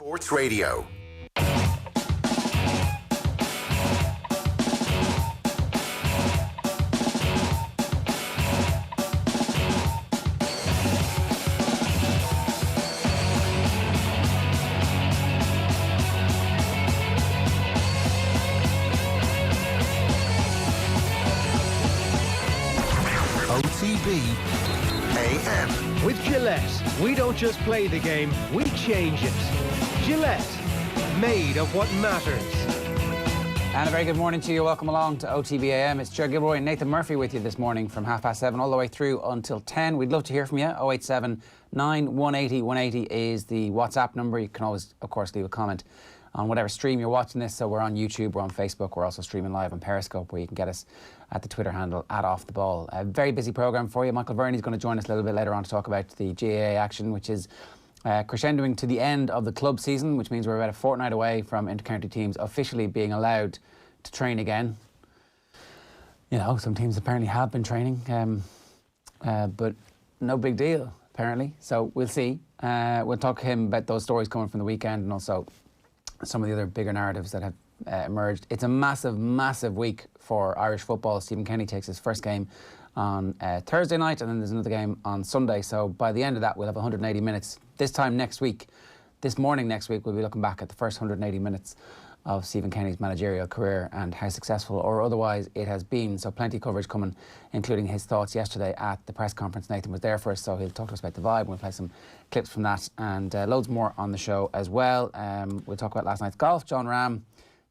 Sports Radio. OTB AM. With Gillette, we don't just play the game, we change it. Gillette, made of what matters. And a very good morning to you. Welcome along to OTB AM. It's Joe Gilroy and Nathan Murphy with you this morning from 7:30 all the way through until 10. We'd love to hear from you. 087 9180 180 is the WhatsApp number. You can always, of course, leave a comment on whatever stream you're watching this. So we're on YouTube, we're on Facebook, we're also streaming live on Periscope, where you can get us at the Twitter handle @OffTheBall. A very busy programme for you. Michael Verney is going to join us a little bit later on to talk about the GAA action, which is crescendoing to the end of the club season, which means we're about a fortnight away from intercounty teams officially being allowed to train again. You know, some teams apparently have been training, but no big deal, apparently. So we'll see. We'll talk to him about those stories coming from the weekend and also some of the other bigger narratives that have emerged. It's a massive, massive week for Irish football. Stephen Kenny takes his first game on Thursday night, and then there's another game on Sunday. So by the end of that, we'll have 180 minutes. This time next week, this morning next week, we'll be looking back at the first 180 minutes of Stephen Kenny's managerial career and how successful or otherwise it has been. So plenty of coverage coming, including his thoughts yesterday at the press conference. Nathan was there for us, so he'll talk to us about the vibe. We'll play some clips from that and loads more on the show as well. We'll talk about last night's golf. John Rahm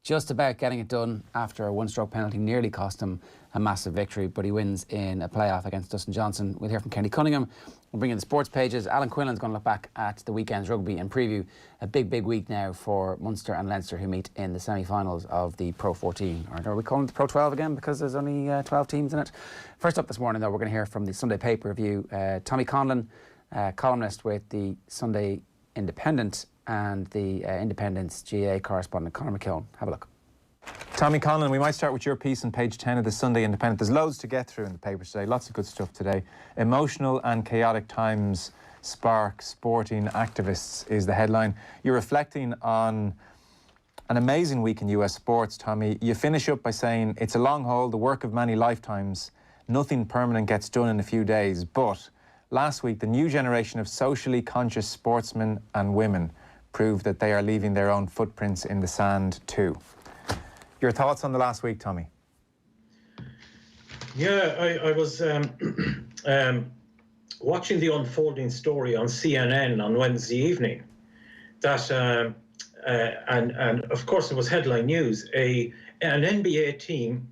just about getting it done after a one-stroke penalty nearly cost him a massive victory, but he wins in a playoff against Dustin Johnson. We'll hear from Kenny Cunningham. We'll bring in the sports pages. Alan Quinlan's going to look back at the weekend's rugby and preview a big, big week now for Munster and Leinster, who meet in the semi-finals of the Pro 14. Or are we calling it the Pro 12 again because there's only 12 teams in it? First up this morning, though, we're going to hear from the Sunday paper review. Tommy Quinlan, columnist with the Sunday Independent, and the Independent's GAA correspondent, Conor McKeown. Have a look. Tommy Quinlan, we might start with your piece on page 10 of the Sunday Independent. There's loads to get through in the paper today, lots of good stuff today. Emotional and chaotic times spark sporting activists is the headline. You're reflecting on an amazing week in US sports, Tommy. You finish up by saying, it's a long haul, the work of many lifetimes. Nothing permanent gets done in a few days. But last week, the new generation of socially conscious sportsmen and women proved that they are leaving their own footprints in the sand too. Your thoughts on the last week, Tommy? Yeah, I was watching the unfolding story on CNN on Wednesday evening. That and of course it was headline news. An NBA team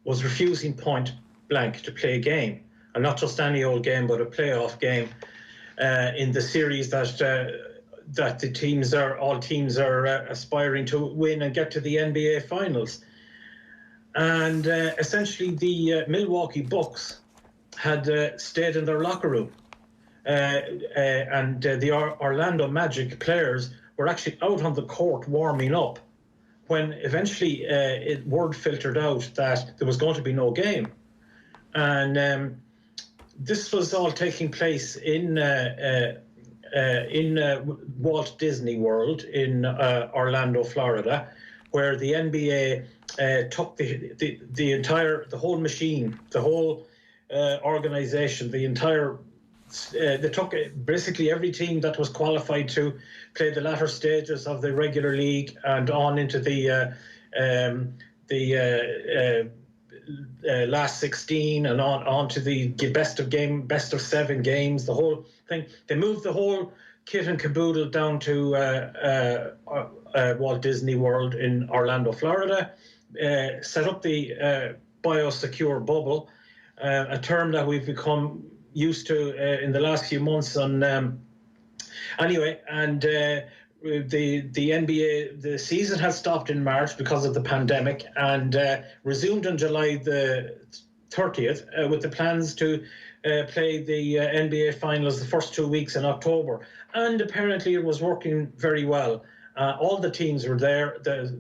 was refusing point blank to play a game, and not just any old game, but a playoff game in the series that all teams are aspiring to win and get to the NBA finals. And essentially the Milwaukee Bucks had stayed in their locker room. And the Orlando Magic players were actually out on the court warming up when eventually word filtered out that there was going to be no game. And this was all taking place in Walt Disney World in Orlando, Florida, where the NBA took the whole machine, the whole organization, they took basically every team that was qualified to play the latter stages of the regular league and on into the last 16 and on to the best of 7 games, the whole thing. They moved the whole kit and caboodle down to Walt Disney World in Orlando, Florida, set up the biosecure bubble, a term that we've become used to in the last few months. Anyway, and the NBA, the season had stopped in March because of the pandemic and resumed on July the 30th with the plans to play the NBA finals the first 2 weeks in October. And apparently it was working very well. All the teams were there. The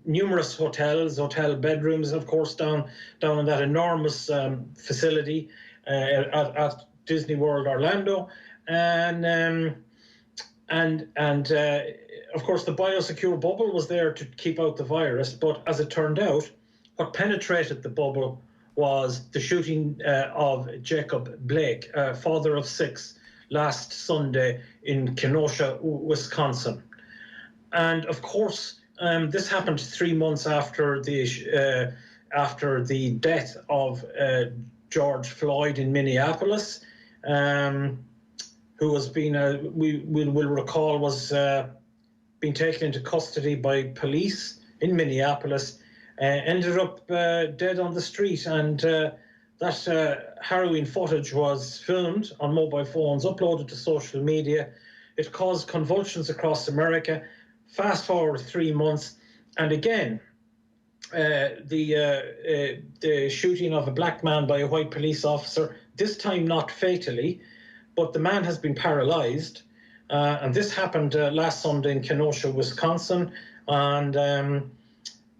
numerous hotel bedrooms, of course, down in that enormous facility at Disney World Orlando. And of course, the biosecure bubble was there to keep out the virus, but as it turned out, what penetrated the bubble was the shooting of Jacob Blake, father of 6, last Sunday in Kenosha, Wisconsin. And of course, this happened 3 months after the death of George Floyd in Minneapolis, who was being, we will recall, was being taken into custody by police in Minneapolis, ended up dead on the street. And that harrowing footage was filmed on mobile phones, uploaded to social media. It caused convulsions across America. Fast forward 3 months, and again, the shooting of a black man by a white police officer, this time not fatally, but the man has been paralyzed. And this happened last Sunday in Kenosha, Wisconsin. And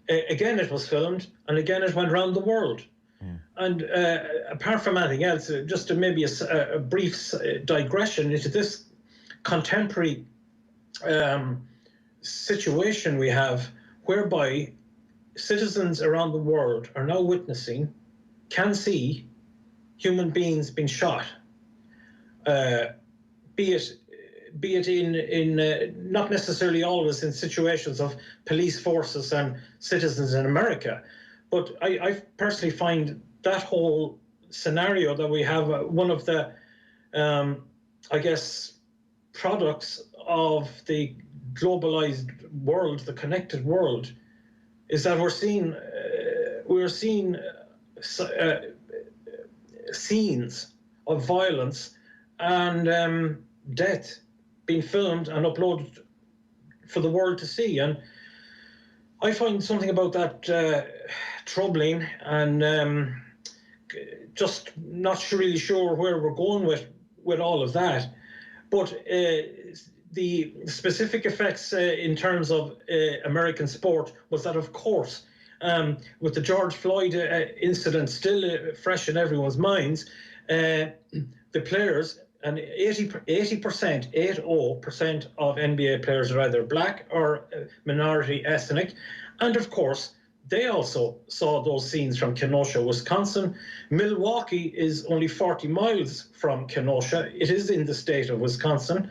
again, it was filmed, and again, it went around the world. And apart from anything else, just maybe a brief digression into this contemporary situation we have, whereby citizens around the world are now witnessing, can see human beings being shot, be it in not necessarily always in situations of police forces and citizens in America, but I personally find that whole scenario that we have one of the, I guess, products of the globalized world, the connected world, is that we're seeing scenes of violence and death being filmed and uploaded for the world to see. And I find something about that troubling, and just not really sure where we're going with all of that. But the specific effects in terms of American sport was that, of course, with the George Floyd incident still fresh in everyone's minds, the players, and 80% of NBA players are either black or minority ethnic. And of course, they also saw those scenes from Kenosha, Wisconsin. Milwaukee is only 40 miles from Kenosha. It is in the state of Wisconsin.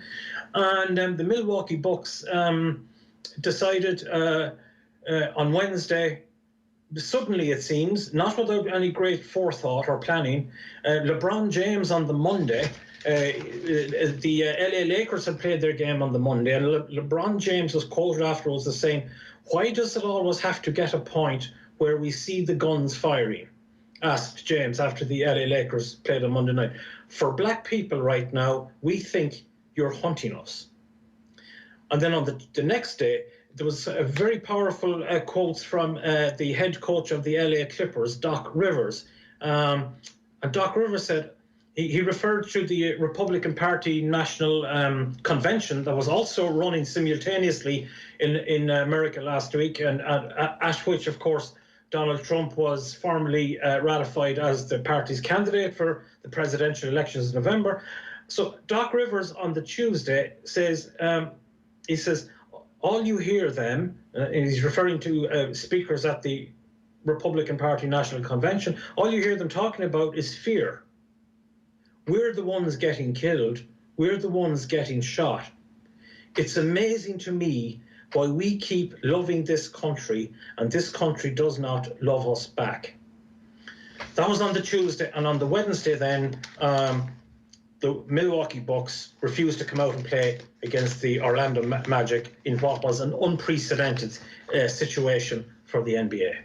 And the Milwaukee Bucks decided on Wednesday, suddenly it seems, not without any great forethought or planning, LeBron James on the Monday, the LA Lakers had played their game on the Monday, and LeBron James was quoted afterwards as saying, "Why does it always have to get a point where we see the guns firing?" asked James after the LA Lakers played on Monday night. "For black people right now, we think you're hunting us." And then on the next day, there was a very powerful quotes from the head coach of the LA Clippers, Doc Rivers. And Doc Rivers said, he referred to the Republican Party National Convention that was also running simultaneously in America last week, and at which, of course, Donald Trump was formally ratified as the party's candidate for the presidential elections in November. So Doc Rivers on the Tuesday says, he says, all you hear them, and he's referring to speakers at the Republican Party National Convention, all you hear them talking about is fear. We're the ones getting killed. We're the ones getting shot. It's amazing to me why we keep loving this country and this country does not love us back. That was on the Tuesday, and on the Wednesday then, the Milwaukee Bucks refused to come out and play against the Orlando Magic in what was an unprecedented situation for the NBA.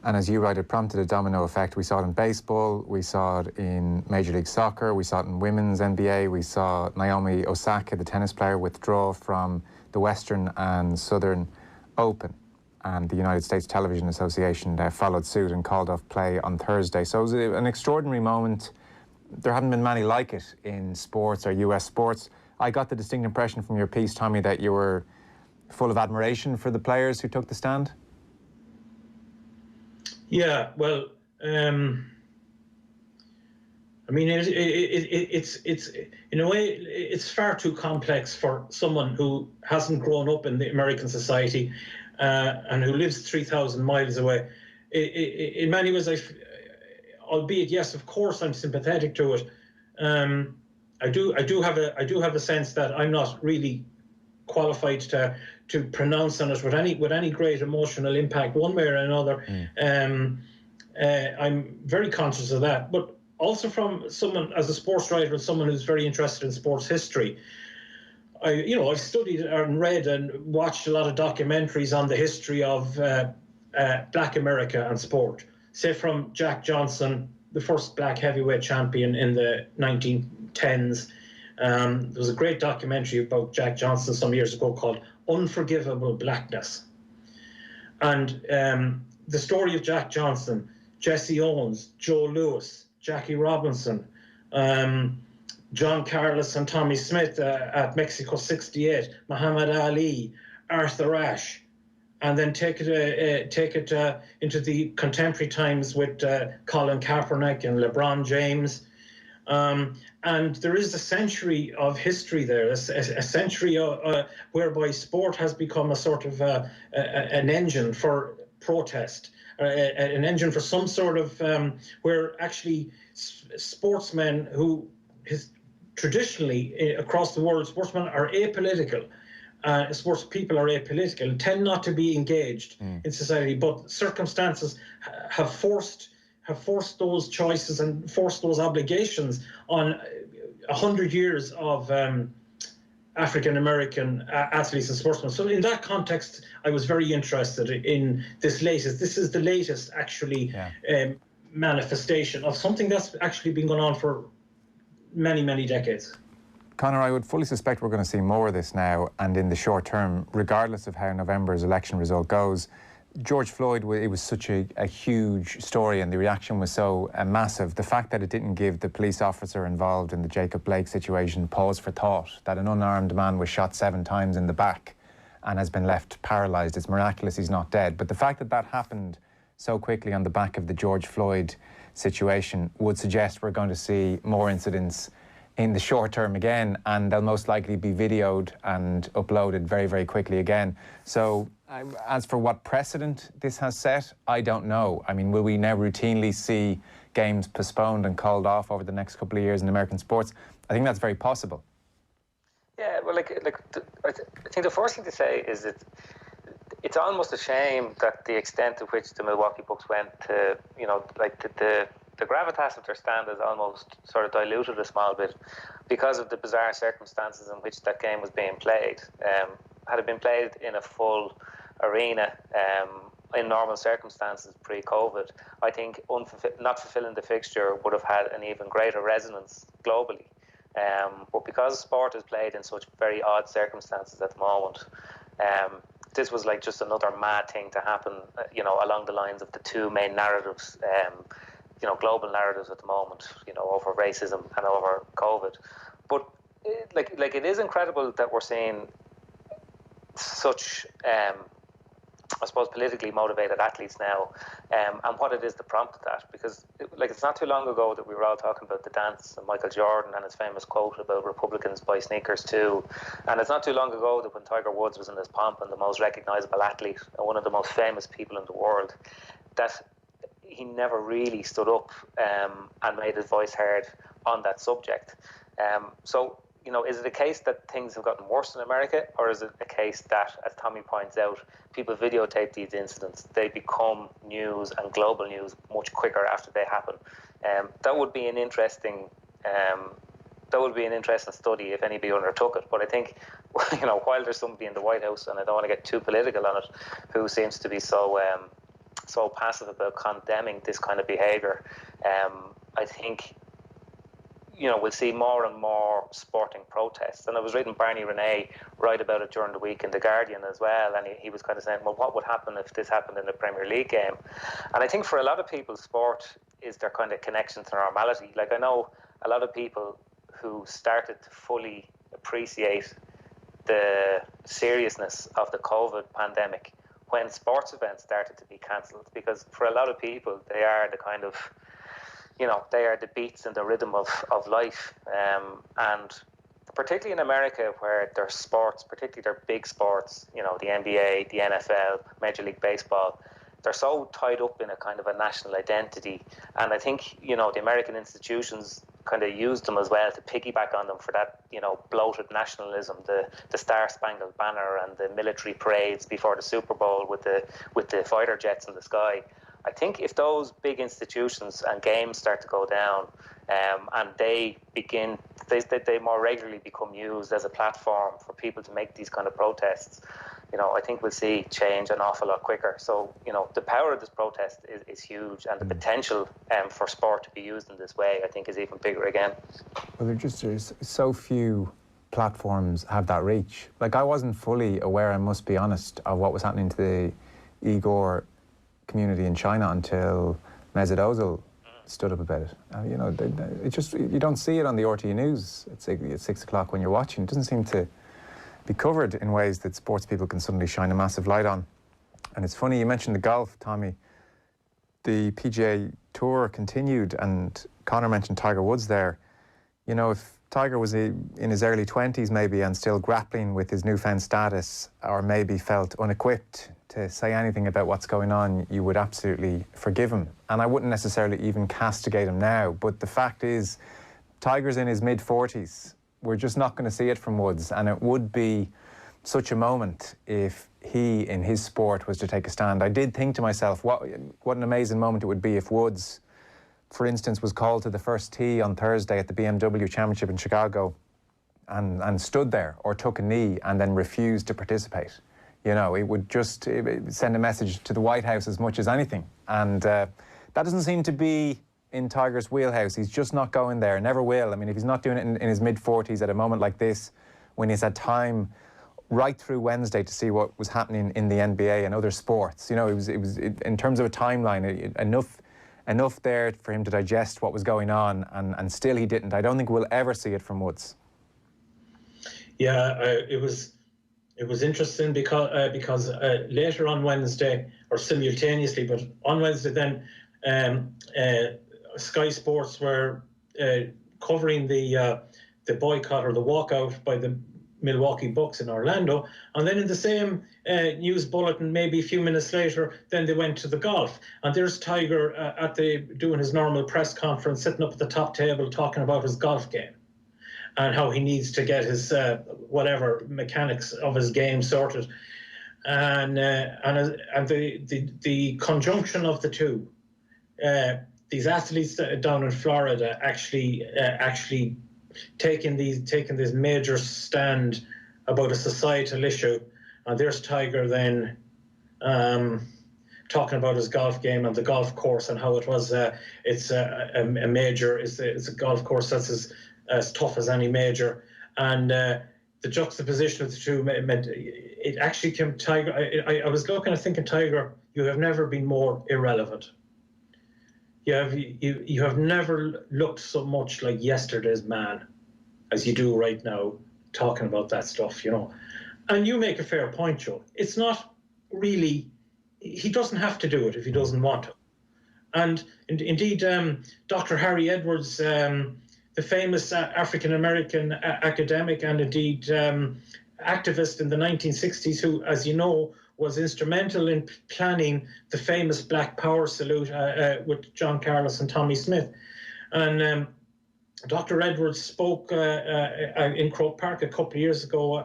And as you write, it prompted a domino effect. We saw it in baseball, we saw it in Major League Soccer, we saw it in women's NBA, we saw Naomi Osaka, the tennis player, withdraw from the Western and Southern Open. And the United States Television Association followed suit and called off play on Thursday. So it was an extraordinary moment. There haven't been many like it in sports or US sports. I got the distinct impression from your piece, Tommy, that you were full of admiration for the players who took the stand. Yeah, well, I mean, it's in a way, it's far too complex for someone who hasn't grown up in the American society and who lives 3,000 miles away. In many ways, albeit yes, of course, I'm sympathetic to it. I do have a sense that I'm not really qualified to pronounce on it with any great emotional impact one way or another. I'm very conscious of that, but also from someone as a sports writer and someone who's very interested in sports history. I've studied and read and watched a lot of documentaries on the history of Black America and sport. Say from Jack Johnson, the first black heavyweight champion in the 1910s. There was a great documentary about Jack Johnson some years ago called Unforgivable Blackness. And the story of Jack Johnson, Jesse Owens, Joe Lewis, Jackie Robinson, John Carlos and Tommy Smith at Mexico 68, Muhammad Ali, Arthur Ashe, and then take it into the contemporary times with Colin Kaepernick and LeBron James. And there is a century of history there, a century whereby sport has become a sort of an engine for protest, an engine for some sort of where actually sportsmen who traditionally across the world, sportsmen are apolitical. Sports people are apolitical and tend not to be engaged in society, but circumstances have forced those choices and forced those obligations on 100 years of African American athletes and sportsmen. So in that context, I was very interested in this latest. This is the latest actually manifestation of something that's actually been going on for many, many decades. Conor, I would fully suspect we're going to see more of this now and in the short term, regardless of how November's election result goes. George Floyd, it was such a huge story and the reaction was so massive. The fact that it didn't give the police officer involved in the Jacob Blake situation pause for thought, that an unarmed man was shot 7 times in the back and has been left paralysed. It's miraculous he's not dead. But the fact that that happened so quickly on the back of the George Floyd situation would suggest we're going to see more incidents in the short term again, and they'll most likely be videoed and uploaded very, very quickly again. So as for what precedent this has set, I don't know. I mean, will we now routinely see games postponed and called off over the next couple of years in American sports? I think that's very possible. Yeah, well, I think the first thing to say is that it's almost a shame that the extent to which the Milwaukee Bucks went to, the gravitas of their stand is almost sort of diluted a small bit because of the bizarre circumstances in which that game was being played. Had it been played in a full arena in normal circumstances pre-COVID, I think not fulfilling the fixture would have had an even greater resonance globally. But because sport is played in such very odd circumstances at the moment, this was like just another mad thing to happen, along the lines of the two main narratives, global narratives at the moment, over racism and over COVID. But it is incredible that we're seeing such, I suppose, politically motivated athletes now, and what it is that prompted that. Because it's not too long ago that we were all talking about the dance and Michael Jordan and his famous quote about Republicans buy sneakers too. And it's not too long ago that when Tiger Woods was in his pomp and the most recognisable athlete and one of the most famous people in the world, that he never really stood up and made his voice heard on that subject. So, is it a case that things have gotten worse in America, or is it a case that, as Tommy points out, people videotape these incidents, they become news and global news much quicker after they happen? That would be an interesting study if anybody undertook it. But I think, while there's somebody in the White House, and I don't want to get too political on it, who seems to be so passive about condemning this kind of behaviour, I think we'll see more and more sporting protests. And I was reading Barney Renee write about it during the week in The Guardian as well, and he was kind of saying, well, what would happen if this happened in a Premier League game? And I think for a lot of people, sport is their kind of connection to normality. Like, I know a lot of people who started to fully appreciate the seriousness of the COVID pandemic when sports events started to be cancelled, because for a lot of people, they are the kind of they are the beats and the rhythm of life. And particularly in America, where their sports, particularly their big sports, the NBA, the NFL, Major League Baseball, they're so tied up in a kind of a national identity. And I think, the American institutions kind of used them as well to piggyback on them for that, bloated nationalism, the Star-Spangled Banner and the military parades before the Super Bowl with the fighter jets in the sky. I think if those big institutions and games start to go down, and they more regularly become used as a platform for people to make these kind of protests, I think we'll see change an awful lot quicker. So, the power of this protest is huge, and the potential for sport to be used in this way, I think, is even bigger again. Well, there's so few platforms have that reach. Like, I wasn't fully aware, I must be honest, of what was happening to the Uyghur community in China until Mesut Ozil stood up about it. You don't see it on the RTE News at 6 o'clock when you're watching. It doesn't seem to be covered in ways that sports people can suddenly shine a massive light on. And it's funny, you mentioned the golf, Tommy. The PGA Tour continued, and Conor mentioned Tiger Woods there. If Tiger was in his early 20s maybe and still grappling with his newfound status, or maybe felt unequipped to say anything about what's going on, you would absolutely forgive him. And I wouldn't necessarily even castigate him now. But the fact is, Tiger's in his mid-40s. We're just not going to see it from Woods. And it would be such a moment if he, in his sport, was to take a stand. I did think to myself, what an amazing moment it would be if Woods, for instance, was called to the first tee on Thursday at the BMW Championship in Chicago and stood there or took a knee and then refused to participate. It would just send a message to the White House as much as anything. And that doesn't seem to be in Tiger's wheelhouse. He's just not going there, never will. I mean, if he's not doing it in his mid-40s at a moment like this, when he's had time right through Wednesday to see what was happening in the NBA and other sports, it was in terms of a timeline, enough there for him to digest what was going on, and still he didn't. I don't think we'll ever see it from Woods. Yeah, it was interesting because later on Wednesday, or simultaneously, but on Wednesday then, Sky Sports were covering the boycott or the walkout by the Milwaukee Bucks in Orlando, and then in the same news bulletin, maybe a few minutes later, then they went to the golf, and there's Tiger doing his normal press conference, sitting up at the top table talking about his golf game and how he needs to get his whatever mechanics of his game sorted, and the conjunction of the two, these athletes down in Florida actually taking this major stand about a societal issue, and there's Tiger then talking about his golf game and the golf course and how it was it's a golf course that's as tough as any major, and the juxtaposition of the two meant it actually came. Tiger, I was looking and thinking, Tiger, you have never been more irrelevant. You have never looked so much like yesterday's man as you do right now, talking about that stuff, And you make a fair point, Joe. It's not really, he doesn't have to do it if he doesn't want to. And indeed, Dr. Harry Edwards, the famous African-American academic and indeed activist in the 1960s, who, as you know, was instrumental in planning the famous Black Power salute with John Carlos and Tommy Smith. And Dr. Edwards spoke in Croke Park a couple of years ago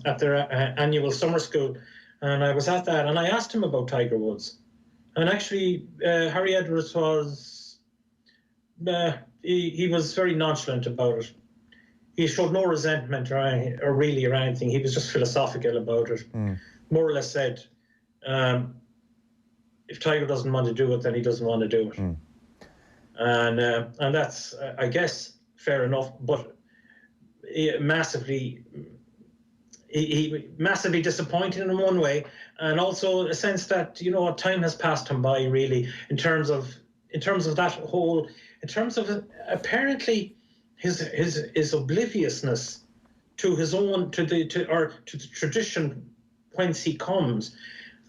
at their annual summer school. And I was at that, and I asked him about Tiger Woods. And actually, Harry Edwards was, he was very nonchalant about it. He showed no resentment or anything. He was just philosophical about it. More or less said, if Tiger doesn't want to do it, then he doesn't want to do it. And that's, I guess, fair enough, but he massively disappointed in one way, and also a sense that, time has passed him by, really, in terms of that whole, in terms of apparently his obliviousness to his own, to the tradition whence he comes.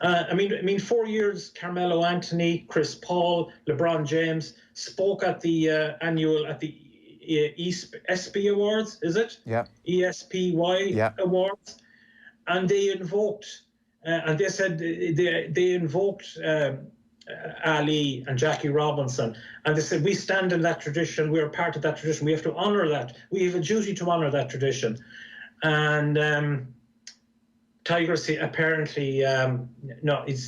I mean, 4 years, Carmelo Anthony, Chris Paul, LeBron James spoke at the ESPY Awards, is it? Yeah. ESPY Awards, and they invoked, and they said they invoked Ali and Jackie Robinson, and they said we stand in that tradition. We're part of that tradition. We have to honour that. We have a duty to honour that tradition, and. Tigers apparently, no, it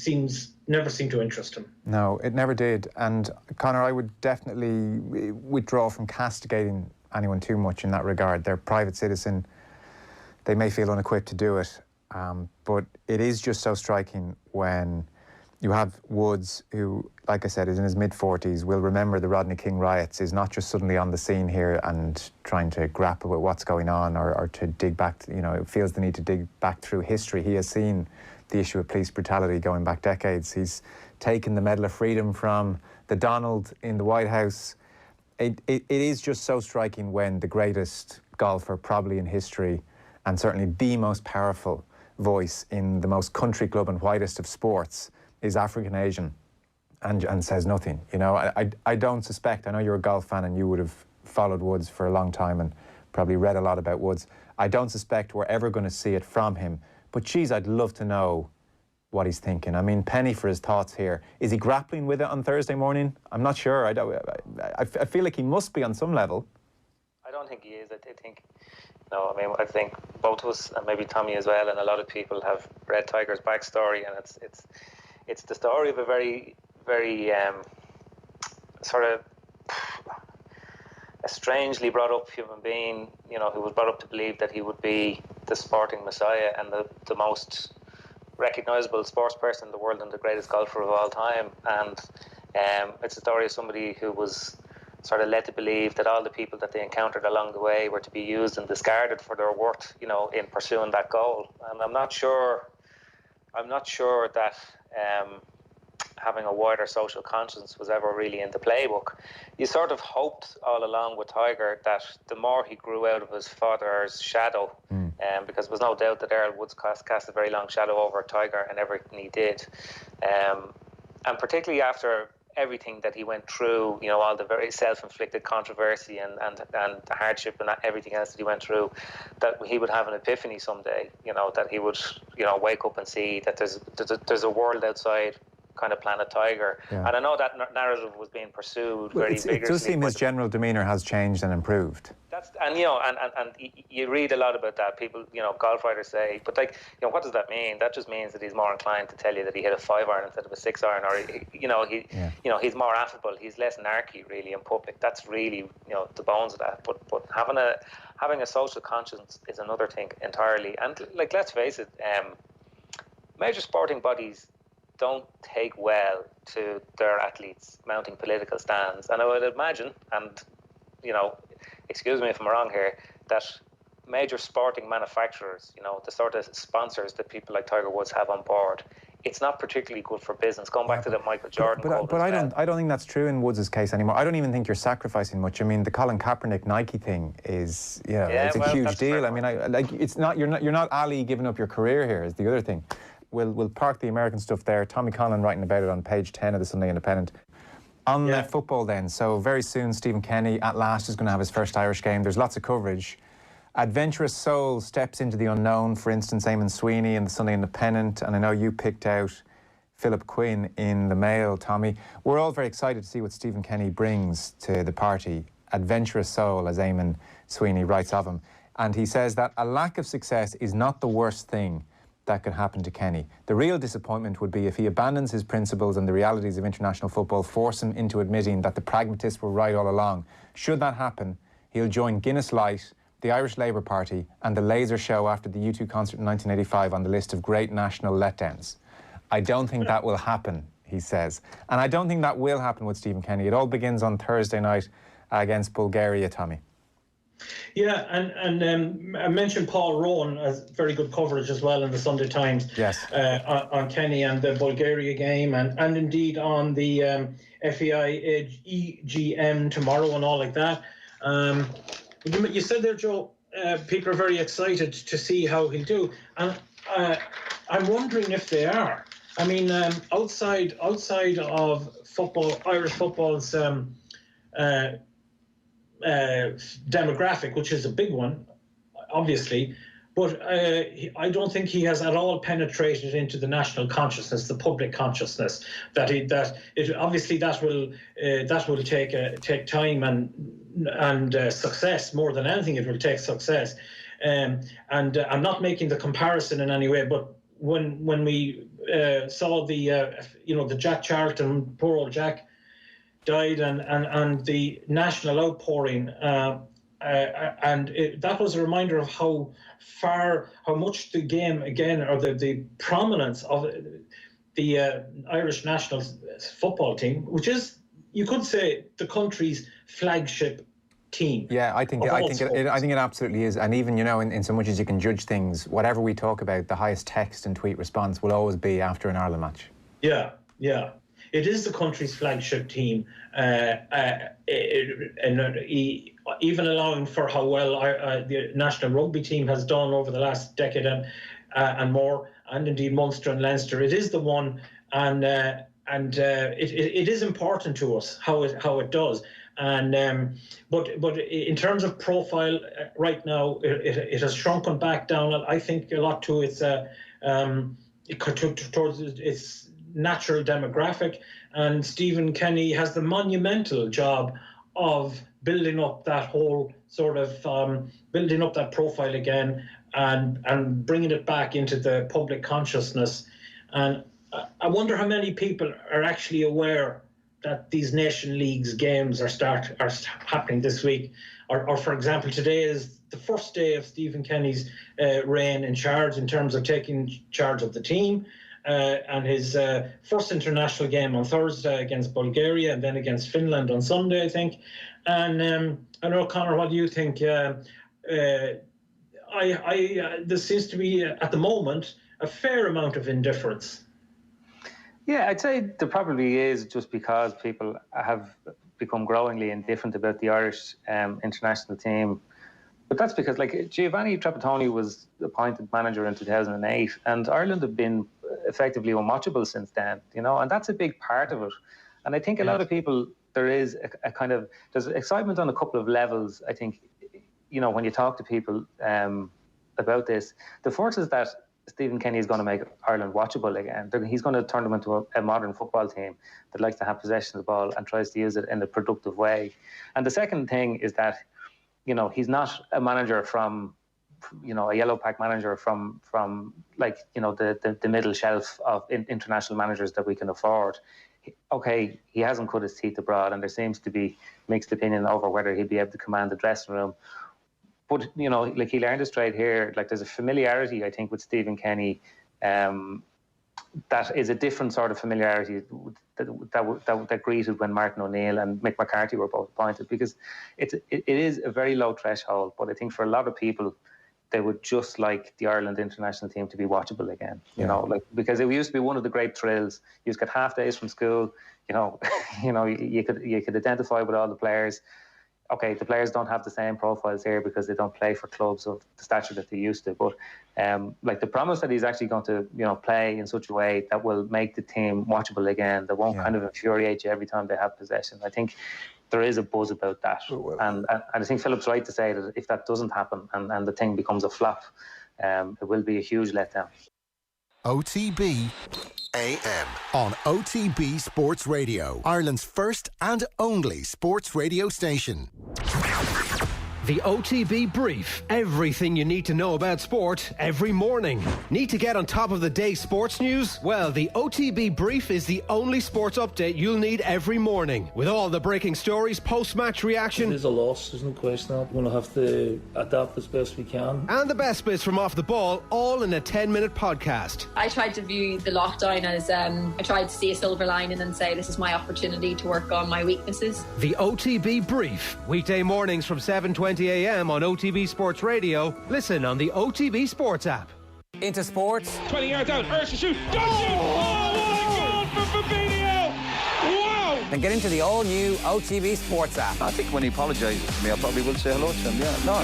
never seemed to interest him. No, it never did. And Conor, I would definitely withdraw from castigating anyone too much in that regard. They're a private citizen. They may feel unequipped to do it. But it is just so striking when you have Woods, who, like I said, is in his mid-40s, will remember the Rodney King riots, is not just suddenly on the scene here and trying to grapple with what's going on or to dig back, feels the need to dig back through history. He has seen the issue of police brutality going back decades. He's taken the Medal of Freedom from the Donald in the White House. It is just so striking when the greatest golfer probably in history, and certainly the most powerful voice in the most country club and whitest of sports, is African Asian and says nothing. I don't suspect, I know you're a golf fan and you would have followed Woods for a long time and probably read a lot about Woods. I don't suspect we're ever going to see it from him. But geez, I'd love to know what he's thinking. I mean, penny for his thoughts here. Is he grappling with it on Thursday morning? I'm not sure. I feel like he must be on some level. I don't think he is. I think both of us, and maybe Tommy as well, and a lot of people have read Tiger's backstory, and it's the story of a very, very sort of a strangely brought up human being, who was brought up to believe that he would be the sporting messiah and the most recognisable sports person in the world and the greatest golfer of all time. And it's a story of somebody who was sort of led to believe that all the people that they encountered along the way were to be used and discarded for their worth, in pursuing that goal. And I'm not sure that having a wider social conscience was ever really in the playbook. You sort of hoped all along with Tiger that the more he grew out of his father's shadow, because there was no doubt that Earl Woods cast a very long shadow over Tiger and everything he did, and particularly after everything that he went through, all the very self-inflicted controversy and the hardship and everything else that he went through, that he would have an epiphany someday, that he would, wake up and see that there's a world outside kind of Planet Tiger. Yeah. And I know that narrative was being pursued very vigorously. It does seem his general demeanour has changed and improved. And you read a lot about that. People, golf writers say, but what does that mean? That just means that he's more inclined to tell you that he hit a 5-iron instead of a 6-iron, or he's more affable. He's less narky really in public. That's really the bones of that. But having a social conscience is another thing entirely. And let's face it, major sporting bodies don't take well to their athletes mounting political stands. And I would imagine, and excuse me if I'm wrong here, that major sporting manufacturers, the sort of sponsors that people like Tiger Woods have on board, it's not particularly good for business. Going back to the Michael Jordan quote. But I don't think that's true in Woods' case anymore. I don't even think you're sacrificing much. I mean, the Colin Kaepernick Nike thing is, it's a huge deal. I mean, it's not you're not Ali giving up your career here is the other thing. We'll park the American stuff there. Tommy Conlon writing about it on page 10 of the Sunday Independent. On football then, so very soon Stephen Kenny at last is going to have his first Irish game. There's lots of coverage. Adventurous soul steps into the unknown, for instance, Eamon Sweeney in the Sunday Independent, and I know you picked out Philip Quinn in the Mail, Tommy. We're all very excited to see what Stephen Kenny brings to the party. Adventurous soul, as Eamon Sweeney writes of him. And he says that a lack of success is not the worst thing that could happen to Kenny. The real disappointment would be if he abandons his principles and the realities of international football, force him into admitting that the pragmatists were right all along. Should that happen, he'll join Guinness Light, the Irish Labour Party, and the Laser Show after the U2 concert in 1985 on the list of great national letdowns. I don't think that will happen, he says. And I don't think that will happen with Stephen Kenny. It all begins on Thursday night against Bulgaria, Tommy. Yeah, and I mentioned Paul Rowan as very good coverage as well in the Sunday Times. Yes. On Kenny and the Bulgaria game, and indeed on the FEI EGM tomorrow and all like that. You said there, Joe, people are very excited to see how he'll do, and I'm wondering if they are. I mean, outside of football, Irish football's demographic, which is a big one, obviously, but I don't think he has at all penetrated into the national consciousness, the public consciousness. That obviously that will take time and success more than anything. It will take success, and I'm not making the comparison in any way, but when we saw the Jack Charlton, poor old Jack, died, and the national outpouring, that was a reminder of how much the game again, or the prominence of the Irish national football team, which is, you could say, the country's flagship team. Yeah, I think it absolutely is. And even, in so much as you can judge things, whatever we talk about, the highest text and tweet response will always be after an Ireland match. Yeah. It is the country's flagship team, even allowing for how well the national rugby team has done over the last decade and more, and indeed Munster and Leinster. It is the one, and it is important to us how it does. And but in terms of profile, right now it has shrunken back down. I think a lot to its towards its natural demographic, and Stephen Kenny has the monumental job of building up that whole sort of building up that profile again and bringing it back into the public consciousness. And I wonder how many people are actually aware that these Nation Leagues games are happening this week, or for example, today is the first day of Stephen Kenny's reign in charge in terms of taking charge of the team. And his first international game on Thursday against Bulgaria, and then against Finland on Sunday, I think. And I don't know, Conor, what do you think? There seems to be, at the moment, a fair amount of indifference. Yeah, I'd say there probably is, just because people have become growingly indifferent about the Irish international team. But that's because, Giovanni Trapattoni was appointed manager in 2008, and Ireland have been effectively unwatchable since then, and that's a big part of it. And I think a lot of people, there is a kind of, there's excitement on a couple of levels. I think, when you talk to people about this, the first is that Stephen Kenny is going to make Ireland watchable again. He's going to turn them into a modern football team that likes to have possession of the ball and tries to use it in a productive way. And the second thing is that, he's not a manager from, a yellow pack manager from the middle shelf of international managers that we can afford. Okay, he hasn't cut his teeth abroad, and there seems to be mixed opinion over whether he'd be able to command the dressing room. But, he learned his trade here. There's a familiarity, I think, with Stephen Kenny that is a different sort of familiarity that greeted when Martin O'Neill and Mick McCarthy were both appointed, because it is a very low threshold. But I think for a lot of people, they would just like the Ireland international team to be watchable again, because it used to be one of the great thrills. You just get half days from school, you could identify with all the players. Okay, the players don't have the same profiles here because they don't play for clubs of the stature that they used to. But the promise that he's actually going to, play in such a way that will make the team watchable again, that won't kind of infuriate you every time they have possession. I think there is a buzz about that. And I think Philip's right to say that if that doesn't happen and the thing becomes a flop, it will be a huge letdown. OTB AM on OTB Sports Radio, Ireland's first and only sports radio station. The OTB Brief. Everything you need to know about sport every morning. Need to get on top of the day's sports news? Well, the OTB Brief is the only sports update you'll need every morning. With all the breaking stories, post-match reaction. It is a loss, there's no question. We're going to have to adapt as best we can. And the best bits from off the ball, all in a 10-minute podcast. I tried to view the lockdown as, I tried to see a silver lining and say this is my opportunity to work on my weaknesses. The OTB Brief. Weekday mornings from 7:20 a.m. on OTB Sports Radio. Listen on the OTB Sports app. Into sports. 20 yards out. Urge to shoot. Don't shoot. Oh, what a goal for Fabinho. Wow. Then get into the all-new OTB Sports app. I think when he apologises to me, I probably will say hello to him. Yeah, no.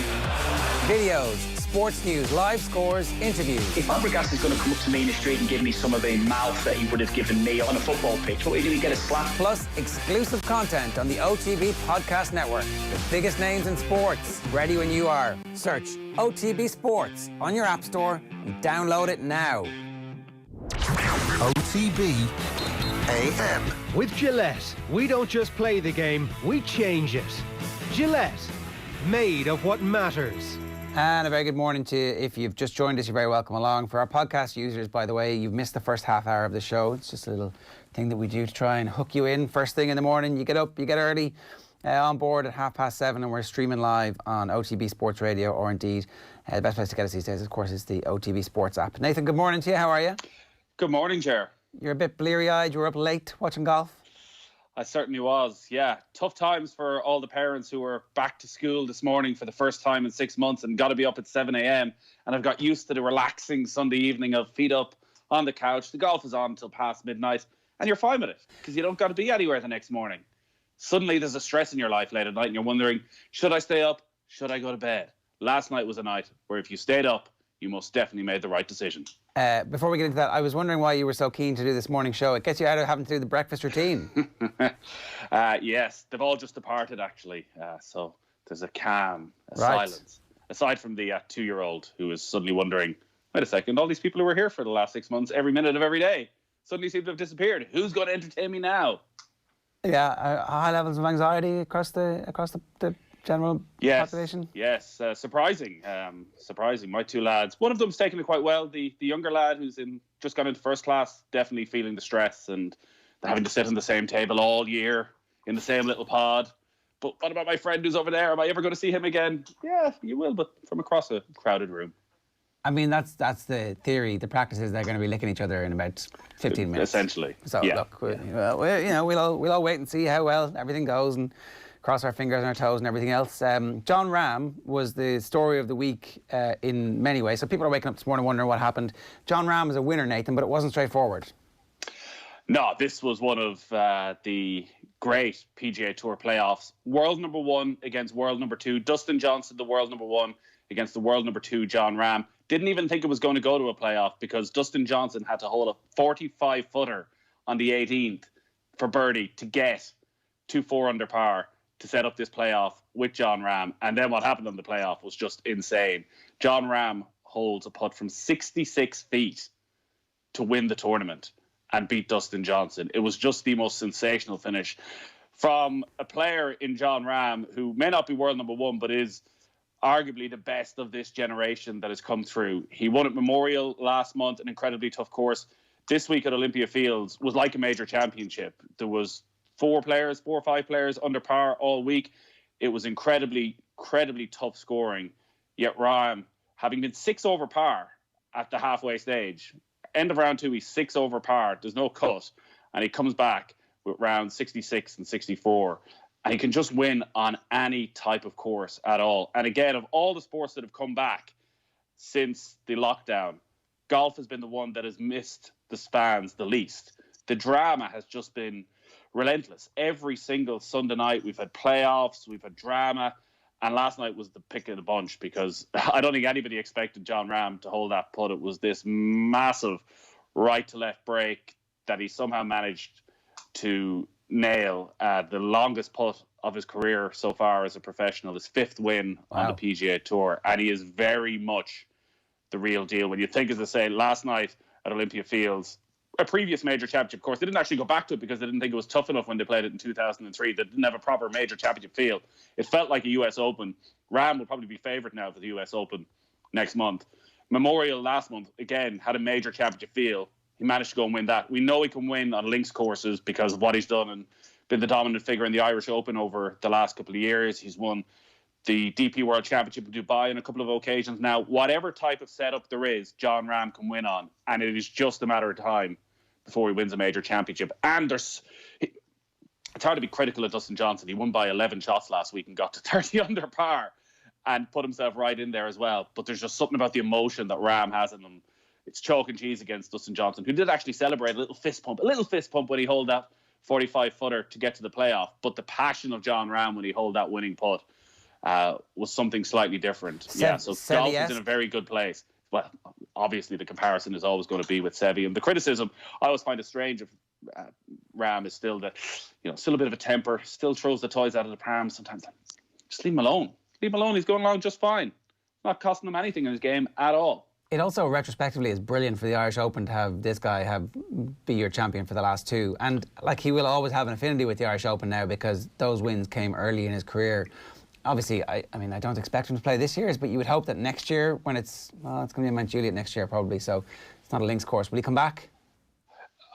Videos, sports news, live scores, interviews. If Fabregas is going to come up to me in the street and give me some of the mouth that he would have given me on a football pitch, what do we get a slap? Plus, exclusive content on the OTB Podcast Network. The biggest names in sports. Ready when you are. Search OTB Sports on your app store and download it now. OTB AM. With Gillette, we don't just play the game, we change it. Gillette, made of what matters. And a very good morning to you. If you've just joined us, you're very welcome along. For our podcast users, by the way, you've missed the first half hour of the show. It's just a little thing that we do to try and hook you in. First thing in the morning, you get up, you get early, on board at 7:30, and we're streaming live on OTB Sports Radio, or indeed, the best place to get us these days, of course, is the OTB Sports app. Nathan, good morning to you. How are you? Good morning, Ger. You're a bit bleary-eyed. You were up late watching golf. I certainly was, yeah. Tough times for all the parents who were back to school this morning for the first time in 6 months and got to be up at 7 a.m. and I've got used to the relaxing Sunday evening of feet up on the couch. The golf is on until past midnight and you're fine with it because you don't got to be anywhere the next morning. Suddenly there's a stress in your life late at night and you're wondering, should I stay up? Should I go to bed? Last night was a night where if you stayed up, you most definitely made the right decision. Before we get into that, I was wondering why you were so keen to do this morning show. It gets you out of having to do the breakfast routine. Yes, they've all just departed, actually. So there's a calm, Right. silence. Aside from the 2-year-old who is suddenly wondering, wait a second, all these people who were here for the last 6 months, every minute of every day, suddenly seem to have disappeared. Who's going to entertain me now? Yeah, high levels of anxiety across the general population? Yes, surprising. My two lads. One of them's taking it quite well. The younger lad who's just gone into first class, definitely feeling the stress and having to sit on the same table all year in the same little pod. But what about my friend who's over there? Am I ever going to see him again? Yeah, you will, but from across a crowded room. I mean, that's the theory. The practice is they're going to be licking each other in about 15 minutes. Essentially. So yeah. Look, we'll all wait and see how well everything goes and cross our fingers and our toes and everything else. John Rahm was the story of the week in many ways. So people are waking up this morning wondering what happened. John Rahm is a winner, Nathan, but it wasn't straightforward. No, this was one of the great PGA Tour playoffs. World number one against world number two. Dustin Johnson, the world number one, against the world number two, John Rahm. Didn't even think it was going to go to a playoff because Dustin Johnson had to hold a 45-footer on the 18th for birdie to get to 4 under par to set up this playoff with John Rahm. And then what happened on the playoff was just insane. John Rahm holds a putt from 66 feet to win the tournament and beat Dustin Johnson. It was just the most sensational finish from a player in John Rahm who may not be world number one, but is arguably the best of this generation that has come through. He won at Memorial last month, an incredibly tough course. This week at Olympia Fields was like a major championship. There was 4 or 5 players under par all week. It was incredibly tough scoring. Yet Rahm, having been 6 over par at the halfway stage, end of round 2, he's 6 over par. There's no cut. And he comes back with round 66 and 64. And he can just win on any type of course at all. And again, of all the sports that have come back since the lockdown, golf has been the one that has missed the spans the least. The drama has just been relentless. Every single Sunday night, we've had playoffs, we've had drama, and last night was the pick of the bunch because I don't think anybody expected John Rahm to hold that putt. It was this massive right-to-left break that he somehow managed to nail. The longest putt of his career so far as a professional, his 5th win on the PGA Tour, and he is very much the real deal. When you think, as I say, last night at Olympia Fields, a previous major championship course. They didn't actually go back to it because they didn't think it was tough enough when they played it in 2003. They didn't have a proper major championship feel. It felt like a US Open. Rahm will probably be favourite now for the US Open next month. Memorial last month, again, had a major championship feel. He managed to go and win that. We know he can win on links courses because of what he's done and been the dominant figure in the Irish Open over the last couple of years. He's won the DP World Championship in Dubai on a couple of occasions. Now, whatever type of setup there is, John Rahm can win on. And it is just a matter of time before he wins a major championship. And it's hard to be critical of Dustin Johnson. He won by 11 shots last week and got to 30 under par and put himself right in there as well. But there's just something about the emotion that Rahm has in him. It's chalk and cheese against Dustin Johnson, who did actually celebrate a little fist pump when he held that 45-footer to get to the playoff. But the passion of John Rahm when he held that winning putt, was something slightly different. So golf is in a very good place. Well, obviously the comparison is always going to be with Seve, and the criticism, I always find it strange if Rahm is still still a bit of a temper, still throws the toys out of the pram sometimes. Just leave him alone. Leave him alone. He's going along just fine. Not costing him anything in his game at all. It also retrospectively is brilliant for the Irish Open to have this guy be your champion for the last two, and like he will always have an affinity with the Irish Open now because those wins came early in his career. Obviously, I mean, I don't expect him to play this year's, but you would hope that next year, when it's going to be in Mount Juliet next year probably, so it's not a links course. Will he come back?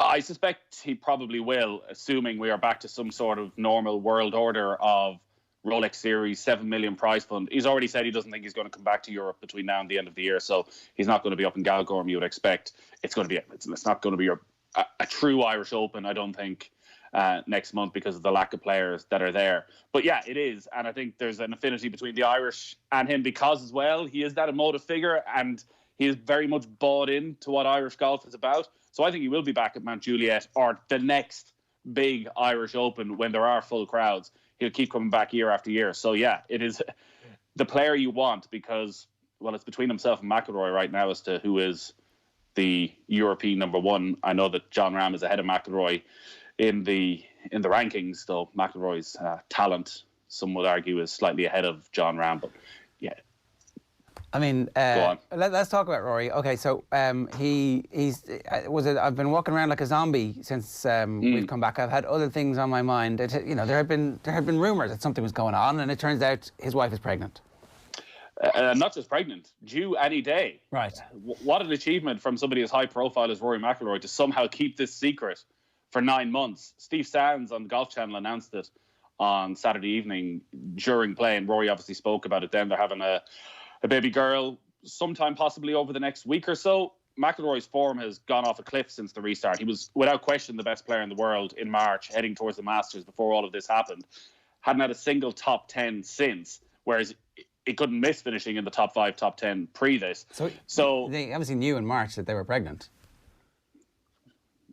I suspect he probably will, assuming we are back to some sort of normal world order of Rolex Series, 7 million prize fund. He's already said he doesn't think he's going to come back to Europe between now and the end of the year, so he's not going to be up in Galgorm, you would expect. It's not going to be a true Irish Open, I don't think. Next month because of the lack of players that are there. But yeah, it is. And I think there's an affinity between the Irish and him because as well, he is that emotive figure and he is very much bought into what Irish golf is about. So I think he will be back at Mount Juliet or the next big Irish Open when there are full crowds. He'll keep coming back year after year. So yeah, it is the player you want because, well, it's between himself and McIlroy right now as to who is the European number one. I know that John Rahm is ahead of McIlroy in the rankings, though McIlroy's talent, some would argue, is slightly ahead of John Rahm. But yeah, I mean, let's talk about Rory. Okay, so I've been walking around like a zombie since we've come back. I've had other things on my mind. There had been rumours that something was going on, and it turns out his wife is pregnant. Not just pregnant, due any day. Right. What an achievement from somebody as high profile as Rory McIlroy to somehow keep this secret for 9 months. Steve Sands on the Golf Channel announced it on Saturday evening during play, and Rory obviously spoke about it then. They're having a baby girl sometime possibly over the next week or so. McIlroy's form has gone off a cliff since the restart. He was, without question, the best player in the world in March, heading towards the Masters before all of this happened. Hadn't had a single top 10 since, whereas he couldn't miss finishing in the top 5, top 10 pre this. So they obviously knew in March that they were pregnant.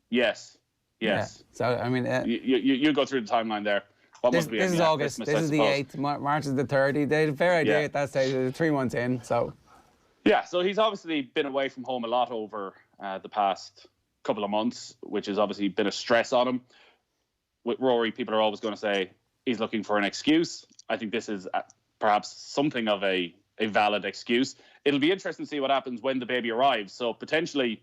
Yes. Yeah. So, I mean... you go through the timeline there. This is August. Christmas, this is the 8th. March is the 30th. They had a fair idea at that stage. They're 3 months in, so... Yeah, so he's obviously been away from home a lot over the past couple of months, which has obviously been a stress on him. With Rory, people are always going to say he's looking for an excuse. I think this is perhaps something of a valid excuse. It'll be interesting to see what happens when the baby arrives. So potentially...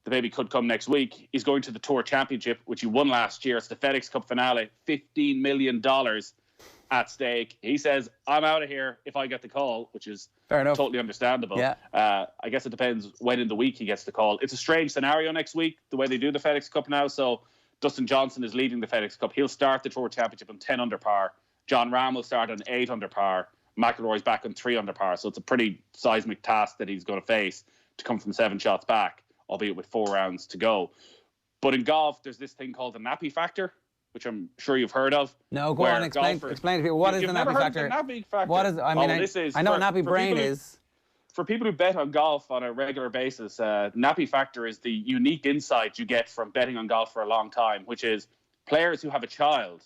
the baby could come next week. He's going to the Tour Championship, which he won last year. It's the FedEx Cup finale. $15 million at stake. He says, I'm out of here if I get the call, which is totally understandable. Yeah. I guess it depends when in the week he gets the call. It's a strange scenario next week, the way they do the FedEx Cup now. So Dustin Johnson is leading the FedEx Cup. He'll start the Tour Championship on 10 under par. John Rahm will start on 8 under par. McIlroy's back on 3 under par. So it's a pretty seismic task that he's going to face to come from 7 shots back, albeit with 4 rounds to go. But in golf, there's this thing called the nappy factor, which I'm sure you've heard of. No, go on, explain to people. What is the nappy factor? What is? I mean, I know what nappy brain is. For people who bet on golf on a regular basis, nappy factor is the unique insight you get from betting on golf for a long time, which is players who have a child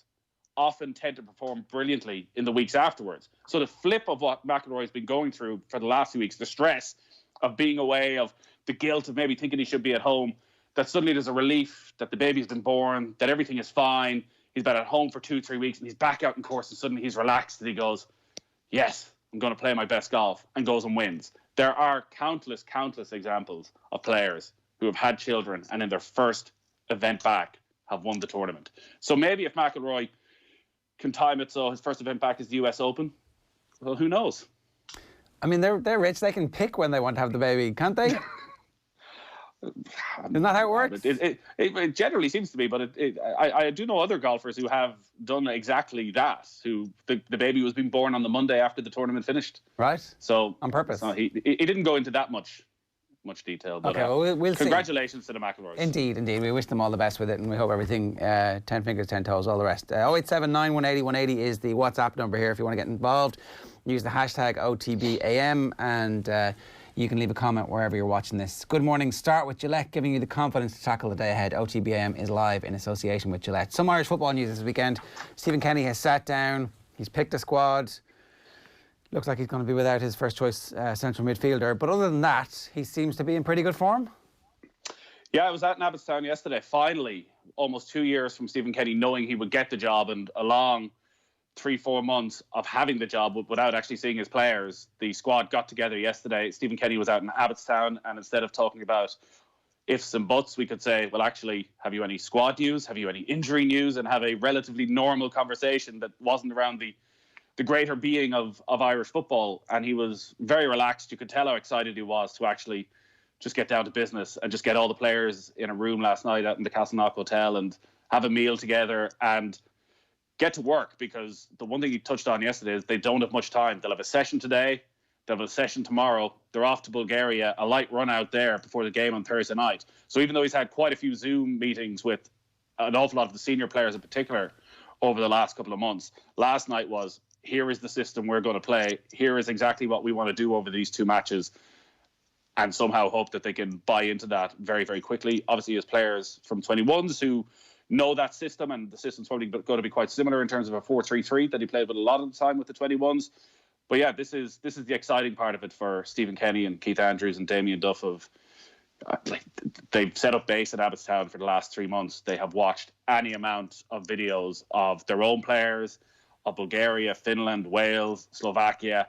often tend to perform brilliantly in the weeks afterwards. So the flip of what McIlroy's been going through for the last few weeks, the stress of being away, of the guilt of maybe thinking he should be at home, that suddenly there's a relief that the baby's been born, that everything is fine. He's been at home for 2-3 weeks and he's back out in course and suddenly he's relaxed and he goes, yes, I'm going to play my best golf, and goes and wins. There are countless examples of players who have had children and in their first event back have won the tournament. So maybe if McIlroy can time it so his first event back is the US Open, well, who knows? I mean, they're rich. They can pick when they want to have the baby, can't they? Isn't that how it works? It generally seems to be, but I do know other golfers who have done exactly that, who the baby was being born on the Monday after the tournament finished. Right. So on purpose. So he didn't go into that much detail. But, okay, well, we'll congratulations to the McIlroys. Indeed. We wish them all the best with it, and we hope everything, 10 fingers, 10 toes, all the rest. 0879 180 180 is the WhatsApp number here if you want to get involved. Use the hashtag OTBAM, and you can leave a comment wherever you're watching this. Good morning. Start with Gillette, giving you the confidence to tackle the day ahead. OTBAM is live in association with Gillette. Some Irish football news this weekend. Stephen Kenny has sat down. He's picked a squad. Looks like he's going to be without his first choice central midfielder. But other than that, he seems to be in pretty good form. Yeah, I was out in Abbottstown yesterday. Finally, almost 2 years from Stephen Kenny knowing he would get the job, and a long 3-4 months of having the job without actually seeing his players. The squad got together yesterday. Stephen Kenny was out in Abbottstown, and instead of talking about ifs and buts, we could say, well, actually, have you any squad news? Have you any injury news? And have a relatively normal conversation that wasn't around the greater being of Irish football. And he was very relaxed. You could tell how excited he was to actually just get down to business and just get all the players in a room last night out in the Castleknock Hotel and have a meal together and get to work, because the one thing he touched on yesterday is they don't have much time. They'll have a session today, they'll have a session tomorrow, they're off to Bulgaria, a light run out there before the game on Thursday night. So even though he's had quite a few Zoom meetings with an awful lot of the senior players in particular over the last couple of months, last night was, here is the system we're going to play, here is exactly what we want to do over these 2 matches, and somehow hope that they can buy into that very, very quickly. Obviously, as players from 21s who know that system, and the system's probably going to be quite similar in terms of a 4-3-3 that he played with a lot of the time with the 21s. But yeah, this is the exciting part of it for Stephen Kenny and Keith Andrews and Damien Duff. They've set up base at Abbottstown for the last 3 months. They have watched any amount of videos of their own players, of Bulgaria, Finland, Wales, Slovakia.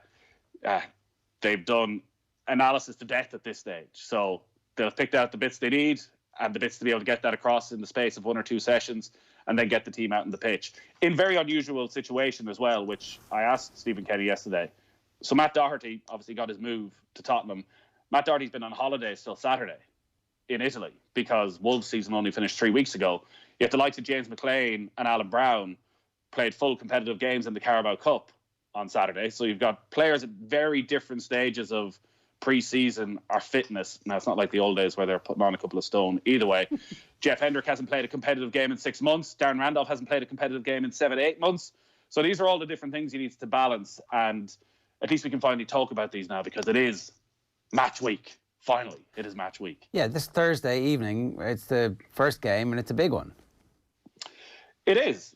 They've done analysis to death at this stage. So they'll have picked out the bits they need and the bits to be able to get that across in the space of 1 or 2 sessions, and then get the team out on the pitch. In very unusual situation as well, which I asked Stephen Kenny yesterday. So Matt Doherty obviously got his move to Tottenham. Matt Doherty's been on holidays till Saturday in Italy because Wolves season only finished 3 weeks ago. Yet the likes of James McLean and Alan Brown played full competitive games in the Carabao Cup on Saturday. So you've got players at very different stages of pre-season or fitness. Now, it's not like the old days where they're putting on a couple of stone. Either way, Jeff Hendrick hasn't played a competitive game in 6 months. Darren Randolph hasn't played a competitive game in 7-8 months. So these are all the different things he needs to balance. And at least we can finally talk about these now, because it is match week. Finally, it is match week. Yeah, this Thursday evening, it's the first game and it's a big one. It is.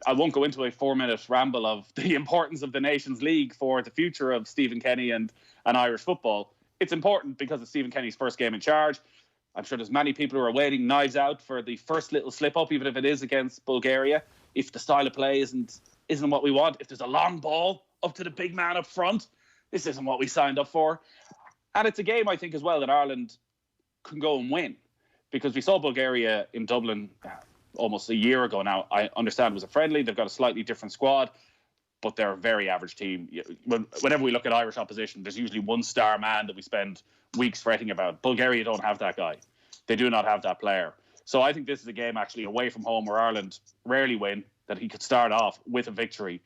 I won't go into a 4-minute ramble of the importance of the Nations League for the future of Stephen Kenny and Irish football. It's important because it's Stephen Kenny's first game in charge. I'm sure there's many people who are waiting knives out for the first little slip-up, even if it is against Bulgaria. If the style of play isn't what we want, if there's a long ball up to the big man up front, this isn't what we signed up for. And it's a game, I think, as well, that Ireland can go and win, because we saw Bulgaria in Dublin almost a year ago now. I understand it was a friendly. They've got a slightly different squad, but they're a very average team. Whenever we look at Irish opposition, there's usually one star man that we spend weeks fretting about. Bulgaria don't have that guy. They do not have that player. So I think this is a game actually away from home where Ireland rarely win, that he could start off with a victory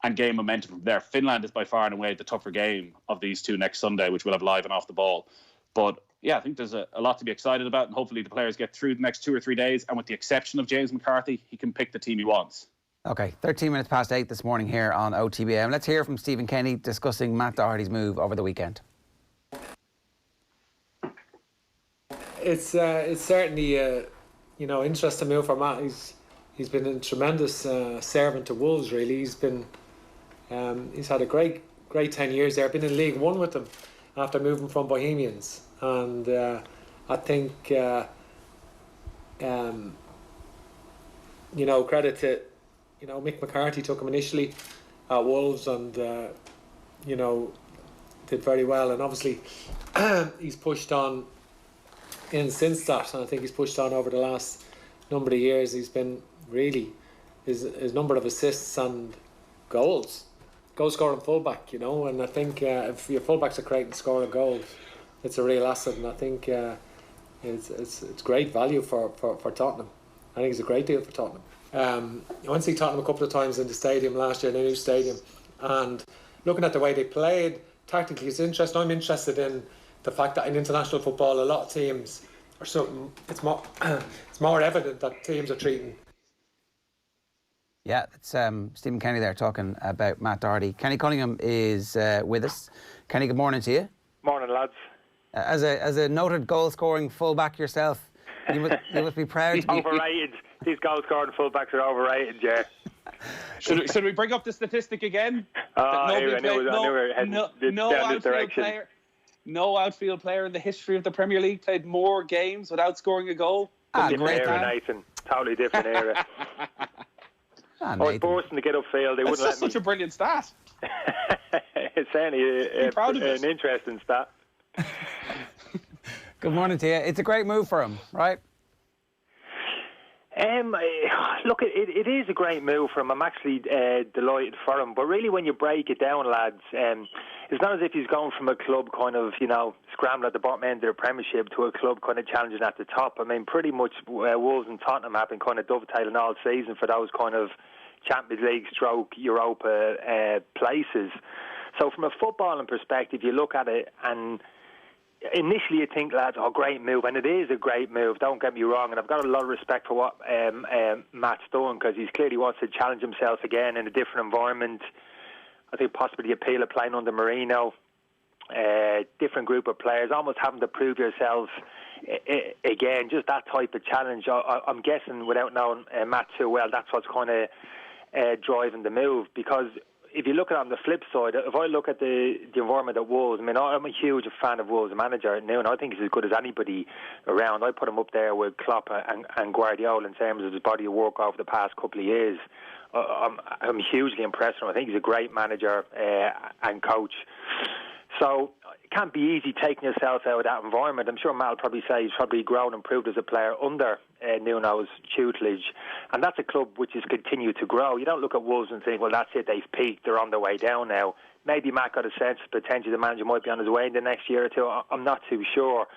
and gain momentum from there. Finland is by far and away the tougher game of these two next Sunday, which we'll have live and off the ball. But yeah, I think there's a lot to be excited about, and hopefully the players get through the next 2 or 3 days, and with the exception of James McCarthy, he can pick the team he wants. Okay, 13 minutes past 8 this morning here on OTBAM. Let's hear from Stephen Kenny discussing Matt Doherty's move over the weekend. It's certainly a interesting move for Matt. He's been a tremendous servant to Wolves. Really, he's had a great 10 years there. Been in League One with them after moving from Bohemians, and I think credit to Mick McCarthy took him initially at Wolves and did very well, and obviously he's pushed on in since that, and I think he's pushed on over the last number of years. He's been really his number of assists and goal scoring fullback, and I think if your fullbacks are creating scoring goals, it's a real asset, and I think it's great value for Tottenham. I think it's a great deal for Tottenham. I went to see Tottenham a couple of times in the stadium last year, in the new stadium, and looking at the way they played tactically, it's interesting. I'm interested in the fact that in international football, a lot of teams are something. It's more evident that teams are treating. Yeah, it's Stephen Kenny there talking about Matt Doherty. Kenny Cunningham is with us. Kenny, good morning to you. Morning, lads. As a noted goal-scoring fullback yourself, you must be proud. Overrated. These goal-scoring fullbacks are overrated, yeah. Should we bring up the statistic again? No outfield player in the history of the Premier League played more games without scoring a goal. Different era, Nathan. Totally different era. I was forcing to get upfield. They wouldn't let me. That's such a brilliant stat. It's certainly an interesting stat. Good morning to you. It's a great move for him, right? Look, it is a great move for him. I'm actually delighted for him. But really, when you break it down, lads, it's not as if he's going from a club kind of, scrambling at the bottom end of the Premiership to a club kind of challenging at the top. I mean, pretty much Wolves and Tottenham have been kind of dovetailing all season for those kind of Champions League stroke Europa places. So from a footballing perspective, you look at it and initially you think, lads, great move, and it is a great move, don't get me wrong, and I've got a lot of respect for what Matt's done, because he's clearly wants to challenge himself again in a different environment. I think possibly the appeal of playing under Mourinho, different group of players, almost having to prove yourself again, just that type of challenge. I'm guessing, without knowing Matt too well, that's what's kind of driving the move, because if you look at it on the flip side, if I look at the environment at Wolves, I mean, I'm a huge fan of Wolves' manager now, and I think he's as good as anybody around. I put him up there with Klopp and Guardiola in terms of his body of work over the past couple of years. I'm hugely impressed with him. I think he's a great manager and coach. So it can't be easy taking yourself out of that environment. I'm sure Matt will probably say he's probably grown and improved as a player under Nuno's tutelage, and that's a club which has continued to grow. You don't look at Wolves and think, well, that's it, they've peaked, they're on their way down now. Maybe Matt got a sense potentially the manager might be on his way in the next year or two. I'm not too sure.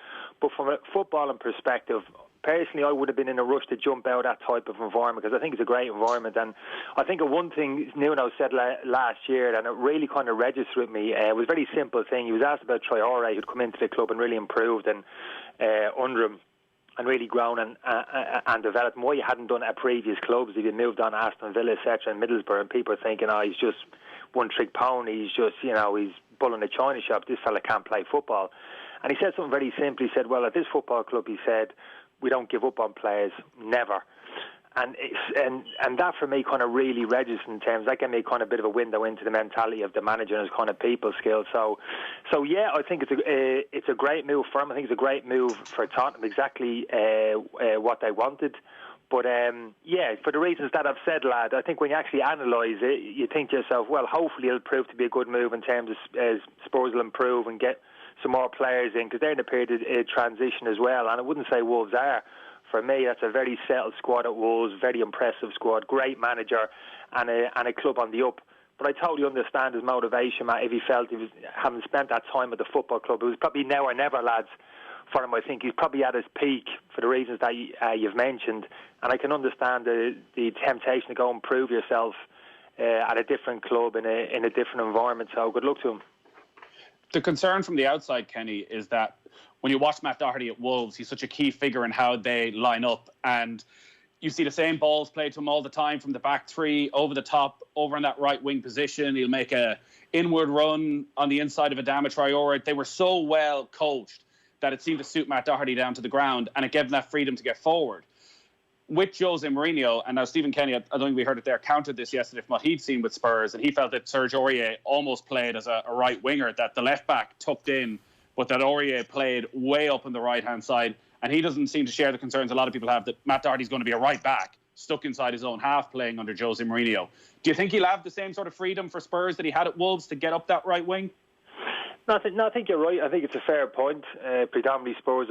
But from a footballing perspective, personally, I would have been in a rush to jump out of that type of environment, because I think it's a great environment. And I think one thing Nuno said last year, and it really kind of registered with me, was a very simple thing. He was asked about Traoré, who'd come into the club and really improved and under him, and really grown and developed, and why you hadn't done it at previous clubs. If you moved on to Aston Villa, etc., and Middlesbrough, and people are thinking, he's just one-trick pony, he's just, he's bull in a china shop, this fella can't play football. And he said something very simple. He said, well, at this football club, he said, we don't give up on players, never. And that for me kind of really registers in terms, that gave me kind of a bit of a window into the mentality of the manager and his kind of people skills. So yeah, I think it's a great move for him. I think it's a great move for Tottenham, exactly what they wanted. But yeah, for the reasons that I've said, lad, I think when you actually analyse it, you think to yourself, well, hopefully it'll prove to be a good move in terms of Spurs will improve and get some more players in, because they're in a period of transition as well. And I wouldn't say Wolves are. For me, that's a very settled squad at Wolves, very impressive squad, great manager, and a club on the up. But I totally understand his motivation, Matt, if he felt he was having spent that time at the football club. It was probably now or never, lads, for him. I think he's probably at his peak for the reasons that you've mentioned. And I can understand the temptation to go and prove yourself at a different club in a different environment. So good luck to him. The concern from the outside, Kenny, is that when you watch Matt Doherty at Wolves, he's such a key figure in how they line up. And you see the same balls played to him all the time from the back three, over the top, over in that right wing position. He'll make a inward run on the inside of Adama Traoré. They were so well coached that it seemed to suit Matt Doherty down to the ground, and it gave him that freedom to get forward. With Jose Mourinho, and now Stephen Kenny, I don't think we heard it there, countered this yesterday from what he'd seen with Spurs, and he felt that Serge Aurier almost played as a right winger, that the left back tucked in, but that Aurier played way up on the right-hand side, and he doesn't seem to share the concerns a lot of people have that Matt Doherty's going to be a right back, stuck inside his own half playing under Jose Mourinho. Do you think he'll have the same sort of freedom for Spurs that he had at Wolves to get up that right wing? No, I think you're right. I think it's a fair point. Predominantly Spurs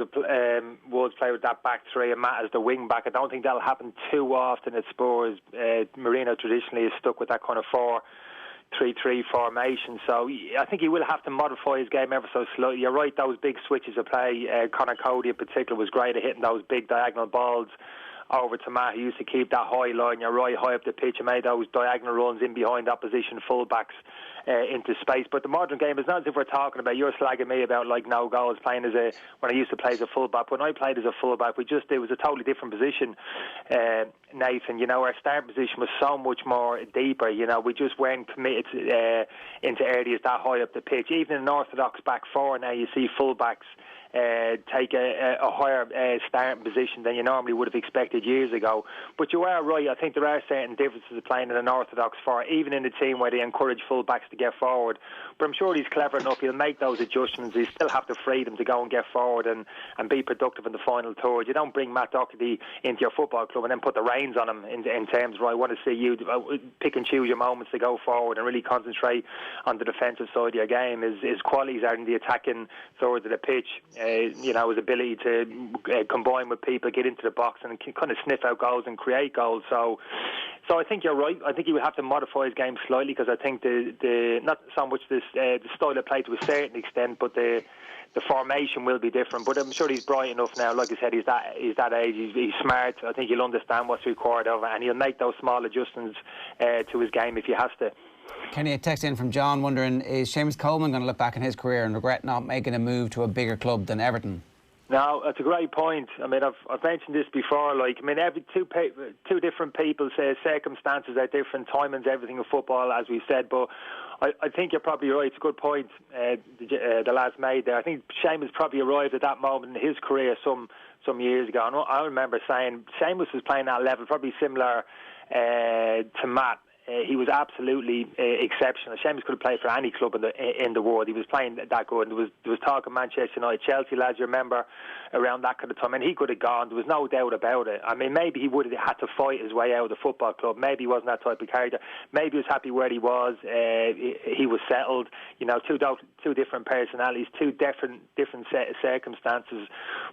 Wolves play with that back three and Matt as the wing back. I don't think that'll happen too often at Spurs. Mourinho traditionally is stuck with that kind of 4-3-3 formation. So I think he will have to modify his game ever so slightly. You're right, those big switches of play. Conor Cody in particular was great at hitting those big diagonal balls over to Matt, who used to keep that high line. You're right, high up the pitch, and made those diagonal runs in behind opposition fullbacks into space. But the modern game is not as if we're talking about, you're slagging me about like no goals playing when I used to play as a fullback. When I played as a fullback, it was a totally different position, Nathan. You know, our start position was so much more deeper. You know, we just weren't committed into areas that high up the pitch. Even in an orthodox back four now, you see fullbacks take a higher starting position than you normally would have expected years ago. But you are right, I think there are certain differences of playing in an orthodox four, even in a team where they encourage full-backs to get forward. But I'm sure he's clever enough, he'll make those adjustments. He still have the freedom to go and get forward and be productive in the final third. You don't bring Matt Doherty into your football club and then put the reins on him in terms of, I want to see you pick and choose your moments to go forward and really concentrate on the defensive side of your game. His qualities are in the attacking third of the pitch. You know, his ability to combine with people, get into the box and kind of sniff out goals and create goals. So I think you're right. I think he would have to modify his game slightly, because I think the not so much the style of play to a certain extent, but the formation will be different. But I'm sure he's bright enough now. Like I said, he's that age. He's smart. I think he'll understand what's required of it, and he'll make those small adjustments to his game if he has to. Kenny, a text in from John wondering, is Seamus Coleman going to look back in his career and regret not making a move to a bigger club than Everton? No, that's a great point. I mean, I've mentioned this before. Like, I mean, every two different people say circumstances are different, timing's everything in football, as we said. But I think you're probably right. It's a good point the lads made there. I think Seamus probably arrived at that moment in his career some years ago. And I remember saying Seamus was playing that level, probably similar to Matt. He was absolutely exceptional. Seamus could have played for any club in the world. He was playing that good. And there was talk of Manchester United, Chelsea, lads, you remember, around that kind of time. And he could have gone. There was no doubt about it. I mean, maybe he would have had to fight his way out of the football club. Maybe he wasn't that type of character. Maybe he was happy where he was. He was settled. You know, two different personalities, two different circumstances.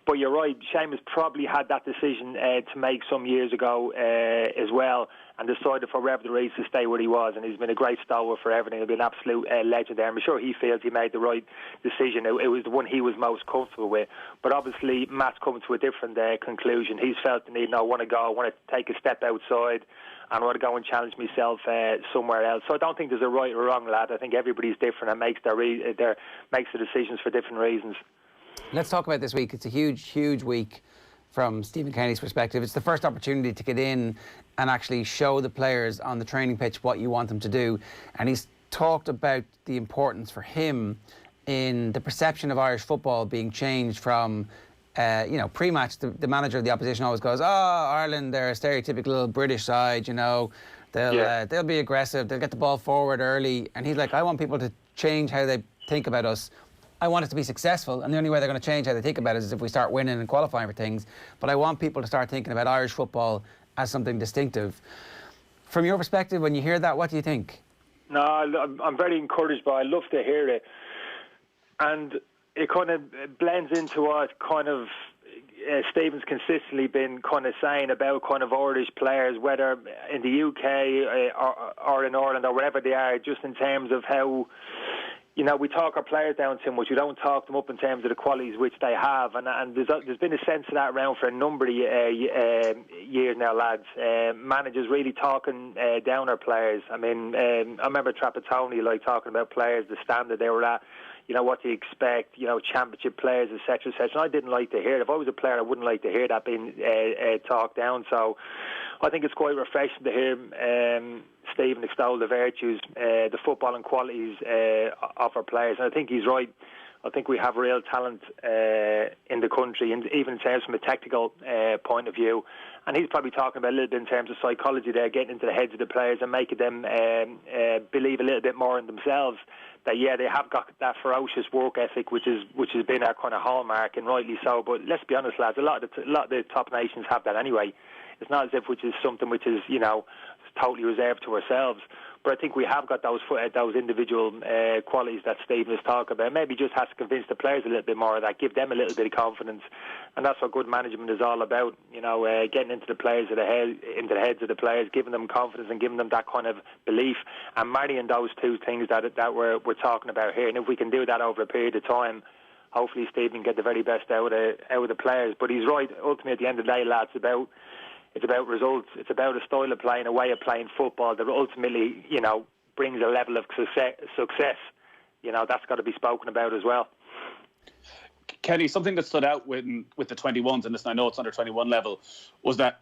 But you're right, Seamus probably had that decision to make some years ago as well, and decided for whatever the reason to stay where he was. And he's been a great stalwart for everything. He'll be an absolute legend there. I'm sure he feels he made the right decision. It was the one he was most comfortable with. But obviously, Matt's come to a different conclusion. He's felt the need, I want to go, I want to take a step outside, and I want to go and challenge myself somewhere else. So I don't think there's a right or wrong, lad. I think everybody's different and makes makes the decisions for different reasons. Let's talk about this week. It's a huge week from Stephen Kenny's perspective. It's the first opportunity to get in and actually show the players on the training pitch what you want them to do. And he's talked about the importance for him in the perception of Irish football being changed from, pre-match, the manager of the opposition always goes, Ireland, they're a stereotypical little British side, you know, they'll be aggressive, they'll get the ball forward early. And he's like, I want people to change how they think about us. I want it to be successful, and the only way they're going to change how they think about it is if we start winning and qualifying for things. But I want people to start thinking about Irish football as something distinctive. From your perspective, when you hear that, what do you think? No, I'm very encouraged by it. I love to hear it. And it kind of blends into what kind of Stephen's consistently been kind of saying about kind of Irish players, whether in the UK or in Ireland or wherever they are, just in terms of how, you know, we talk our players down too much. We don't talk them up in terms of the qualities which they have. And there's been a sense of that around for a number of years now, lads. Managers really talking down our players. I mean, I remember Trapattoni talking about players, the standard they were at. You know, what do you expect, you know, championship players, etc., etc. And I didn't like to hear it. If I was a player, I wouldn't like to hear that being talked down. So I think it's quite refreshing to hear Stephen extol the virtues, the footballing qualities of our players. And I think he's right. I think we have real talent in the country, and even in terms from a technical point of view. And he's probably talking about a little bit in terms of psychology there, getting into the heads of the players and making them believe a little bit more in themselves. That they have got that ferocious work ethic, which has been our kind of hallmark, and rightly so. But let's be honest, lads, a lot of the top nations have that anyway. It's not as if which is something which is, you know, totally reserved to ourselves. But I think we have got those individual qualities that Stephen is talking about. Maybe just has to convince the players a little bit more of that, give them a little bit of confidence, and that's what good management is all about. You know, getting into the players into the heads of the players, giving them confidence and giving them that kind of belief, and marrying those two things that we're talking about here. And if we can do that over a period of time, hopefully Stephen can get the very best out of the players. But he's right. Ultimately, at the end of the day, lads, it's about results. It's about a style of playing, a way of playing football that ultimately, you know, brings a level of success. You know, that's got to be spoken about as well. Kenny, something that stood out with the 21s, and listen, I know it's under 21 level, was that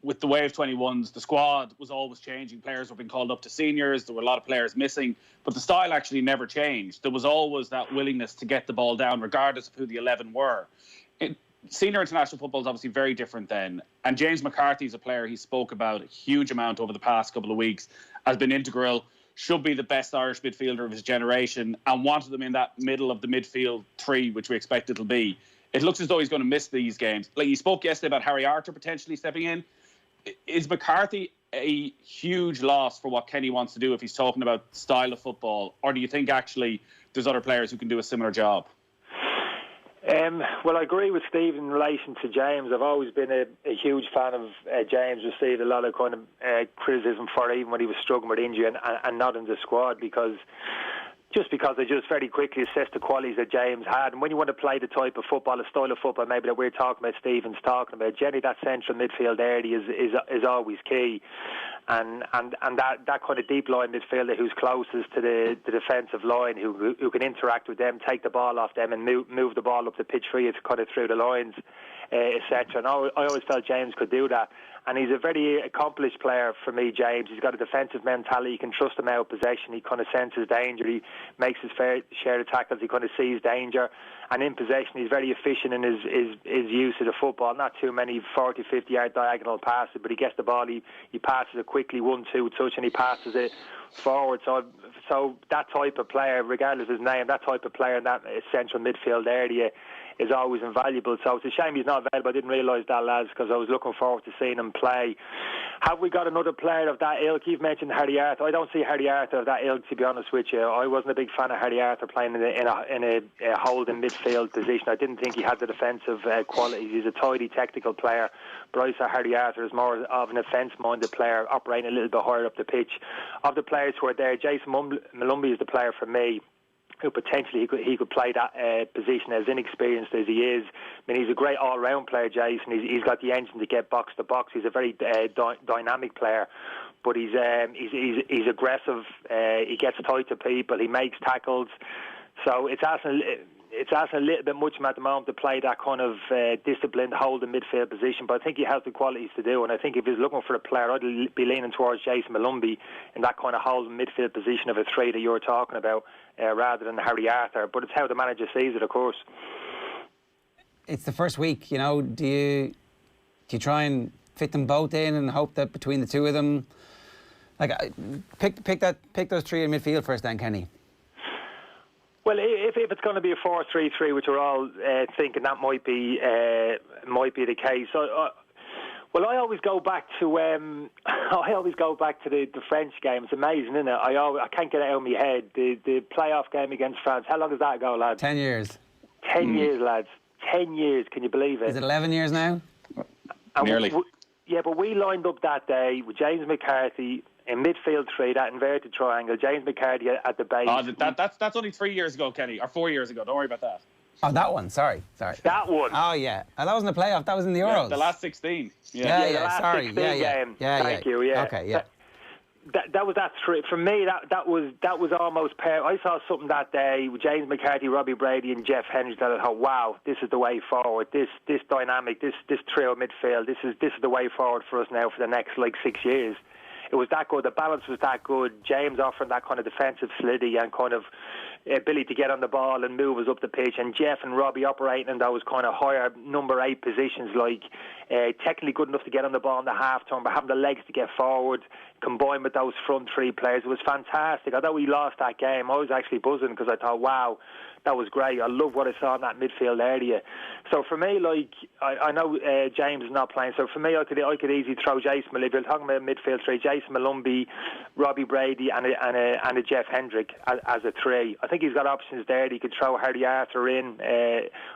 with the wave 21s, the squad was always changing. Players were being called up to seniors. There were a lot of players missing, but the style actually never changed. There was always that willingness to get the ball down, regardless of who the 11 were. Senior international football is obviously very different then. And James McCarthy is a player he spoke about a huge amount over the past couple of weeks, has been integral, should be the best Irish midfielder of his generation, and wanted them in that middle of the midfield three, which we expect it'll be. It looks as though he's going to miss these games. Like, he spoke yesterday about Harry Arter potentially stepping in. Is McCarthy a huge loss for what Kenny wants to do if he's talking about style of football, or do you think actually there's other players who can do a similar job? Well, I agree with Steve in relation to James. I've always been a huge fan of James. Received a lot of kind of criticism for it, even when he was struggling with injury and not in the squad, because I just very quickly assessed the qualities that James had. And when you want to play the type of football, a style of football maybe that we're talking about, Stephen's talking about, generally that central midfield area is always key. And that kind of deep line midfielder who's closest to the defensive line, who can interact with them, take the ball off them and move the ball up the pitch for you to kind of through the lines, etc. And I always felt James could do that. And he's a very accomplished player for me, James. He's got a defensive mentality. You can trust him out of possession. He kind of senses danger. He makes his fair share of tackles. He kind of sees danger. And in possession, he's very efficient in his use of the football. Not too many 40, 50-yard diagonal passes, but he gets the ball. He passes it quickly, 1-2 touch, and he passes it forward. So that type of player, regardless of his name, that type of player in that central midfield area is always invaluable. So it's a shame he's not available. I didn't realise that, lads, because I was looking forward to seeing him play. Have we got another player of that ilk? You've mentioned Harry Arter. I don't see Harry Arter of that ilk, to be honest with you. I wasn't a big fan of Harry Arter playing in a holding midfield position. I didn't think he had the defensive qualities. He's a tidy technical player, but I saw Harry Arter as more of an offence-minded player, operating a little bit higher up the pitch. Of the players who are there, Jason Malumbi is the player for me who potentially he could play that position, as inexperienced as he is. I mean, he's a great all-round player, Jason. He's got the engine to get box to box. He's a very dynamic player, but he's aggressive. He gets tight to people. He makes tackles. So it's asking a little bit much at the moment to play that kind of disciplined holding midfield position, but I think he has the qualities to do. And I think if he's looking for a player, I'd be leaning towards Jason Malumbi in that kind of holding midfield position of a three that you're talking about, rather than Harry Arter. But it's how the manager sees it, of course. It's the first week, you know. Do you try and fit them both in and hope that between the two of them, like, pick those three in midfield first, then, Kenny? Well, if it's going to be a 4-3-3, which we're all thinking that might be the case. Well, I always go back to the French game. It's amazing, isn't it? I can't get it out of my head. The playoff game against France. How long does that ago, lads? 10 years. 10 years, lads. 10 years. Can you believe it? Is it 11 years now? Nearly. Yeah, but we lined up that day with James McCarthy in midfield three, that inverted triangle. James McCarthy at the base. Oh, that's only 3 years ago, Kenny, or 4 years ago. Don't worry about that. Oh, that one. Sorry. That one. Oh, yeah. Oh, that wasn't a playoff. That was in the Euros. Yeah, the last 16. Yeah. The last Sorry. 16 game. Thank you. Yeah. Okay. Yeah. That was that three. For me, that was almost pair. I saw something that day with James McCarthy, Robbie Brady, and Jeff Hendrick that I thought, wow, this is the way forward. This dynamic, this trio midfield, this is the way forward for us now for the next 6 years. It was that good. The balance was that good. James offering that kind of defensive solidity and kind of ability to get on the ball and move us up the pitch, and Jeff and Robbie operating in those kind of higher number 8 positions, technically good enough to get on the ball in the half turn, but having the legs to get forward, combined with those front three players. It was fantastic. Although we lost that game, I was actually buzzing because I thought, wow, that was great. I love what I saw in that midfield area. So for me, I know James is not playing, so for me, I could easily throw Jason Malumbi. If you're talking about midfield three, Jason Malumbi, Robbie Brady, and a Jeff Hendrick as a three. I think he's got options there. He could throw Harry Arter in.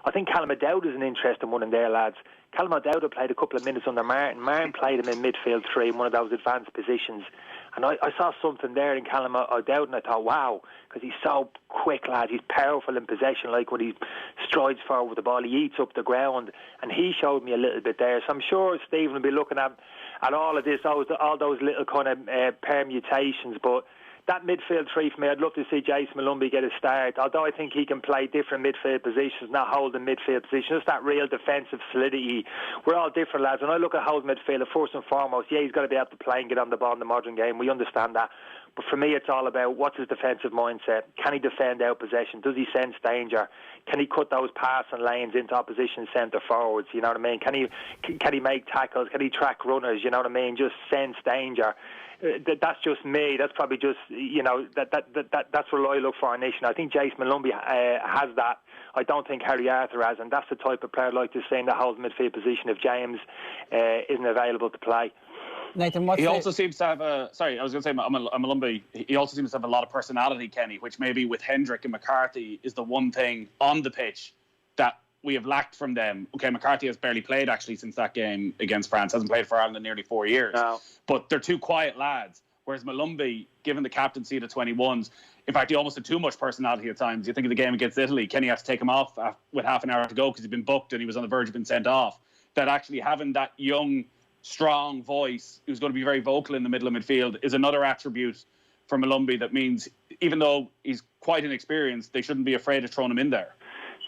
I think Callum O'Dowd is an interesting one in there, lads. Callum O'Dowd played a couple of minutes under Martin. Martin played him in midfield three in one of those advanced positions. And I saw something there in Callum O'Dowd, and I thought, wow, because he's so quick, lads. He's powerful in possession, when he strides forward with the ball, he eats up the ground, and he showed me a little bit there. So I'm sure Stephen will be looking at all of this, all those little kind of permutations, but that midfield three for me, I'd love to see Jason Malumbi get a start, although I think he can play different midfield positions, not holding midfield positions, just that real defensive solidity. We're all different, lads. When I look at holding midfielder, first and foremost, yeah, he's got to be able to play and get on the ball in the modern game. We understand that. But for me, it's all about what's his defensive mindset. Can he defend out possession? Does he sense danger? Can he cut those passing lanes into opposition centre forwards? You know what I mean? Can he make tackles? Can he track runners? You know what I mean? Just sense danger. That's just me. That's probably just, you know, that's what I look for in Nation. I think Jason Malumbi has that. I don't think Harry Arthur has, and that's the type of player I'd like to see in the holding midfield position if James isn't available to play. Nathan, he also seems to have a... Sorry, I was going to say, I'm a Malumbi. He also seems to have a lot of personality, Kenny, which maybe with Hendrick and McCarthy is the one thing on the pitch that we have lacked from them. Okay, McCarthy has barely played, actually, since that game against France. Hasn't played for Ireland in nearly 4 years. No. But they're two quiet lads. Whereas Malumbi, given the captaincy of the 21s, in fact, he almost had too much personality at times. You think of the game against Italy, Kenny had to take him off with half an hour to go because he'd been booked and he was on the verge of being sent off. That actually having that young, strong voice who's going to be very vocal in the middle of midfield is another attribute for Malumbi that means even though he's quite inexperienced, they shouldn't be afraid of throwing him in there.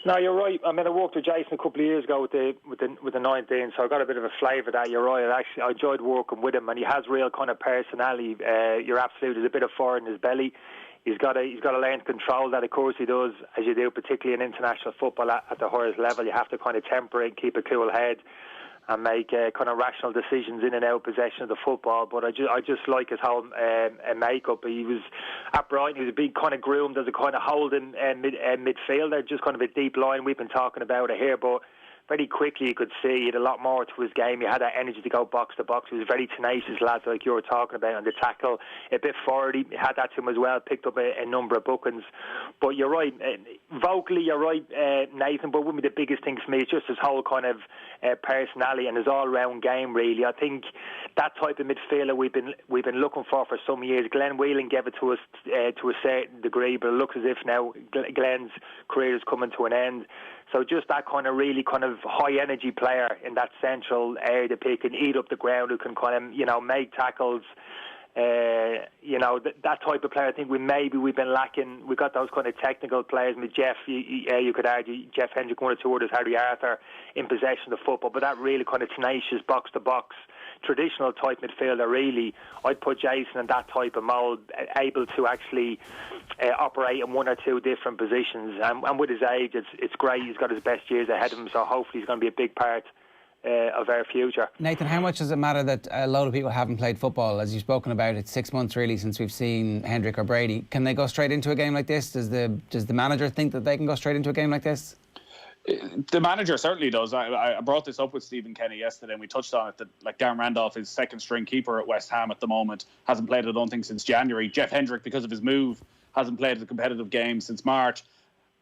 No, you're right. I mean, I worked with Jason a couple of years ago with the 19, so I got a bit of a flavour of that. You're right. I enjoyed working with him, and he has real kind of personality. You're absolute. There's a bit of fire in his belly. He's got to learn to control that. Of course, he does, as you do, particularly in international football at the highest level. You have to kind of temper it, keep a cool head, and make kind of rational decisions in and out of possession of the football. But I just like his whole makeup. He was at Brighton. He was a big kind of groomed as a kind of holding midfielder, just kind of a deep line. We've been talking about it here, but very quickly you could see he had a lot more to his game. He had that energy to go box to box. He was very tenacious, lads, like you were talking about, on the tackle. A bit forward, he had that to him as well, picked up a number of bookings. But you're right, vocally you're right, Nathan, but wouldn't be the biggest thing for me. It's just his whole kind of personality and his all-round game, really. I think that type of midfielder we've been looking for some years. Glenn Whelan gave it to us to a certain degree, but it looks as if now Glenn's career is coming to an end. So just that kind of really kind of high energy player in that central area that can eat up the ground, who can kind of, you know, make tackles. You know, that type of player, I think we've been lacking. We got those kind of technical players. I mean, Jeff, you could argue Jeff Hendrick, one or two others, Harry Arthur in possession of the football, but that really kind of tenacious box to box traditional type midfielder, really, I'd put Jason in that type of mould, able to actually operate in one or two different positions. And with his age, it's great. He's got his best years ahead of him, so hopefully he's going to be a big part of our future. Nathan, how much does it matter that a load of people haven't played football? As you've spoken about, it's 6 months really since we've seen Hendrick or Brady. Can they go straight into a game like this? Does the manager think that they can go straight into a game like this? The manager certainly does. I brought this up with Stephen Kenny yesterday and we touched on it, that like Darren Randolph is second string keeper at West Ham at the moment, hasn't played, I don't think, since January. Jeff Hendrick, because of his move, hasn't played a competitive game since March.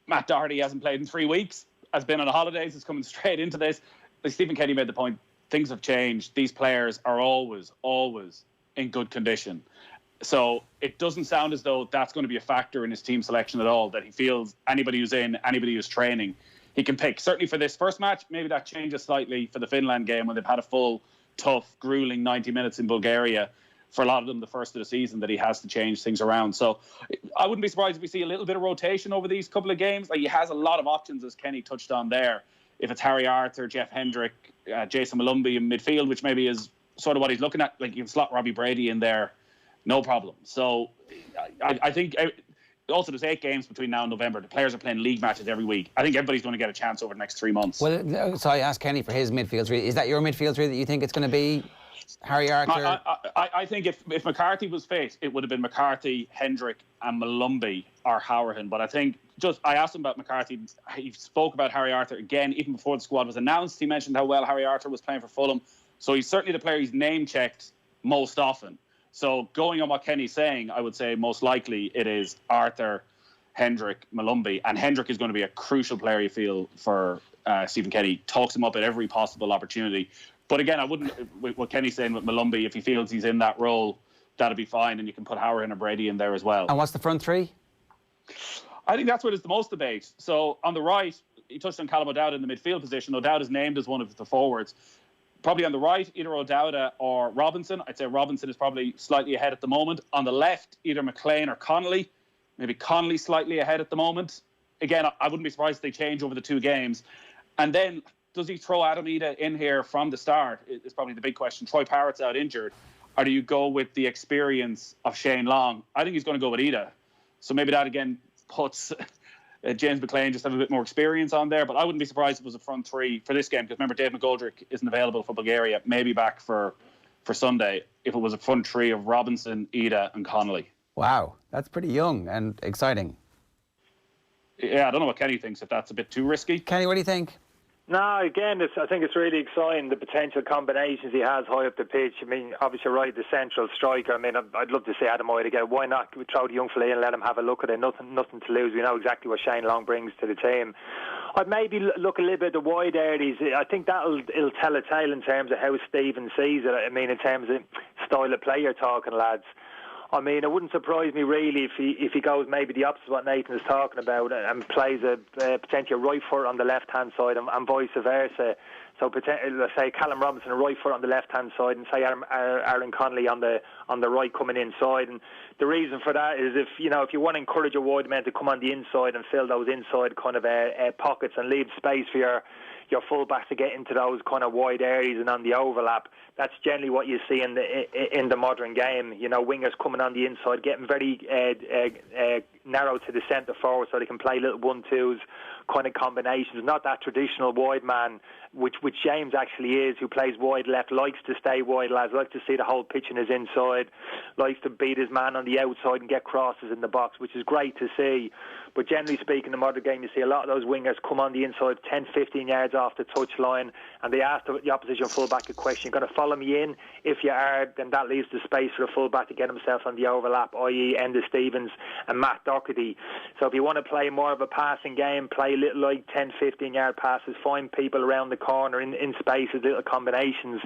Matt Doherty hasn't played in 3 weeks, has been on holidays, is coming straight into this. Like Stephen Kenny made the point, things have changed. These players are always in good condition. So it doesn't sound as though that's going to be a factor in his team selection at all, that he feels anybody who's in, anybody who's training, he can pick. Certainly for this first match, maybe that changes slightly for the Finland game when they've had a full, tough, gruelling 90 minutes in Bulgaria. For a lot of them, the first of the season, that he has to change things around. So I wouldn't be surprised if we see a little bit of rotation over these couple of games. Like, he has a lot of options, as Kenny touched on there. If it's Harry Arthur, Jeff Hendrick, Jason Malumbi in midfield, which maybe is sort of what he's looking at, like you can slot Robbie Brady in there, no problem. So I think also there's 8 games between now and November. The players are playing league matches every week. I think everybody's going to get a chance over the next 3 months. Well, so I asked Kenny for his midfield three. Is that your midfield three that you think it's going to be? Harry Arthur? I think if McCarthy was fit, it would have been McCarthy, Hendrick and Malumbi or Howerton. But I think, I asked him about McCarthy. He spoke about Harry Arthur again, even before the squad was announced. He mentioned how well Harry Arthur was playing for Fulham. So he's certainly the player he's name-checked most often. So going on what Kenny's saying, I would say most likely it is Arthur, Hendrick, Malumbi. And Hendrick is going to be a crucial player, you feel, for Stephen Kenny. Talks him up at every possible opportunity. But again, I wouldn't, what Kenny's saying with Malumbi, if he feels he's in that role, that'll be fine. And you can put Howard and Brady in there as well. And what's the front three? I think that's where there's the most debate. So on the right, he touched on Callum O'Dowd in the midfield position. O'Dowd is named as one of the forwards. Probably on the right, either O'Dowda or Robinson. I'd say Robinson is probably slightly ahead at the moment. On the left, either McLean or Connolly. Maybe Connolly slightly ahead at the moment. Again, I wouldn't be surprised if they change over the two games. And then, does he throw Adam Ida in here from the start? Is probably the big question. Troy Parrott's out injured. Or do you go with the experience of Shane Long? I think he's going to go with Ida. So maybe that, again, puts James McLean just have a bit more experience on there. But I wouldn't be surprised if it was a front three for this game, because remember, Dave McGoldrick isn't available for Bulgaria, maybe back for Sunday, if it was a front three of Robinson, Ida and Connolly. Wow, that's pretty young and exciting. Yeah, I don't know what Kenny thinks, if that's a bit too risky. Kenny, what do you think? No, again, I think it's really exciting, the potential combinations he has high up the pitch. I mean, obviously, right, the central striker. I mean, I'd love to see Adam Ida again. Why not throw the young fella in and let him have a look at it? Nothing to lose. We know exactly what Shane Long brings to the team. I'd maybe look a little bit at the wide areas. I think it'll tell a tale in terms of how Stephen sees it. I mean, in terms of style of play you're talking, lads. I mean, it wouldn't surprise me really if he goes maybe the opposite of what Nathan is talking about and plays a potentially a right foot on the left hand side and vice versa. So let's say Callum Robinson a right foot on the left hand side and say Aaron Connolly on the right coming inside. And the reason for that is if you want to encourage your wide men to come on the inside and fill those inside kind of pockets and leave space for your fullbacks to get into those kind of wide areas and on the overlap. That's generally what you see in the modern game. Wingers coming on the inside, getting very narrow to the centre forward so they can play little 1-2s kind of combinations. Not that traditional wide man, which James actually is, who plays wide left, likes to stay wide, lads, likes to see the whole pitch in his inside, likes to beat his man on the outside and get crosses in the box, which is great to see. But generally speaking, in the modern game, you see a lot of those wingers come on the inside 10, 15 yards off the touchline, and they ask the opposition fullback a question: you're going to follow me in? If you are, then that leaves the space for the fullback to get himself on the overlap, i.e. Enda Stevens and Matt Doherty. So if you want to play more of a passing game, play little like 10, 15 yard passes, find people around the corner in spaces, little combinations,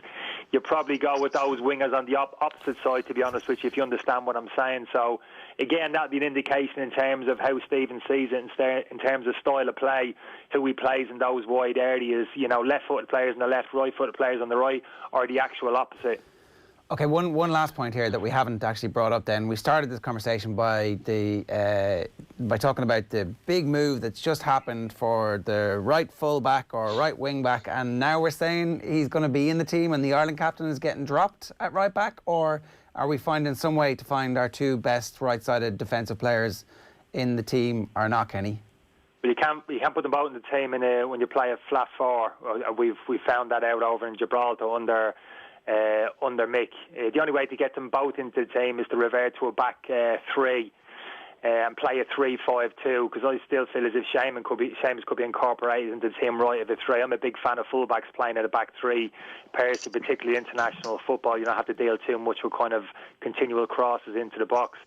you probably go with those wingers on the opposite side, to be honest with you, if you understand what I'm saying. So again, that would be an indication in terms of how Stephen sees it in terms of style of play, who he plays in those wide areas, left-footed players on the left, right-footed players on the right, or the actual opposite. Okay, one last point here that we haven't actually brought up then. We started this conversation by talking about the big move that's just happened for the right full-back or right wing-back, and now we're saying he's going to be in the team and the Ireland captain is getting dropped at right-back, or are we finding some way to find our two best right-sided defensive players in the team or not, Kenny? Well, you can't put them both in the team when you play a flat four. We found that out over in Gibraltar under Mick. The only way to get them both into the team is to revert to a back three and play a 3-5-2, because I still feel as if Seamus could be incorporated into the team right of a three. I'm a big fan of fullbacks playing at a back three, particularly international football. You don't have to deal too much with kind of continual crosses into the box.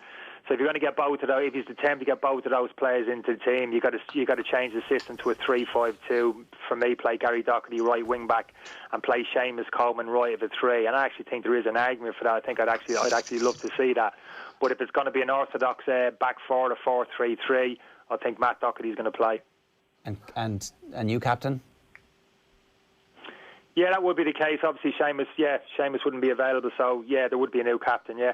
So if you're going to get both of those, if he's determined to get both of those players into the team, you got to change the system to a 3-5-2. For me, play Gary Doherty right wing back and play Seamus Coleman right of a three. And I actually think there is an argument for that. I think I'd actually love to see that. But if it's going to be an orthodox back four, a 4-3-3, I think Matt Doherty is going to play. And a new captain? Yeah, that would be the case. Obviously, Seamus wouldn't be available, so yeah, there would be a new captain. Yeah.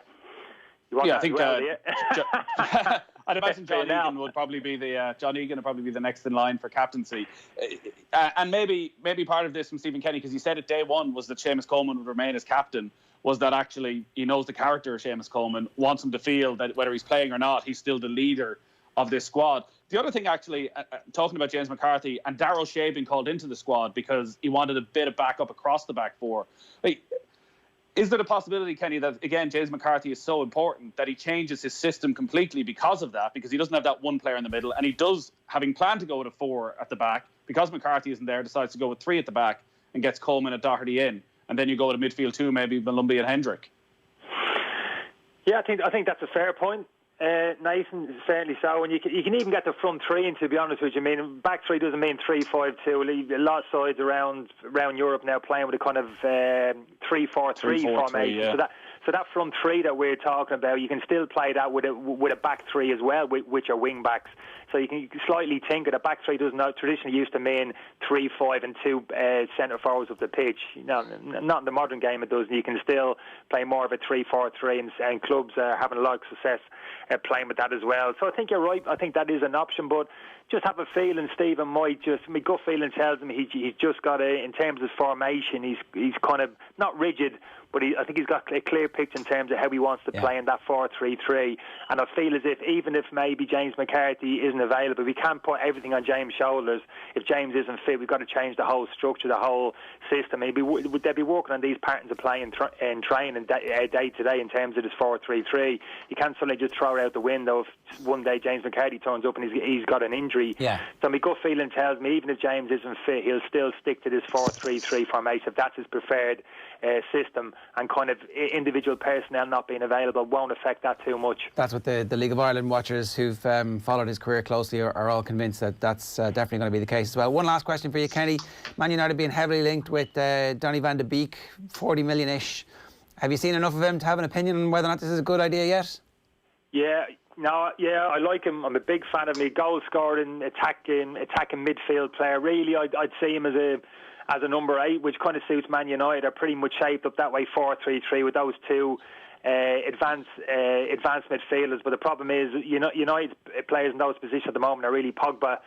I think I'd imagine John Egan would probably be the next in line for captaincy, and maybe part of this from Stephen Kenny, because he said it day one, was that Seamus Coleman would remain as captain, was that actually he knows the character of Seamus Coleman, wants him to feel that whether he's playing or not, he's still the leader of this squad. The other thing, actually, talking about James McCarthy, and Darryl Shea being called into the squad because he wanted a bit of backup across the back four. Is there a possibility, Kenny, that, again, James McCarthy is so important that he changes his system completely because of that, because he doesn't have that one player in the middle, and he does, having planned to go with a four at the back, because McCarthy isn't there, decides to go with three at the back and gets Coleman and Doherty in, and then you go with a midfield two, maybe Malumbi and Hendrick? Yeah, I think that's a fair point. Nathan, certainly so, and you can even get the front three in, to be honest with you. I mean, back three doesn't mean 3-5-2. A lot of sides around Europe now playing with a kind of 3-4-3 formation. Yeah. So So that front three that we're talking about, you can still play that with a back three as well, which are wing backs. So you can slightly think of the back three doesn't traditionally used to mean 3, 5 and 2 centre forwards of the pitch. Not in the modern game it doesn't. You can still play more of a 3-4-3 and clubs are having a lot of success playing with that as well. So I think you're right. I think that is an option, but just have a feeling Stephen might my gut feeling tells him he's just got in terms of formation, he's kind of not rigid, but I think he's got a clear picture in terms of how he wants to play in that 4-3-3. And I feel as if even if maybe James McCarthy isn't available, we can't put everything on James' shoulders. If James isn't fit, we've got to change the whole structure, the whole system. They'd be working on these patterns of play in training day to day in terms of this 4-3-3. You can't suddenly just throw it out the window if one day James McCarthy turns up and he's got an injury. Yeah. So my gut feeling tells me even if James isn't fit, he'll still stick to this 4-3-3 formation if that's his preferred system, and kind of individual personnel not being available won't affect that too much. That's what the League of Ireland watchers who've followed his career closely are all convinced that's definitely going to be the case as well. One last question for you, Kenny. Man United being heavily linked with Donny van de Beek, 40 million-ish. Have you seen enough of him to have an opinion on whether or not this is a good idea yet? Yeah, I like him. I'm a big fan of him. Goal scoring, attacking midfield player. Really, I'd see him as a number 8, which kind of suits Man United. Are pretty much shaped up that way, 4-3-3 with those two advanced midfielders. But the problem is, United players in those positions at the moment are really Pogba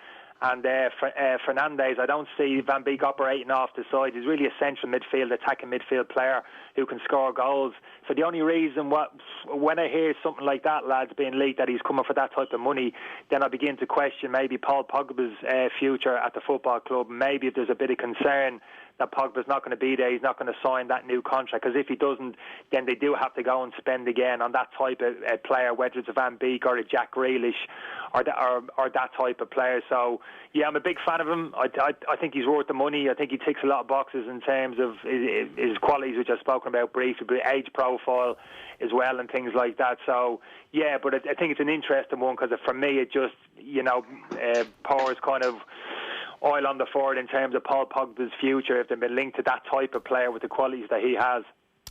and Fernandes. I don't see Van Beek operating off the side. He's really a central midfield, attacking midfield player who can score goals. So the only reason when I hear something like that, lads, being leaked that he's coming for that type of money, then I begin to question maybe Paul Pogba's future at the football club. Maybe if there's a bit of concern that Pogba's not going to be there, he's not going to sign that new contract, because if he doesn't, then they do have to go and spend again on that type of player, whether it's a Van Beek or a Jack Grealish or that type of player. So yeah, I'm a big fan of him. I think he's worth the money. I think he ticks a lot of boxes in terms of his qualities, which I've spoken about briefly, but age profile as well and things like that. So yeah, but I think it's an interesting one, because for me it just pours kind of oil on the fire in terms of Paul Pogba's future if they've been linked to that type of player with the qualities that he has.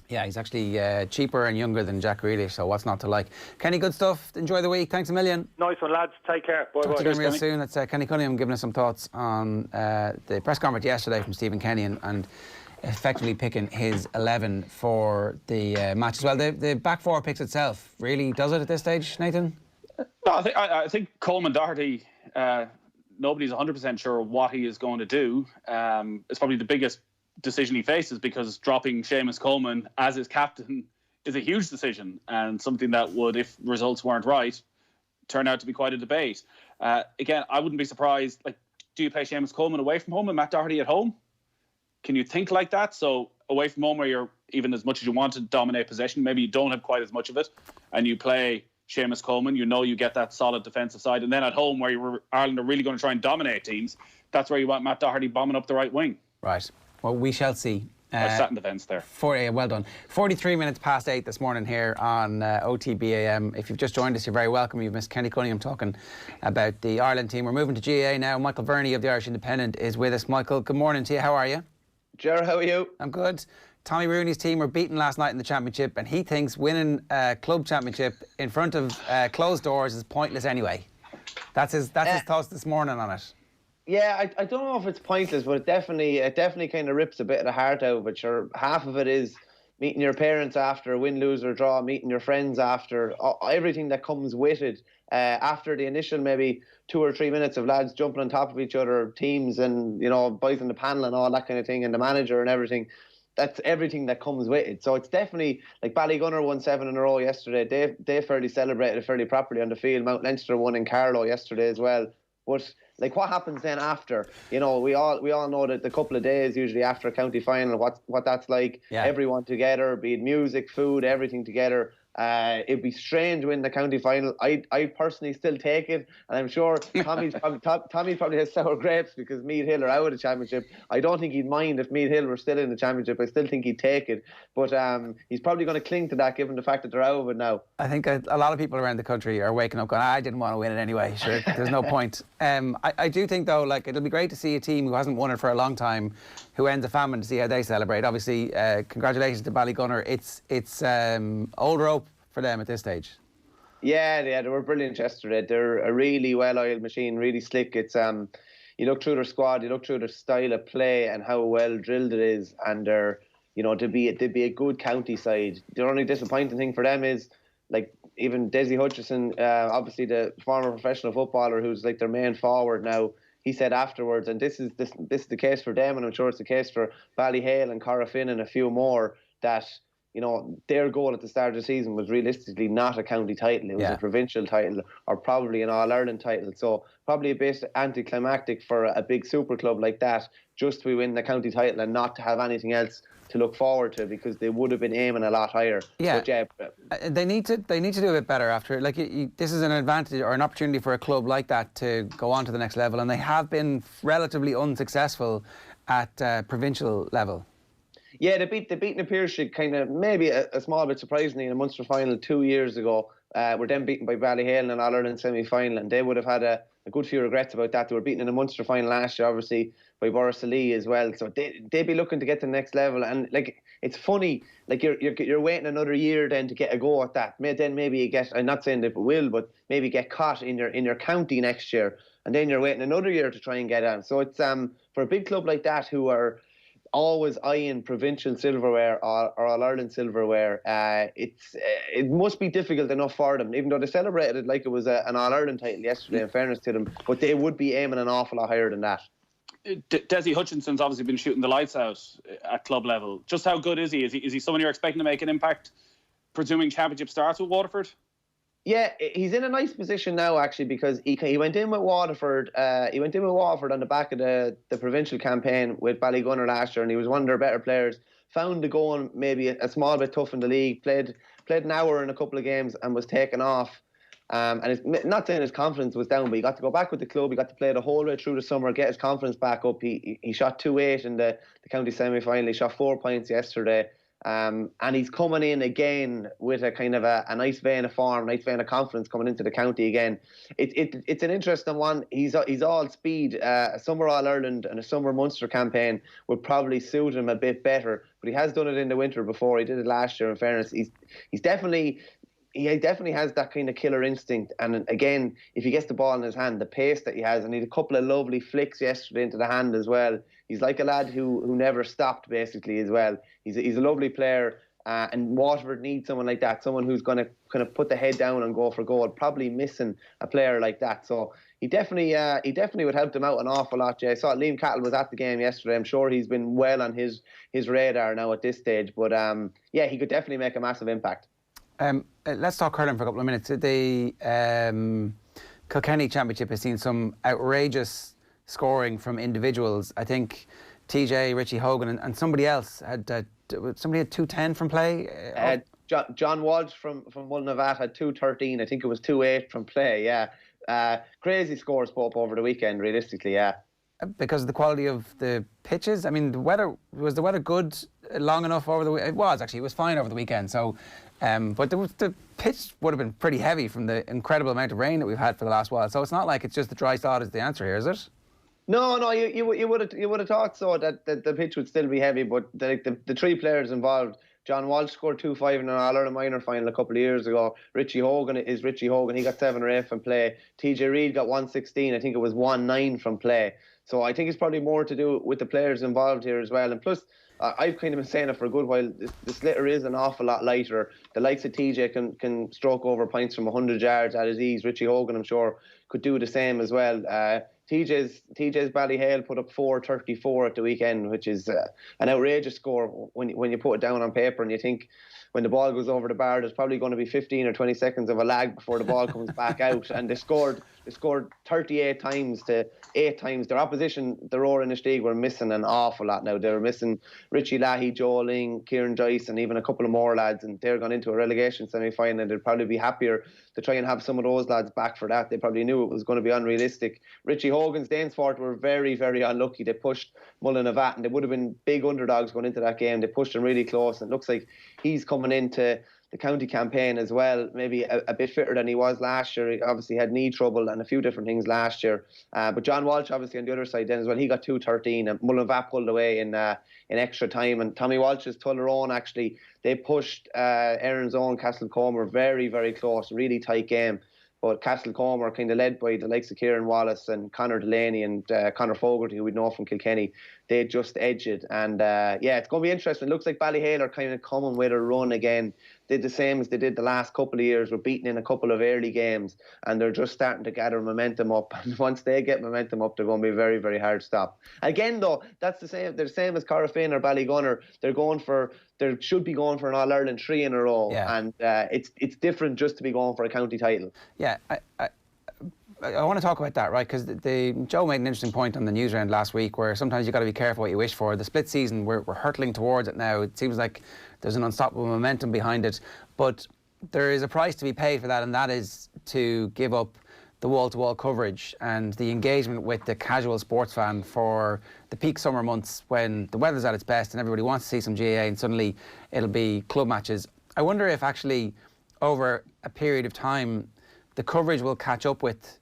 Yeah, he's actually cheaper and younger than Jack Grealish, so what's not to like? Kenny, good stuff. Enjoy the week. Thanks a million. Nice one, lads. Take care. Bye. Talk to you again real soon. That's Kenny Cunningham giving us some thoughts on the press conference yesterday from Stephen Kenny and effectively picking his 11 for the match as well. The back four picks itself, really does it at this stage, Nathan? No, I think Coleman Doherty, nobody's 100% sure what he is going to do. It's probably the biggest decision he faces, because dropping Seamus Coleman as his captain is a huge decision, and something that would, if results weren't right, turn out to be quite a debate. Again, I wouldn't be surprised. Like, do you play Seamus Coleman away from home and Matt Doherty at home? Can you think like that? So away from home, where you're even as much as you want to dominate possession, maybe you don't have quite as much of it, and you play Seamus Coleman, you get that solid defensive side. And then at home, where Ireland are really going to try and dominate teams, that's where you want Matt Doherty bombing up the right wing. Right. Well, we shall see. I sat in the fence there. Well done. 43 minutes past 8 this morning here on OTB AM. If you've just joined us, you're very welcome. You've missed Kenny Cunningham talking about the Ireland team. We're moving to GAA now. Michael Verney of the Irish Independent is with us. Michael, good morning to you. How are you? Ger, how are you? I'm good. Tommy Rooney's team were beaten last night in the championship, and he thinks winning a club championship in front of closed doors is pointless anyway. That's his thoughts this morning on it. Yeah, I don't know if it's pointless, but it definitely kind of rips a bit of the heart out of it. Sure, half of it is meeting your parents after a win, lose or draw, meeting your friends after, everything that comes with it. After the initial maybe 2 or 3 minutes of lads jumping on top of each other, teams and, boys on the panel and all that kind of thing, and the manager and everything. That's everything that comes with it. So it's definitely, like, Ballygunner won 7 in a row yesterday. They fairly celebrated it fairly properly on the field. Mount Leinster won in Carlow yesterday as well. But like, what happens then after? We all know that the couple of days usually after a county final, what that's like. Yeah. Everyone together, be it music, food, everything together. It'd be strange win the county final. I personally still take it, and I'm sure Tommy probably has sour grapes because Meath Hill are out of the championship. I don't think he'd mind if Meath Hill were still in the championship. I still think he'd take it, but he's probably going to cling to that given the fact that they're out of it now. I think a lot of people around the country are waking up going, I didn't want to win it anyway. Sure, there's no point. I do think though, like, it'll be great to see a team who hasn't won it for a long time, who ends a famine, to see how they celebrate. Obviously, congratulations to Ballygunner. It's old rope for them at this stage. Yeah, they were brilliant yesterday. They're a really well-oiled machine, really slick. It's you look through their squad, you look through their style of play and how well drilled it is, and they're, you know, they'd be a good county side. The only disappointing thing for them is, like, even Desi Hutchison, obviously the former professional footballer who's like their main forward now, he said afterwards, and this is the case for them, and I'm sure it's the case for Ballyhale and Corofin and a few more, that, you know, their goal at the start of the season was realistically not a county title. It was a provincial title, or probably an All-Ireland title. So probably a bit anticlimactic for a big super club like that, just to win the county title and not to have anything else to look forward to, because they would have been aiming a lot higher. Yeah, but, they need to do a bit better after. Like, this is an advantage or an opportunity for a club like that to go on to the next level, and they have been relatively unsuccessful at provincial level. Yeah, they beat the Pearshig kind of maybe a small bit surprisingly in a Munster final 2 years ago. Were then beaten by Ballyhale in an All-Ireland semi-final, and they would have had a good few regrets about that. They were beaten in a Munster final last year, obviously, by Borrisoleigh as well. So they'd be looking to get to the next level. And, like, it's funny, like, you're waiting another year then to get a go at that. Then maybe you get, I'm not saying that it will, but maybe get caught in your county next year, and then you're waiting another year to try and get on. So it's for a big club like that who are always eyeing provincial silverware or All-Ireland silverware, it must be difficult enough for them, even though they celebrated it like it was an All-Ireland title yesterday, in fairness to them, but they would be aiming an awful lot higher than that. Desi Hutchinson's obviously been shooting the lights out at club level. Just how good is he? Is he someone you're expecting to make an impact, presuming championship starts with Waterford? Yeah, he's in a nice position now, actually, because he went in with Waterford. He went in with Waterford on the back of the provincial campaign with Ballygunner last year, and he was one of their better players. Found the going maybe a small bit tough in the league. Played an hour in a couple of games and was taken off. And it's not saying his confidence was down, but he got to go back with the club. He got to play the whole way through the summer, get his confidence back up. He shot 2-8 in the county semi-final. He shot 4 points yesterday. And he's coming in again with a kind of a nice vein of form, nice vein of confidence coming into the county again. It's an interesting one. He's all speed. A summer All-Ireland and a summer Munster campaign would probably suit him a bit better, but he has done it in the winter before. He did it last year, in fairness. He definitely has that kind of killer instinct, and again, if he gets the ball in his hand, the pace that he has, and he had a couple of lovely flicks yesterday into the hand as well. He's like a lad who never stopped, basically, as well. He's a lovely player, and Waterford needs someone like that, someone who's going to kind of put the head down and go for goal. Probably missing a player like that, so he definitely would help them out an awful lot. Jay, I saw Liam Cattle was at the game yesterday. I'm sure he's been well on his radar now at this stage, but yeah, he could definitely make a massive impact. Let's talk hurling for a couple of minutes. The Kilkenny Championship has seen some outrageous scoring from individuals. I think TJ, Richie Hogan, and somebody else had 210 from play. John Walsh from Mulnavat had 213. I think it was 2-8 from play. Yeah, crazy scores pop over the weekend. Realistically, yeah. Because of the quality of the pitches. I mean, was the weather good long enough over the weekend? It was fine over the weekend. So, but the pitch would have been pretty heavy from the incredible amount of rain that we've had for the last while. So it's not like it's just the dry sod is the answer here, is it? No, you would have thought so, that the pitch would still be heavy, but the three players involved. John Walsh scored 2-5 in an All-Ireland minor final a couple of years ago. Richie Hogan. He got 7 or 8 from play. TJ Reid got 116. I think it was 1-9 from play. So I think it's probably more to do with the players involved here as well. And plus, I've kind of been saying it for a good while, this litter is an awful lot lighter. The likes of TJ can stroke over points from 100 yards at his ease. Richie Hogan, I'm sure, could do the same as well. TJ's Ballyhale put up 4.34 at the weekend, which is an outrageous score when you put it down on paper, and you think when the ball goes over the bar, there's probably going to be 15 or 20 seconds of a lag before the ball comes back out. And they scored 38 times to 8 times. Their opposition, the Roaring League, were missing an awful lot now. They were missing Richie Leahy, Joe Ling, Kieran Joyce, and even a couple of more lads. And they're gone into a relegation semi-final. They'd probably be happier to try and have some of those lads back for that. They probably knew it was going to be unrealistic. Richie Hogan's Danesfort were very, very unlucky. They pushed Mullinavat, and they would have been big underdogs going into that game. They pushed them really close. And it looks like he's coming into the county campaign as well, maybe a bit fitter than he was last year. He obviously had knee trouble and a few different things last year. But John Walsh, obviously, on the other side then as well, he got 2.13, and Mullinavat pulled away in extra time. And Tommy Walsh's Tullaroan, actually, they pushed Erin's own Castlecomer very, very close, really tight game. But Castlecomer, kind of led by the likes of Kieran Wallace and Conor Delaney and Conor Fogarty, who we'd know from Kilkenny, they just edged it. And it's going to be interesting. It looks like Ballyhale are kind of coming with a run again. Did the same as they did the last couple of years. Were beaten in a couple of early games, and they're just starting to gather momentum up. And once they get momentum up, they're going to be very, very hard to stop. Again, though, that's the same. They're the same as Corofin or Ballygunner. They should be going for an All-Ireland 3 in a row. Yeah. And it's different just to be going for a county title. Yeah, I want to talk about that, right? Because Joe made an interesting point on the news round last week, where sometimes you've got to be careful what you wish for. The split season, we're hurtling towards it now. It seems like there's an unstoppable momentum behind it. But there is a price to be paid for that, and that is to give up the wall-to-wall coverage and the engagement with the casual sports fan for the peak summer months when the weather's at its best and everybody wants to see some GAA, and suddenly it'll be club matches. I wonder if actually over a period of time the coverage will catch up with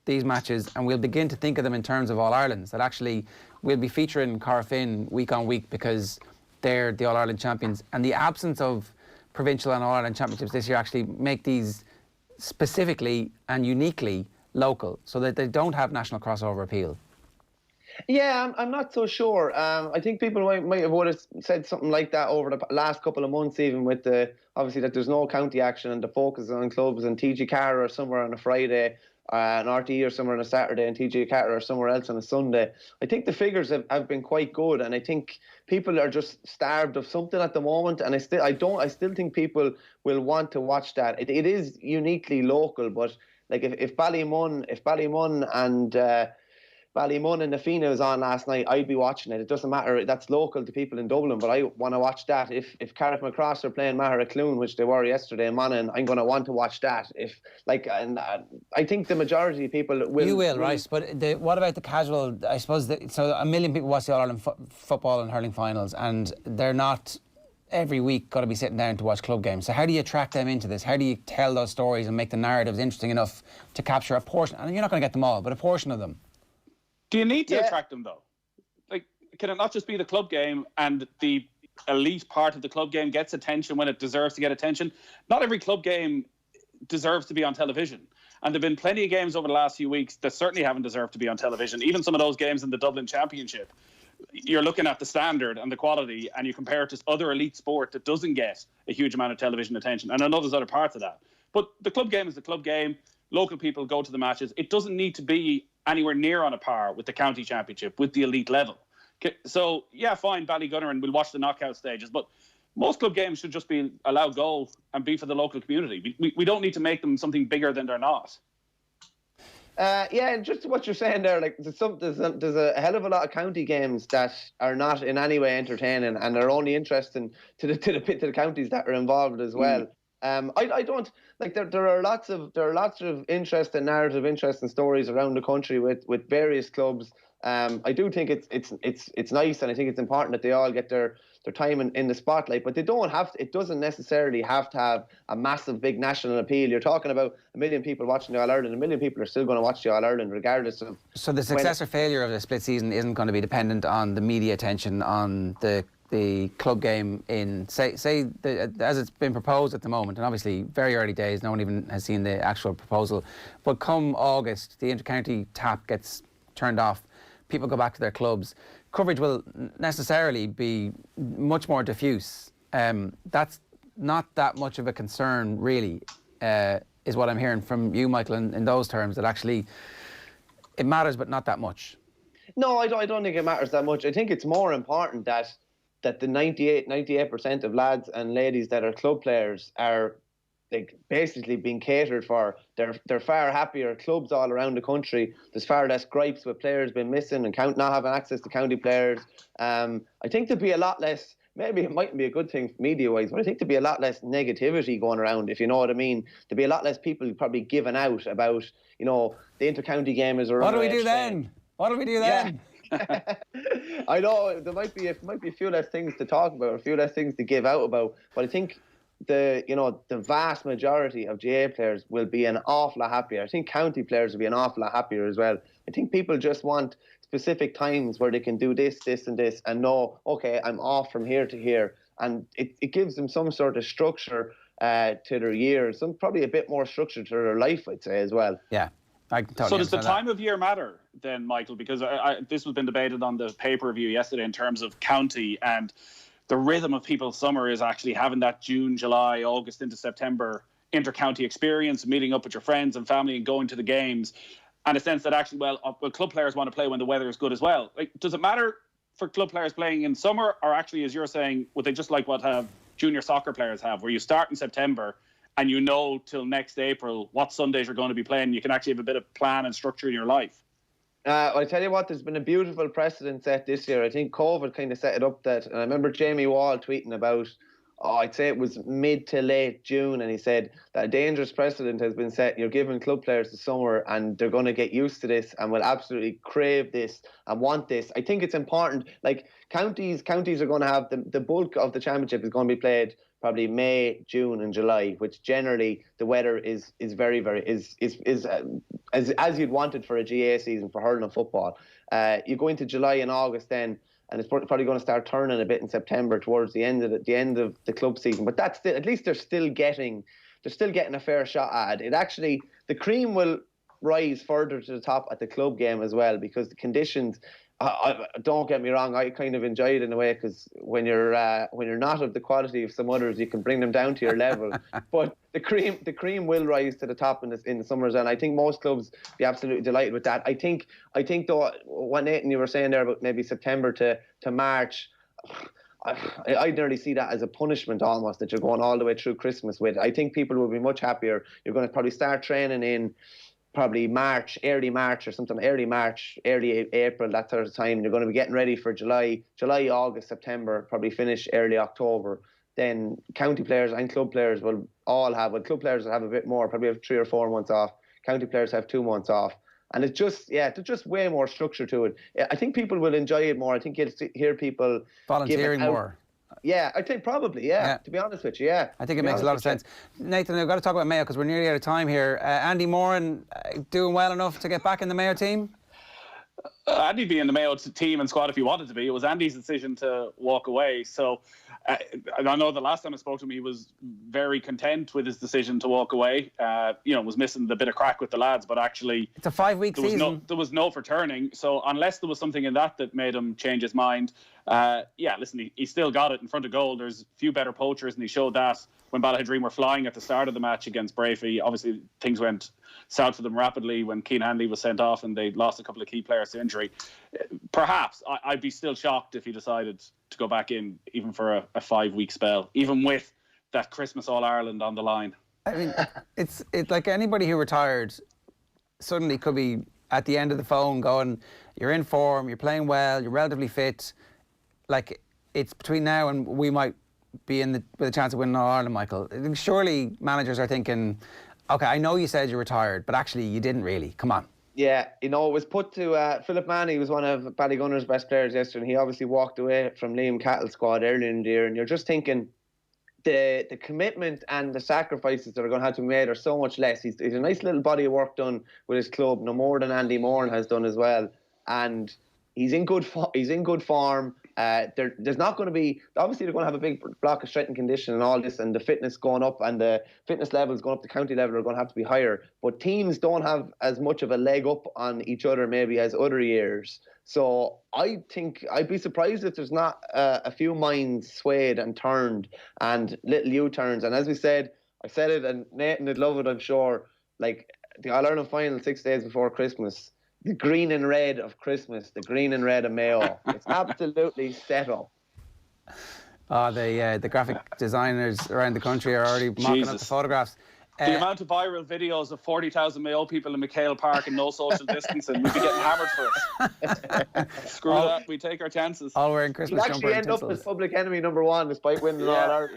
these matches, and we'll begin to think of them in terms of All-Irelands, that actually we'll be featuring Corofin week on week because they're the All-Ireland champions, and the absence of provincial and All-Ireland championships this year actually make these specifically and uniquely local, so that they don't have national crossover appeal. Yeah, I'm not so sure. I think people might have said something like that over the last couple of months, even with obviously that there's no county action and the focus on clubs, and TG Carr or somewhere on a Friday, an RTE or somewhere on a Saturday, and TG Carter or somewhere else on a Sunday. I think the figures have been quite good, and I think people are just starved of something at the moment, and I still think people will want to watch that. It is uniquely local, but like if Ballymun and Ballymun and the Fina was on last night, I'd be watching it. It doesn't matter, that's local to people in Dublin, but I want to watch that. If Carrick Macross are playing Mahara Clune, which they were yesterday in Monaghan, I'm going to want to watch that. I think the majority of people will. You will, right? But what about the casual? I suppose so. 1 million people watch the All-Ireland football and hurling finals, and they're not every week got to be sitting down to watch club games. So how do you attract them into this? How do you tell those stories and make the narratives interesting enough to capture a portion? And you're not going to get them all, but a portion of them. Do you need to attract them, though? Like, can it not just be the club game and the elite part of the club game gets attention when it deserves to get attention? Not every club game deserves to be on television. And there have been plenty of games over the last few weeks that certainly haven't deserved to be on television. Even some of those games in the Dublin Championship. You're looking at the standard and the quality, and you compare it to other elite sport that doesn't get a huge amount of television attention. And I know there's other parts of that. But the club game is the club game. Local people go to the matches. It doesn't need to be anywhere near on a par with the county championship, with the elite level. So, yeah, fine, Ballygunner, and we'll watch the knockout stages. But most club games should just be allowed go and be for the local community. We don't need to make them something bigger than they're not. And just what you're saying there, like there's a hell of a lot of county games that are not in any way entertaining, and are only interesting to the counties that are involved as well. I don't like there are lots of interesting narrative, interesting stories around the country with various clubs. I do think it's nice, and I think it's important that they all get their time in the spotlight, but they don't have to, it doesn't necessarily have to have a massive big national appeal. You're talking about 1 million people watching the All-Ireland. 1 million people are still going to watch the All-Ireland regardless of. So the success or failure of the split season isn't going to be dependent on the media attention on the club game in say as it's been proposed at the moment, and obviously very early days, no one even has seen the actual proposal, but come August the intercounty tap gets turned off, people go back to their clubs, coverage will necessarily be much more diffuse. That's not that much of a concern really, is what I'm hearing from you, Michael, in those terms, that actually it matters, but not that much. No, I don't think it matters that much. I think it's more important that the 98% of lads and ladies that are club players are like basically being catered for. They're far happier. Clubs all around the country, there's far less gripes with players being missing and not having access to county players. I think there'd be a lot less. Maybe it mightn't be a good thing media-wise, but I think there'd be a lot less negativity going around, if you know what I mean. There'd be a lot less people probably giving out about, the inter-county game is a What do we do then? What do we do then? I know there might be a few less things to talk about, a few less things to give out about, but I think the vast majority of GAA players will be an awful lot happier. I think county players will be an awful lot happier as well. I think people just want specific times where they can do this, this and this and know, okay, I'm off from here to here. And it gives them some sort of structure to their year, probably a bit more structure to their life, I'd say, as well. Yeah. So does the time of year matter then, Michael? Because this has been debated on the pay-per-view yesterday in terms of county, and the rhythm of people's summer is actually having that June, July, August into September inter-county experience, meeting up with your friends and family and going to the games, and a sense that actually, club players want to play when the weather is good as well. Like, does it matter for club players playing in summer, or actually, as you're saying, would they just like what junior soccer players have, where you start in September and you know till next April what Sundays you're going to be playing? You can actually have a bit of plan and structure in your life. I tell you what, there's been a beautiful precedent set this year. I think COVID kind of set it up and I remember Jamie Wall tweeting about, I'd say it was mid to late June, and he said that a dangerous precedent has been set. You're giving club players the summer and they're going to get used to this and will absolutely crave this and want this. I think it's important. Like counties are going to have the bulk of the championship is going to be played probably May, June and July, which generally the weather is very, very, as you'd want it for a GAA season for hurling and football. You go into July and August then, and it's probably going to start turning a bit in September towards the end of the club season. But that's still, at least they're still getting a fair shot at it. It actually, the cream will rise further to the top at the club game as well, because the conditions. Don't get me wrong, I kind of enjoy it in a way, because when you're not of the quality of some others, you can bring them down to your level. But the cream will rise to the top in the summers, and I think most clubs be absolutely delighted with that. I think though, what Nathan you were saying there about maybe September to March, I nearly see that as a punishment almost, that you're going all the way through Christmas with. I think people will be much happier. You're going to probably start training in probably early March, early April, that sort of time. You're going to be getting ready for July, August, September, probably finish early October. Then county players and club players will all have, club players will have a bit more, probably have 3 or 4 months off. County players have 2 months off. And it's just, there's just way more structure to it. I think people will enjoy it more. I think you'll hear people volunteering more. Yeah, I think probably, to be honest with you, I think it makes a lot of sense. Nathan, I've got to talk about Mayo because we're nearly out of time here. Andy Moran doing well enough to get back in the Mayo team? Andy'd be in the Mayo team and squad if he wanted to be. It was Andy's decision to walk away. So I know the last time I spoke to him, he was very content with his decision to walk away. Was missing the bit of crack with the lads, but actually... It's a 5-week season. There was no for turning. So unless there was something in that made him change his mind, listen, he still got it in front of goal. There's a few better poachers, and he showed that when Ballahadreen were flying at the start of the match against Brafey. Obviously, things went south for them rapidly when Keane Hanley was sent off and they lost a couple of key players to injury. Perhaps I'd be still shocked if he decided to go back in, even for a 5-week spell, even with that Christmas All-Ireland on the line. I mean, it's like anybody who retired suddenly could be at the end of the phone going, you're in form, you're playing well, you're relatively fit. Like, it's between now and we might be with a chance of winning All-Ireland, Michael. Surely managers are thinking, OK, I know you said you retired, but actually you didn't really. Come on. Yeah, it was put to Philip Manny, was one of Ballygunner's best players yesterday, and he obviously walked away from Liam Cattle's squad earlier in the year, and you're just thinking the commitment and the sacrifices that are going to have to be made are so much less. He's a nice little body of work done with his club, no more than Andy Moran has done as well, and he's in good form. There's not going to be, obviously they're going to have a big block of strength and condition and all this, and the fitness going up and the fitness levels going up, the county level are going to have to be higher, but teams don't have as much of a leg up on each other maybe as other years. So I think I'd be surprised if there's not a few minds swayed and turned and little U-turns. And as we said, I said it, and Nathan would love it, I'm sure, like the All-Ireland final 6 days before Christmas, the green and red of Christmas, the green and red of Mayo. It's absolutely set up. Oh, the graphic designers around the country are already mocking up the photographs. The amount of viral videos of 40,000 Mayo people in McHale Park and no social distancing, we'd be getting hammered for it. Screw that, we take our chances. All wearing Christmas jumper. You'd actually end up as public enemy #1 despite winning all out.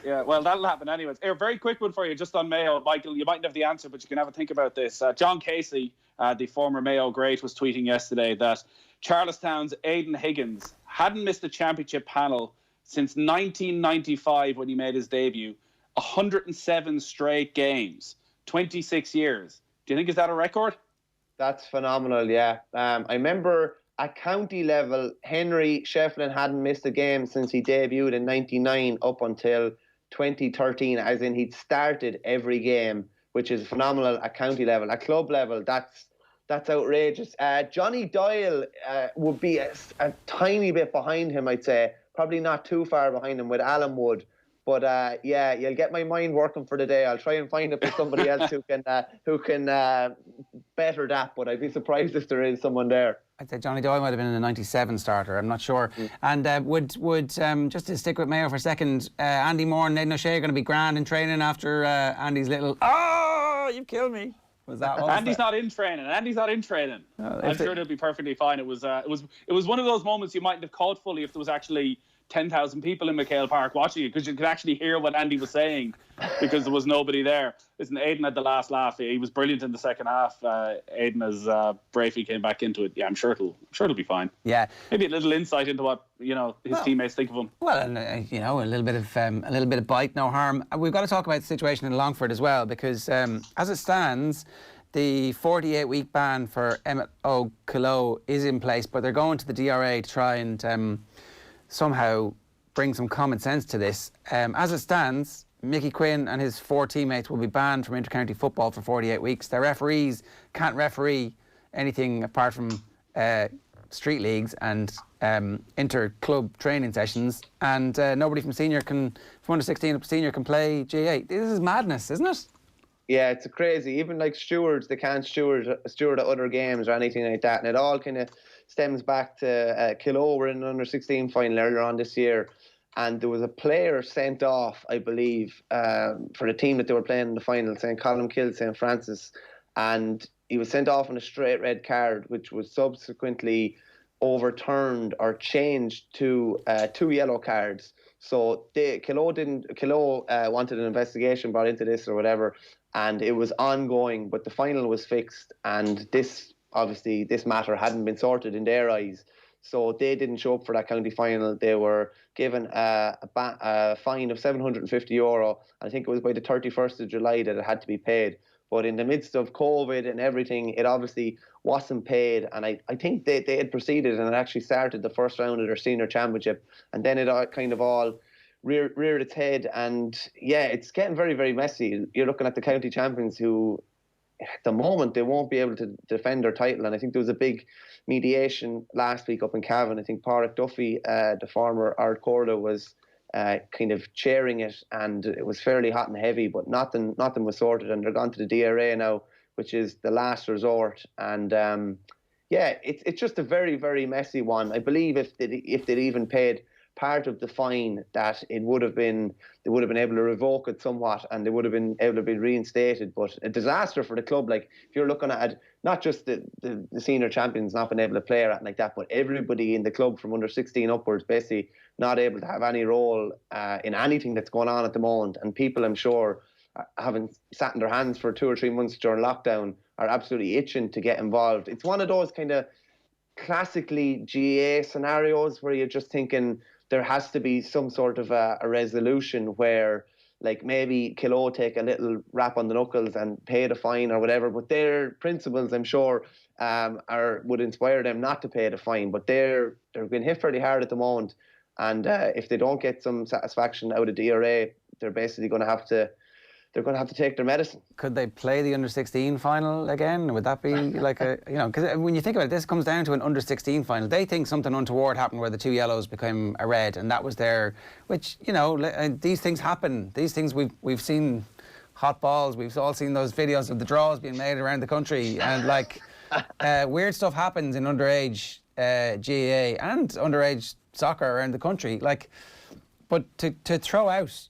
Yeah. Well, that'll happen anyways. A very quick one for you, just on Mayo. Michael, you mightn't have the answer, but you can have a think about this. John Casey, the former Mayo great, was tweeting yesterday that Charlestown's Aidan Higgins hadn't missed a championship panel since 1995 when he made his debut. 107 straight games, 26 years. Do you think is that a record? That's phenomenal, yeah. I remember at county level, Henry Shefflin hadn't missed a game since he debuted in 99 up until 2013, as in he'd started every game, which is phenomenal at county level. At club level, that's outrageous. Johnny Doyle would be a tiny bit behind him, I'd say. Probably not too far behind him with Alan Wood. But you'll get my mind working for the day. I'll try and find it for somebody else who can better that. But I'd be surprised if there is someone there. I'd say Johnny Doyle might have been in a 97 starter. I'm not sure. And would just to stick with Mayo for a second, Andy Moore and Aidan O'Shea are going to be grand in training after Andy's little you've killed me. Was that Andy's not in training. I'm sure they'll be perfectly fine. It was one of those moments you mightn't have caught fully if there was actually 10,000 people in McHale Park watching it, because you could actually hear what Andy was saying because there was nobody there. Listen, Aidan had the last laugh. He was brilliant in the second half. Aidan, as bravely came back into it. Yeah, I'm sure it'll be fine. Yeah, maybe a little insight into what his teammates think of him. Well, and a little bit of bite, no harm. We've got to talk about the situation in Longford as well, because as it stands, the 48-week ban for Emmett O'Killoe is in place, but they're going to the DRA to try and somehow bring some common sense to this. As it stands, Mickey Quinn and his 4 teammates will be banned from inter-county football for 48 weeks. Their referees can't referee anything apart from street leagues and inter-club training sessions, and nobody from under 16 up to senior can play GAA. This is madness, isn't it? Yeah, it's crazy. Even like stewards, they can't steward at other games or anything like that. And it all kind of stems back to Killaloe were in an under-16 final earlier on this year. And there was a player sent off, I believe, for the team that they were playing in the final, St. Column killed St. Francis. And he was sent off on a straight red card, which was subsequently overturned or changed to 2 yellow cards. So Killaloe wanted an investigation brought into this or whatever, and it was ongoing, but the final was fixed, and this matter hadn't been sorted in their eyes. So they didn't show up for that county final. They were given a fine of €750. I think it was by the 31st of July that it had to be paid. But in the midst of COVID and everything, it obviously wasn't paid. And I think they had proceeded and had actually started the first round of their senior championship. And then it all reared its head. And yeah, it's getting very, very messy. You're looking at the county champions who, at the moment, they won't be able to defend their title. And I think there was a big mediation last week up in Cavan. I think Pádraig Duffy, the former Ard Corda, was kind of chairing it, and it was fairly hot and heavy, but nothing was sorted, and they're gone to the DRA now, which is the last resort. And it's just a very, very messy one. I believe if they'd even paid part of the fine, that they would have been able to revoke it somewhat, and they would have been able to be reinstated. But a disaster for the club. Like, if you're looking at not just the senior champions not being able to play or anything like that, but everybody in the club from under 16 upwards basically not able to have any role in anything that's going on at the moment. And people, I'm sure, having sat in their hands for 2 or 3 months during lockdown, are absolutely itching to get involved. It's one of those kind of classically GAA scenarios where you're just thinking there has to be some sort of a resolution where, like, maybe Killaloe take a little rap on the knuckles and pay the fine or whatever, but their principles, I'm sure, would inspire them not to pay the fine. But they're being hit fairly hard at the moment, and if they don't get some satisfaction out of DRA, they're basically going to have to take their medicine. Could they play the under-16 final again? Would that be like because when you think about it, this comes down to an under-16 final. They think something untoward happened where the 2 yellows became a red, and that was which, these things happen. These things we've seen hot balls. We've all seen those videos of the draws being made around the country, and weird stuff happens in underage GAA and underage soccer around the country. But to throw out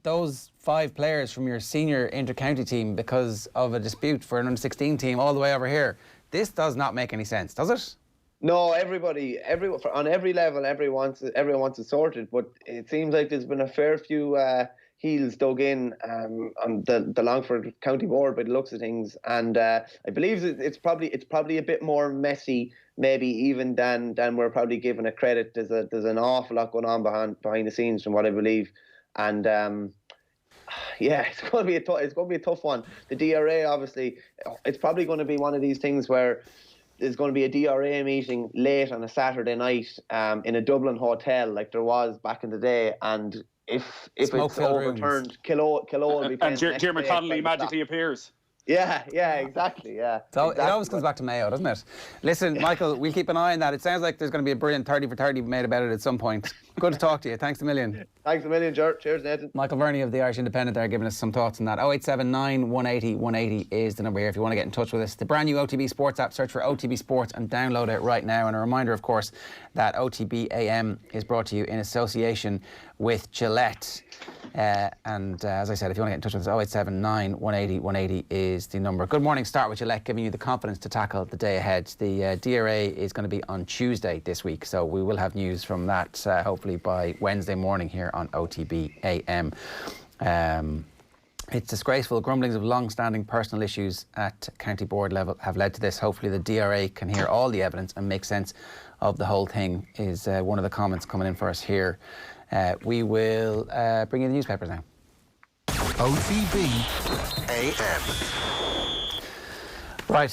those 5 players from your senior inter-county team because of a dispute for an under-16 team all the way over here, this does not make any sense, does it? No, on every level, everyone wants it sorted, but it seems like there's been a fair few heels dug in on the Longford County Board by the looks of things, and I believe it's probably a bit more messy, maybe even than we're probably giving it credit. There's an awful lot going on behind the scenes, from what I believe, and yeah, it's going to be a tough one. The DRA, obviously, it's probably going to be one of these things where there's going to be a DRA meeting late on a Saturday night in a Dublin hotel, like there was back in the day, and if it's overturned, Killole will be playing. And Jeremy Connolly magically appears. Yeah, exactly, yeah. So exactly. It always comes back to Mayo, doesn't it? Listen, Michael, we'll keep an eye on that. It sounds like there's going to be a brilliant 30 for 30 made about it at some point. Good to talk to you. Thanks a million. Thanks a million, George. Cheers, Nathan. Michael Verney of the Irish Independent there giving us some thoughts on that. 0879 180 180 is the number here if you want to get in touch with us. The brand new OTB Sports app, search for OTB Sports and download it right now. And a reminder, of course, that OTB AM is brought to you in association with Gillette. As I said, if you want to get in touch with us, 0879 180 180 is the number. Good morning. Start with Gillette, giving you the confidence to tackle the day ahead. The DRA is going to be on Tuesday this week, so we will have news from that hopefully by Wednesday morning here on OTB AM. It's disgraceful. Grumblings of long-standing personal issues at county board level have led to this. Hopefully the DRA can hear all the evidence and make sense of the whole thing, is one of the comments coming in for us here. We will bring you the newspapers now. OTB AM. Right,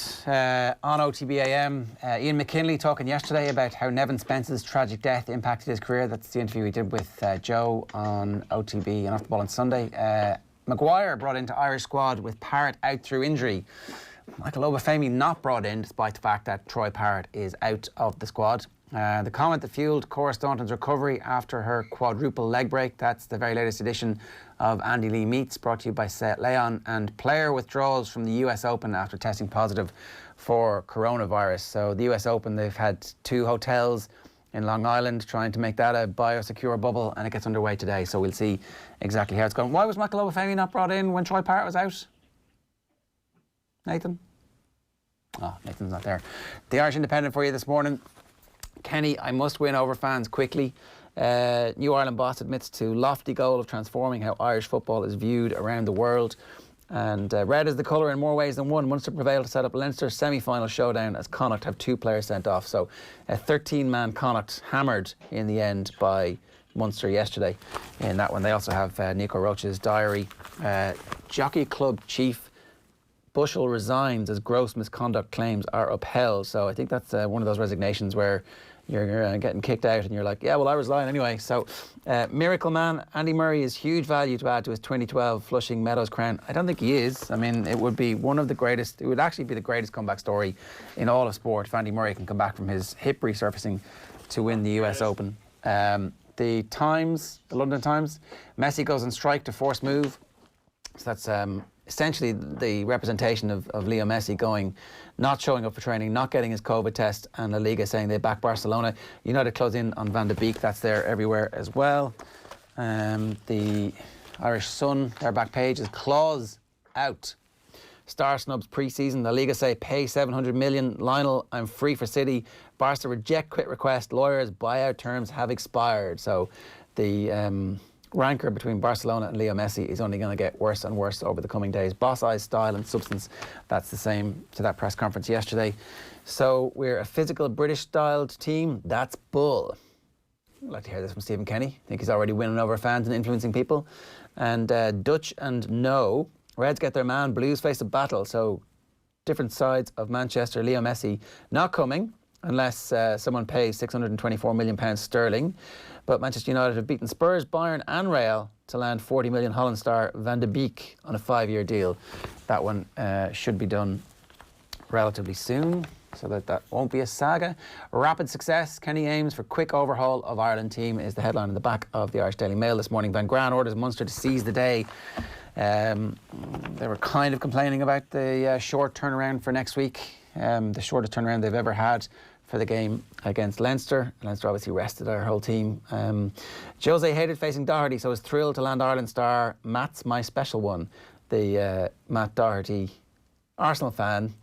on OTB AM, Ian McKinley talking yesterday about how Nevin Spence's tragic death impacted his career. That's the interview he did with Joe on OTB and Off the Ball on Sunday. Maguire brought into Irish squad with Parrott out through injury. Michael Obafemi not brought in, despite the fact that Troy Parrott is out of the squad. The comment that fueled Cora Staunton's recovery after her quadruple leg break. That's the very latest edition of Andy Lee Meets, brought to you by Set Leon. And player withdrawals from the US Open after testing positive for coronavirus. So the US Open, they've had 2 hotels in Long Island trying to make that a biosecure bubble, and it gets underway today. So we'll see exactly how it's going. Why was Michael Obafemi not brought in when Troy Parrott was out? Nathan? Oh, Nathan's not there. The Irish Independent for you this morning. Kenny, I must win over fans quickly. New Ireland boss admits to lofty goal of transforming how Irish football is viewed around the world. And red is the colour in more ways than one. Munster prevailed to set up Leinster semi-final showdown as Connacht have 2 players sent off. So a 13-man Connacht hammered in the end by Munster yesterday in that one. They also have Nico Roach's diary. Jockey Club Chief Bushell resigns as gross misconduct claims are upheld. So I think that's one of those resignations where you're getting kicked out and you're like, yeah, well, I resign anyway. So Miracle Man, Andy Murray is huge value to add to his 2012 Flushing Meadows crown. I don't think he is. I mean, it would be one of the greatest, it would actually be the greatest comeback story in all of sport if Andy Murray can come back from his hip resurfacing to win the US Open. The Times, the London Times, Messi goes on strike to force move. So that's essentially the representation of Leo Messi not showing up for training, not getting his COVID test, and La Liga saying they back Barcelona. United close in on Van de Beek, that's there everywhere as well. The Irish Sun, their back page is clause out. Star snubs pre-season. La Liga say pay 700 million. Lionel, I'm free for City. Barca reject quit request. Lawyers buyout terms have expired. So the rancor between Barcelona and Leo Messi is only going to get worse and worse over the coming days. Boss eyes, style and substance, that's the same to that press conference yesterday. So we're a physical British-styled team. That's bull. I'd like to hear this from Stephen Kenny. I think he's already winning over fans and influencing people. And Dutch and no. Reds get their man. Blues face a battle. So different sides of Manchester. Leo Messi not coming unless someone pays £624 million sterling. But Manchester United have beaten Spurs, Bayern and Real to land 40 million Holland star Van de Beek on a 5-year deal. That one should be done relatively soon, so that won't be a saga. Rapid success. Kenny aims for quick overhaul of Ireland team is the headline in the back of the Irish Daily Mail this morning. Van Graan orders Munster to seize the day. They were kind of complaining about the short turnaround for next week. the shortest turnaround they've ever had for the game against Leinster. Leinster obviously rested our whole team. Jose hated facing Doherty, so was thrilled to land Ireland star Matt's my special one. The Matt Doherty, Arsenal fan,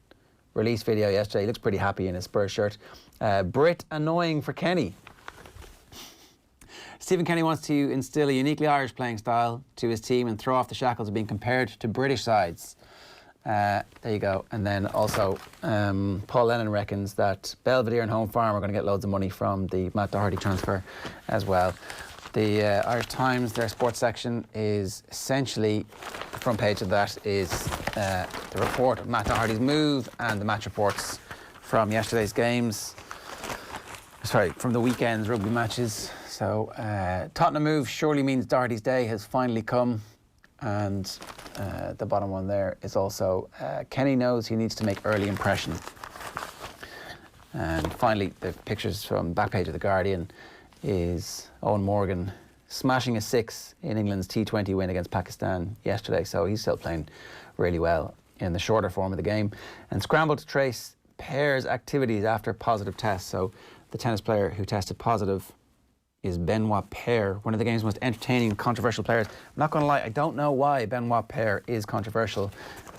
released video yesterday. He looks pretty happy in his Spurs shirt. Brit annoying for Kenny. Stephen Kenny wants to instill a uniquely Irish playing style to his team and throw off the shackles of being compared to British sides. There you go. And then also Paul Lennon reckons that Belvedere and Home Farm are going to get loads of money from the Matt Doherty transfer as well. The Irish Times, their sports section is essentially, the front page of that is the report of Matt Doherty's move and the match reports from yesterday's games. Sorry, from the weekend's rugby matches. So Tottenham move surely means Doherty's day has finally come. And the bottom one there is also Kenny knows he needs to make early impression. And finally, the pictures from the back page of The Guardian is Owen Morgan smashing a 6 in England's T20 win against Pakistan yesterday. So he's still playing really well in the shorter form of the game. And scrambled to trace Pear's activities after positive tests. So the tennis player who tested positive is Benoit Paire, one of the game's most entertaining and controversial players. I'm not going to lie, I don't know why Benoit Paire is controversial.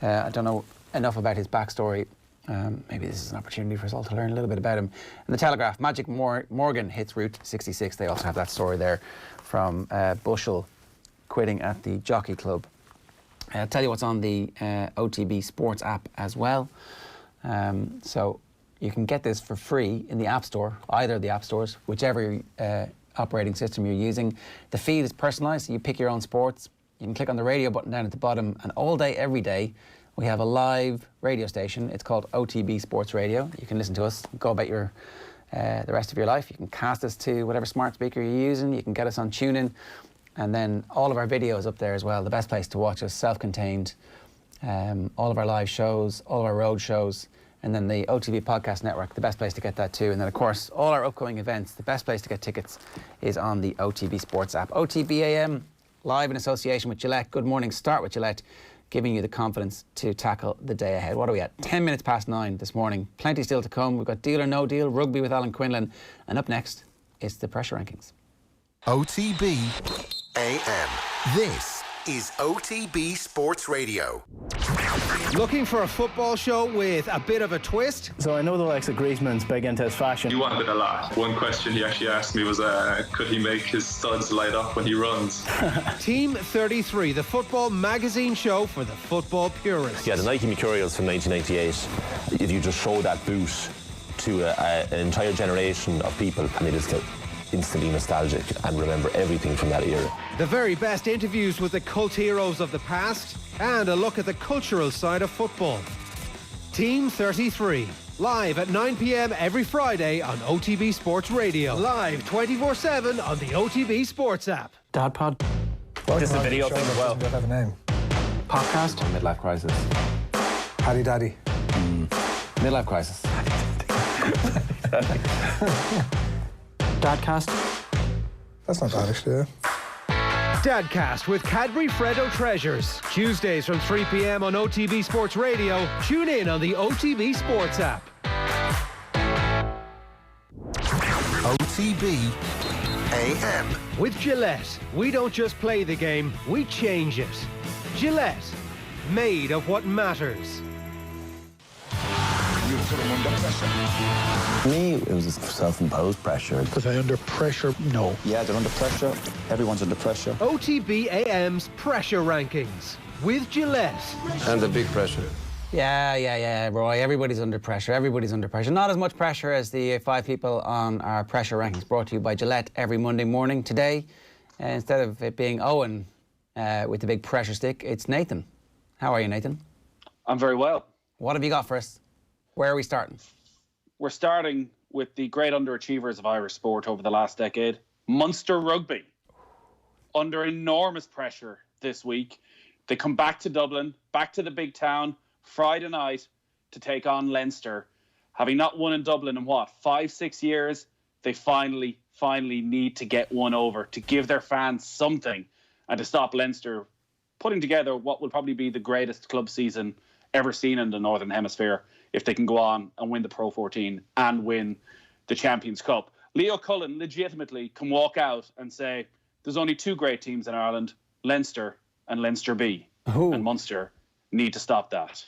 I don't know enough about his backstory. Maybe this is an opportunity for us all to learn a little bit about him. In the Telegraph, Magic Morgan hits Route 66. They also have that story there from Bushell quitting at the Jockey Club. I'll tell you what's on the OTB Sports app as well. So you can get this for free in the App Store, either of the App Stores, whichever operating system you're using. The feed is personalised, so you pick your own sports. You can click on the radio button down at the bottom, and all day, every day, we have a live radio station. It's called OTB Sports Radio. You can listen to us, go about your the rest of your life. You can cast us to whatever smart speaker you're using. You can get us on TuneIn, and then all of our videos up there as well. The best place to watch us, self-contained. All of our live shows, all of our road shows, and then the OTB Podcast Network, the best place to get that too. And then, of course, all our upcoming events, the best place to get tickets is on the OTB Sports app. OTB AM, live in association with Gillette. Good morning. Start with Gillette, giving you the confidence to tackle the day ahead. What are we at? 10 minutes past 9 this morning. Plenty still to come. We've got Deal or No Deal, Rugby with Alan Quinlan. And up next, it's the pressure rankings. OTB AM. This is OTB Sports Radio. Looking for a football show with a bit of a twist? So I know the likes of Griezmann's big into his fashion. You wanted a lot. One question he actually asked me was, could he make his studs light up when he runs? Team 33, the football magazine show for the football purists. Yeah, the Nike Mercurials from 1998. If you just show that boot to an entire generation of people, and it is instantly nostalgic and remember everything from that era. The very best interviews with the cult heroes of the past and a look at the cultural side of football. Team 33, live at 9 p.m. every Friday on OTB Sports Radio. Live 24/7 on the OTB Sports app. Dad Pod. Just a video thing as well. Don't have a name. Podcast? Midlife Crisis. Paddy Daddy. Midlife Crisis. Dadcast. That's not bad, actually, yeah. Dadcast with Cadbury Freddo Treasures. Tuesdays from 3 p.m. on OTB Sports Radio. Tune in on the OTB Sports app. OTB AM. With Gillette, we don't just play the game, we change it. Gillette, made of what matters. You put them under pressure. For me, it was a self-imposed pressure. Was I under pressure? No. Yeah, they're under pressure. Everyone's under pressure. OTB AM's pressure rankings with Gillette. And the big pressure. Yeah, Roy. Everybody's under pressure. Not as much pressure as the 5 people on our pressure rankings, brought to you by Gillette every Monday morning. Today, instead of it being Owen with the big pressure stick, it's Nathan. How are you, Nathan? I'm very well. What have you got for us? Where are we starting? We're starting with the great underachievers of Irish sport over the last decade. Munster Rugby, under enormous pressure this week. They come back to Dublin, back to the big town, Friday night to take on Leinster. Having not won in Dublin in 5-6 years, they finally need to get one over to give their fans something and to stop Leinster putting together what will probably be the greatest club season ever seen in the Northern Hemisphere if they can go on and win the Pro 14 and win the Champions Cup. Leo Cullen legitimately can walk out and say there's only 2 great teams in Ireland, Leinster and Leinster B. And Munster need to stop that.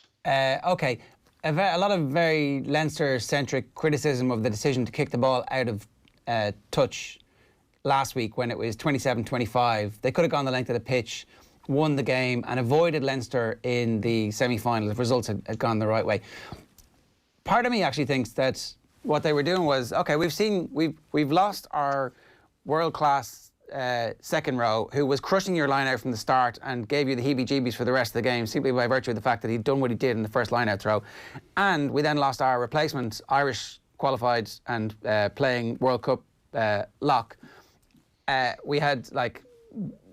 Okay. A lot of very Leinster-centric criticism of the decision to kick the ball out of touch last week when it was 27-25. They could have gone the length of the pitch, won the game and avoided Leinster in the semi-final if results had gone the right way. Part of me actually thinks that what they were doing was, okay, we've lost our world-class second row who was crushing your line out from the start and gave you the heebie-jeebies for the rest of the game simply by virtue of the fact that he'd done what he did in the first line-out throw. And we then lost our replacement, Irish qualified and playing World Cup lock. We had like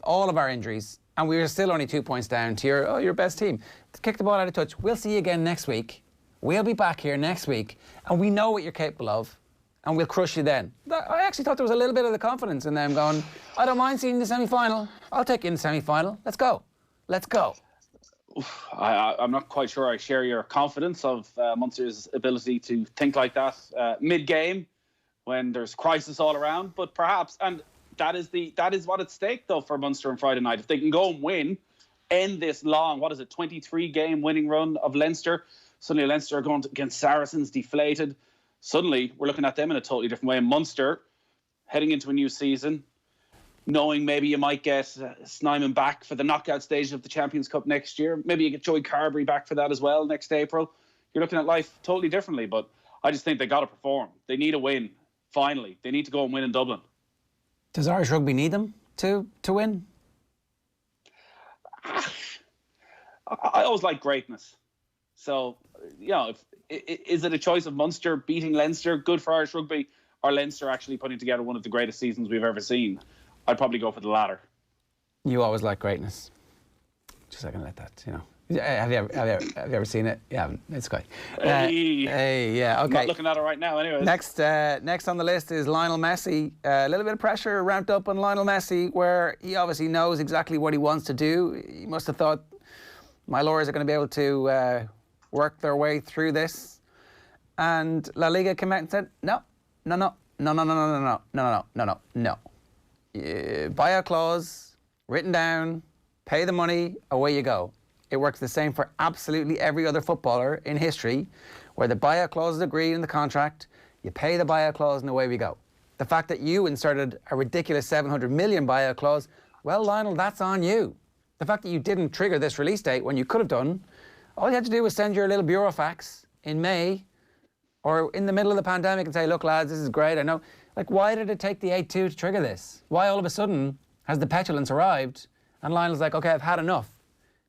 all of our injuries and we were still only 2 points down to your best team. To kick the ball out of touch. We'll see you again next week. We'll be back here next week and we know what you're capable of. And we'll crush you then. I actually thought there was a little bit of the confidence in them going, I don't mind seeing the semi-final. I'll take you in the semi-final. Let's go. Let's go. I'm not quite sure I share your confidence of Munster's ability to think like that mid-game when there's crisis all around. But perhaps, and that is what's at stake, though, for Munster on Friday night. If they can go and win, end this long, 23-game winning run of Leinster. Suddenly Leinster are going against Saracens, deflated. Suddenly, we're looking at them in a totally different way. And Munster, heading into a new season, knowing maybe you might get Snyman back for the knockout stage of the Champions Cup next year. Maybe you get Joey Carberry back for that as well next April. You're looking at life totally differently. But I just think they got to perform. They need a win, finally. They need to go and win in Dublin. Does Irish Rugby need them to win? I always like greatness. So, is it a choice of Munster beating Leinster, good for Irish Rugby, or Leinster actually putting together one of the greatest seasons we've ever seen? I'd probably go for the latter. You always like greatness. Just so I can let that, Have you ever seen it? You haven't. It's great. Hey, yeah, okay. I'm not looking at it right now, anyways. Next on the list is Lionel Messi. A little bit of pressure ramped up on Lionel Messi, where he obviously knows exactly what he wants to do. He must have thought, my lawyers are going to be able to work their way through this. And La Liga came out and said, no. Buyout clause, written down, pay the money, away you go. It works the same for absolutely every other footballer in history, where the buyout clause is agreed in the contract, you pay the buyout clause and away we go. The fact that you inserted a ridiculous 700 million buyout clause, well, Lionel, that's on you. The fact that you didn't trigger this release date when you could have done, all you had to do was send your little burofax in May or in the middle of the pandemic and say, look, lads, this is great. I know. Like, why did it take the 8-2 to trigger this? Why all of a sudden has the petulance arrived and Lionel's like, OK, I've had enough?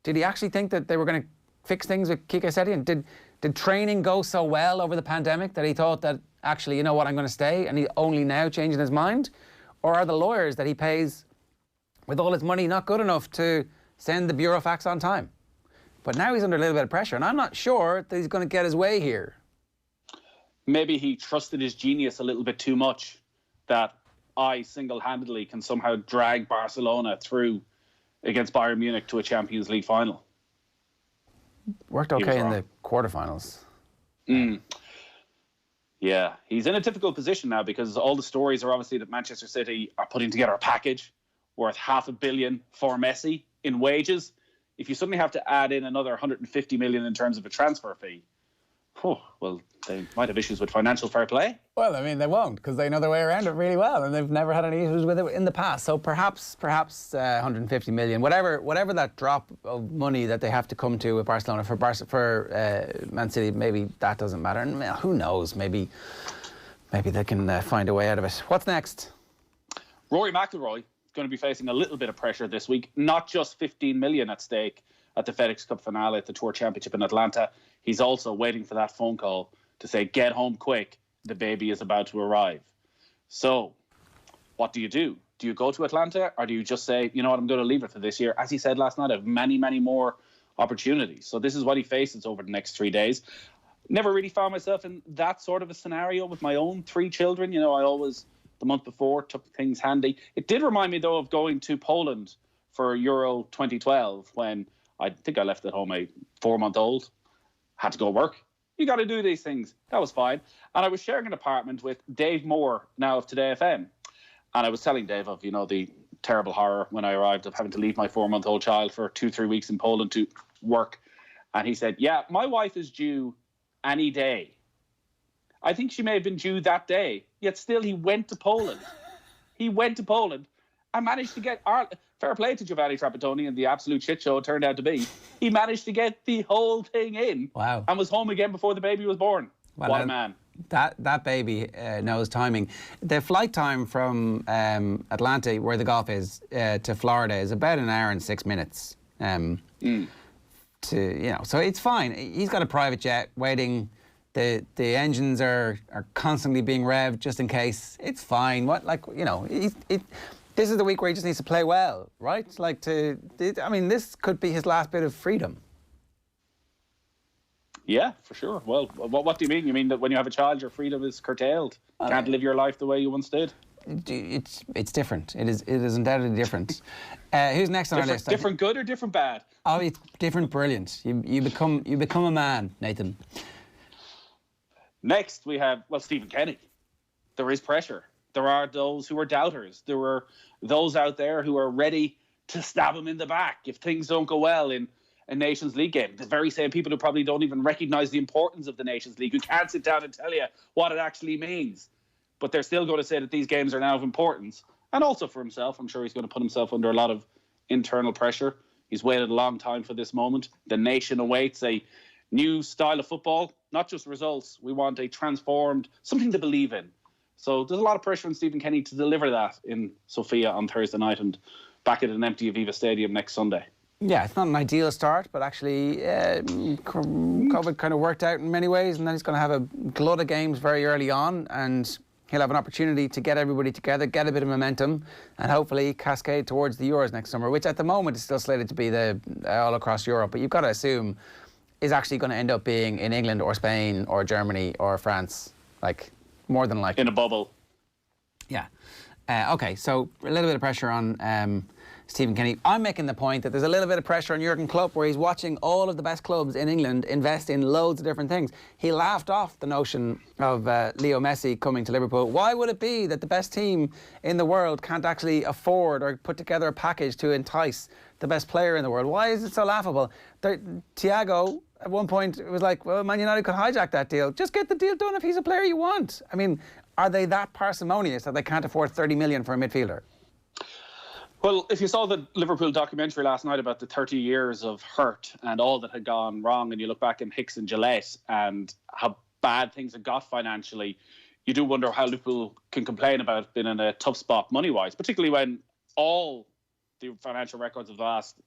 Did he actually think that they were going to fix things with Kike Setien? Did training go so well over the pandemic that he thought that, actually, you know what, I'm going to stay, and he only now changing his mind? Or are the lawyers that he pays with all his money not good enough to send the burofax on time? But now he's under a little bit of pressure, and I'm not sure that he's going to get his way here. Maybe he trusted his genius a little bit too much, that I single-handedly can somehow drag Barcelona through against Bayern Munich to a Champions League final. Worked okay in the quarterfinals. Yeah, he's in a difficult position now because all the stories are obviously that Manchester City are putting together a package worth $500 million for Messi in wages. If you suddenly have to add in another 150 million in terms of a transfer fee, well, they might have issues with financial fair play. Well, I mean, they won't, because they know their way around it really well, and they've never had any issues with it in the past. So perhaps 150 million, whatever that drop of money that they have to come to with Barcelona for Man City, maybe that doesn't matter. And who knows? Maybe they can find a way out of it. What's next? Rory McIlroy is going to be facing a little bit of pressure this week. Not just 15 million at stake at the FedEx Cup finale at the Tour Championship in Atlanta. He's also waiting for that phone call to say, get home quick, the baby is about to arrive. So, what do? Do you go to Atlanta, or do you just say, you know what, I'm going to leave it for this year? As he said last night, I have many, many more opportunities. So this is what he faces over the next 3 days. Never really found myself in that sort of a scenario with my own 3 children. You know, I always, the month before, took things handy. It did remind me, though, of going to Poland for Euro 2012, when I think I left at home a 4-month-old. Had to go work. You got to do these things. That was fine. And I was sharing an apartment with Dave Moore, now of Today FM. And I was telling Dave of, the terrible horror when I arrived of having to leave my 4-month-old child for 2-3 weeks in Poland to work. And he said, yeah, my wife is due any day. I think she may have been due that day. Yet still he went to Poland. He went to Poland and managed to get... Fair play to Giovanni Trapattoni and the absolute shit show it turned out to be. He managed to get the whole thing in. Wow. And was home again before the baby was born. Well, what a man. That baby knows timing. The flight time from Atlanta, where the golf is, to Florida is about an hour and 6 minutes. So it's fine. He's got a private jet waiting. The engines are constantly being revved just in case. It's fine. This is the week where he just needs to play well, right? This could be his last bit of freedom. Yeah, for sure. Well, what do you mean? You mean that when you have a child, your freedom is curtailed? Can't live your life the way you once did? It's different. It is undoubtedly different. Who's next on our list? Different good or different bad? Oh, it's different brilliant. You become a man, Nathan. Next we have, Stephen Kenny. There is pressure. There are those who are doubters. There are those out there who are ready to stab him in the back if things don't go well in a Nations League game. The very same people who probably don't even recognise the importance of the Nations League, who can't sit down and tell you what it actually means. But they're still going to say that these games are now of importance. And also for himself, I'm sure he's going to put himself under a lot of internal pressure. He's waited a long time for this moment. The nation awaits a new style of football, not just results. We want a transformed, something to believe in. So there's a lot of pressure on Stephen Kenny to deliver that in Sofia on Thursday night and back at an empty Aviva Stadium next Sunday. Yeah, it's not an ideal start, but actually COVID kind of worked out in many ways, and then he's going to have a glut of games very early on, and he'll have an opportunity to get everybody together, get a bit of momentum, and hopefully cascade towards the Euros next summer, which at the moment is still slated to be the all across Europe, but you've got to assume is actually going to end up being in England or Spain or Germany or France, more than likely. In a bubble. Yeah. Okay, so a little bit of pressure on Stephen Kenny. I'm making the point that there's a little bit of pressure on Jurgen Klopp, where he's watching all of the best clubs in England invest in loads of different things. He laughed off the notion of Leo Messi coming to Liverpool. Why would it be that the best team in the world can't actually afford or put together a package to entice the best player in the world? Why is it so laughable? Thiago, at one point, it was like, well, Man United could hijack that deal. Just get the deal done if he's a player you want. I mean, are they that parsimonious that they can't afford 30 million for a midfielder? Well, if you saw the Liverpool documentary last night about the 30 years of hurt and all that had gone wrong, and you look back in Hicks and Gillette and how bad things had got financially, you do wonder how Liverpool can complain about being in a tough spot money-wise, particularly when all the financial records of the last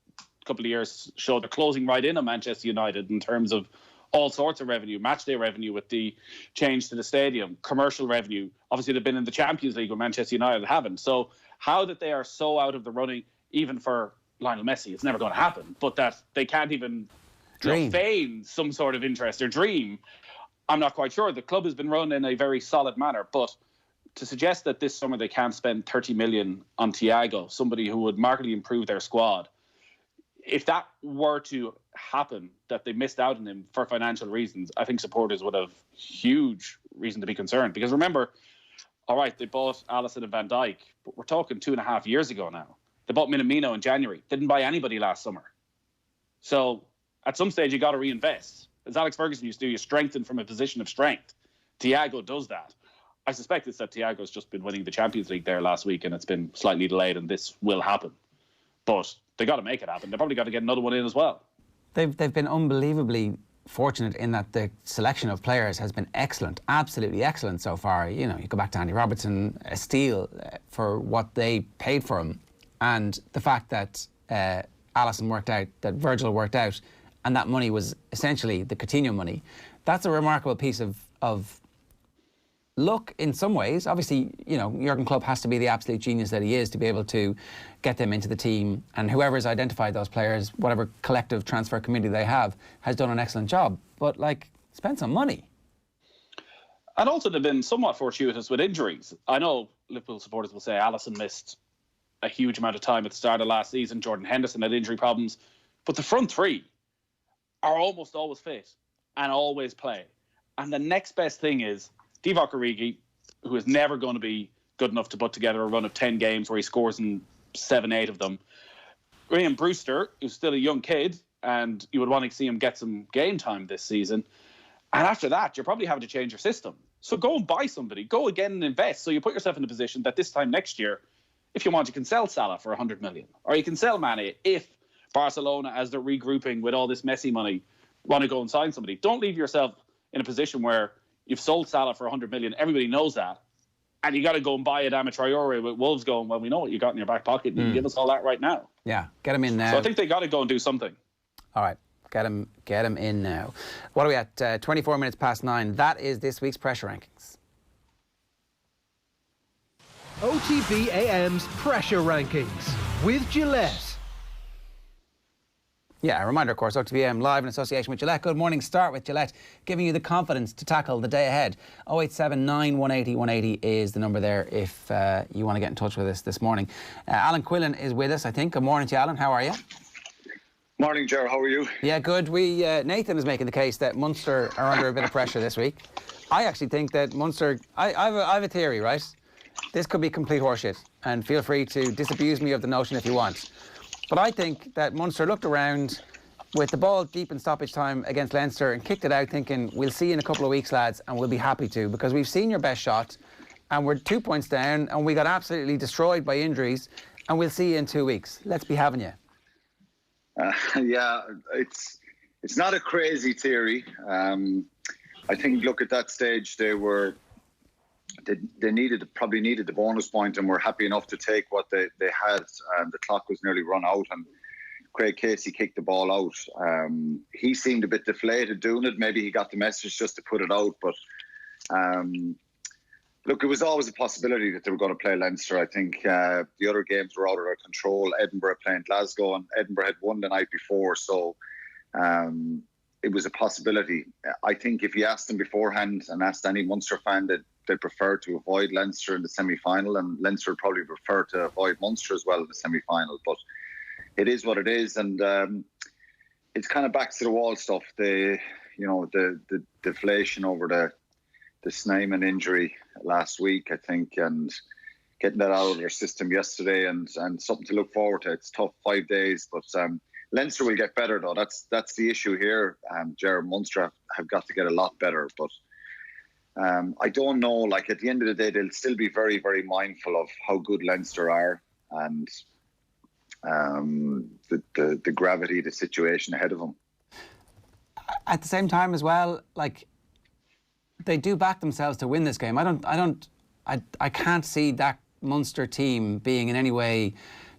couple of years show they're closing right in on Manchester United in terms of all sorts of revenue, matchday revenue with the change to the stadium, commercial revenue. Obviously, they've been in the Champions League where Manchester United haven't. So how that they are so out of the running, even for Lionel Messi, it's never going to happen, but that they can't even feign some sort of interest or dream, I'm not quite sure. The club has been run in a very solid manner, but to suggest that this summer they can't spend 30 million on Thiago, somebody who would markedly improve their squad, if that were to happen, that they missed out on him for financial reasons, I think supporters would have huge reason to be concerned. Because remember, all right, they bought Alisson and Van Dijk, but we're talking 2.5 years ago now. They bought Minamino in January. Didn't buy anybody last summer. So at some stage, you got to reinvest. As Alex Ferguson used to do, you strengthen from a position of strength. Thiago does that. I suspect it's that Thiago's just been winning the Champions League there last week and it's been slightly delayed and this will happen. But they got to make it happen. They probably got to get another one in as well. They've been unbelievably fortunate in that the selection of players has been excellent, absolutely excellent so far. You know, you go back to Andy Robertson, a steal for what they paid for him, and the fact that Alisson worked out, that Virgil worked out, and that money was essentially the Coutinho money. That's a remarkable piece of luck in some ways. Obviously, you know, Jurgen Klopp has to be the absolute genius that he is to be able to get them into the team, and whoever's identified those players, whatever collective transfer committee they have, has done an excellent job. But, like, spend some money. And also they've been somewhat fortuitous with injuries. I know Liverpool supporters will say Alisson missed a huge amount of time at the start of last season. Jordan Henderson had injury problems. But the front three are almost always fit and always play. And the next best thing is Divock Origi, who is never going to be good enough to put together a run of 10 games where he scores in 7-8 of them. Graham Brewster, who's still a young kid, and you would want to see him get some game time this season. And after that, you're probably having to change your system. So go and buy somebody. Go again and invest. So you put yourself in a position that this time next year, if you want, you can sell Salah for 100 million. Or you can sell Mane if Barcelona, as they're regrouping with all this Messi money, want to go and sign somebody. Don't leave yourself in a position where you've sold Salah for 100 million. Everybody knows that. And you got to go and buy Adama Traore with Wolves going, well, we know what you got in your back pocket. You can give us all that right now. Yeah, get him in now. So I think they got to go and do something. All right, get him in now. What are we at? 24 minutes past 9. That is this week's pressure rankings. OTB AM's pressure rankings with Gillette. Yeah, a reminder, of course, OTB AM live in association with Gillette. Good morning. Start with Gillette, giving you the confidence to tackle the day ahead. 087 180 180 is the number there if you want to get in touch with us this morning. Alan Quinlan is with us, I think. Good morning to you, Alan. How are you? Morning, Ger. How are you? Yeah, good. Nathan is making the case that Munster are under a bit of pressure this week. I actually think that Munster... I have a theory, right? This could be complete horseshit, and feel free to disabuse me of the notion if you want. But I think that Munster looked around with the ball deep in stoppage time against Leinster and kicked it out thinking, we'll see you in a couple of weeks, lads, and we'll be happy to, because we've seen your best shot and we're 2 points down and we got absolutely destroyed by injuries, and we'll see you in 2 weeks. Let's be having you. Yeah, it's not a crazy theory. I think, look, at that stage they probably needed the bonus point and were happy enough to take what they had. The clock was nearly run out and Craig Casey kicked the ball out. He seemed a bit deflated doing it. Maybe he got the message just to put it out. But look, it was always a possibility that they were going to play Leinster. I think the other games were out of their control. Edinburgh playing Glasgow, and Edinburgh had won the night before. So it was a possibility. I think if you asked them beforehand and asked any Munster fan, that they prefer to avoid Leinster in the semi-final, and Leinster would probably prefer to avoid Munster as well in the semi-final. But it is what it is, and it's kind of back to the wall stuff. The deflation over the Snyman injury last week, I think, and getting that out of their system yesterday, and something to look forward to. It's tough 5 days, but Leinster will get better though. That's the issue here. Jared Munster have got to get a lot better, but. I don't know, like at the end of the day, they'll still be very, very mindful of how good Leinster are and the gravity of the situation ahead of them. At the same time as well, like, they do back themselves to win this game. I can't see that Munster team being in any way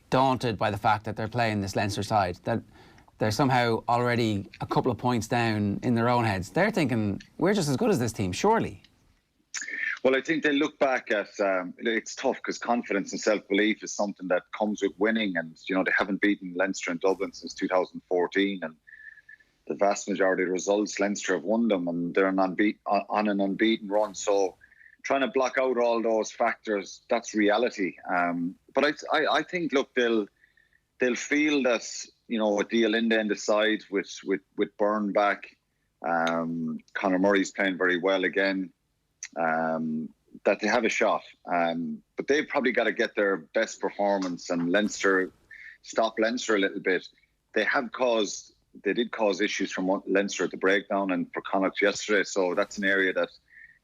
daunted by the fact that they're playing this Leinster side, that they're somehow already a couple of points down in their own heads. They're thinking, we're just as good as this team, surely. Well, I think they look back at, it's tough because confidence and self-belief is something that comes with winning, and, they haven't beaten Leinster in Dublin since 2014, and the vast majority of the results, Leinster have won them, and they're on an unbeaten run. So trying to block out all those factors, that's reality. But I think, look, they'll feel that, with the Linda in the side, with Byrne back, Conor Murray's playing very well again, that they have a shot. But they've probably got to get their best performance, and stop Leinster a little bit. They did cause issues from Leinster at the breakdown and for Connacht yesterday, so that's an area that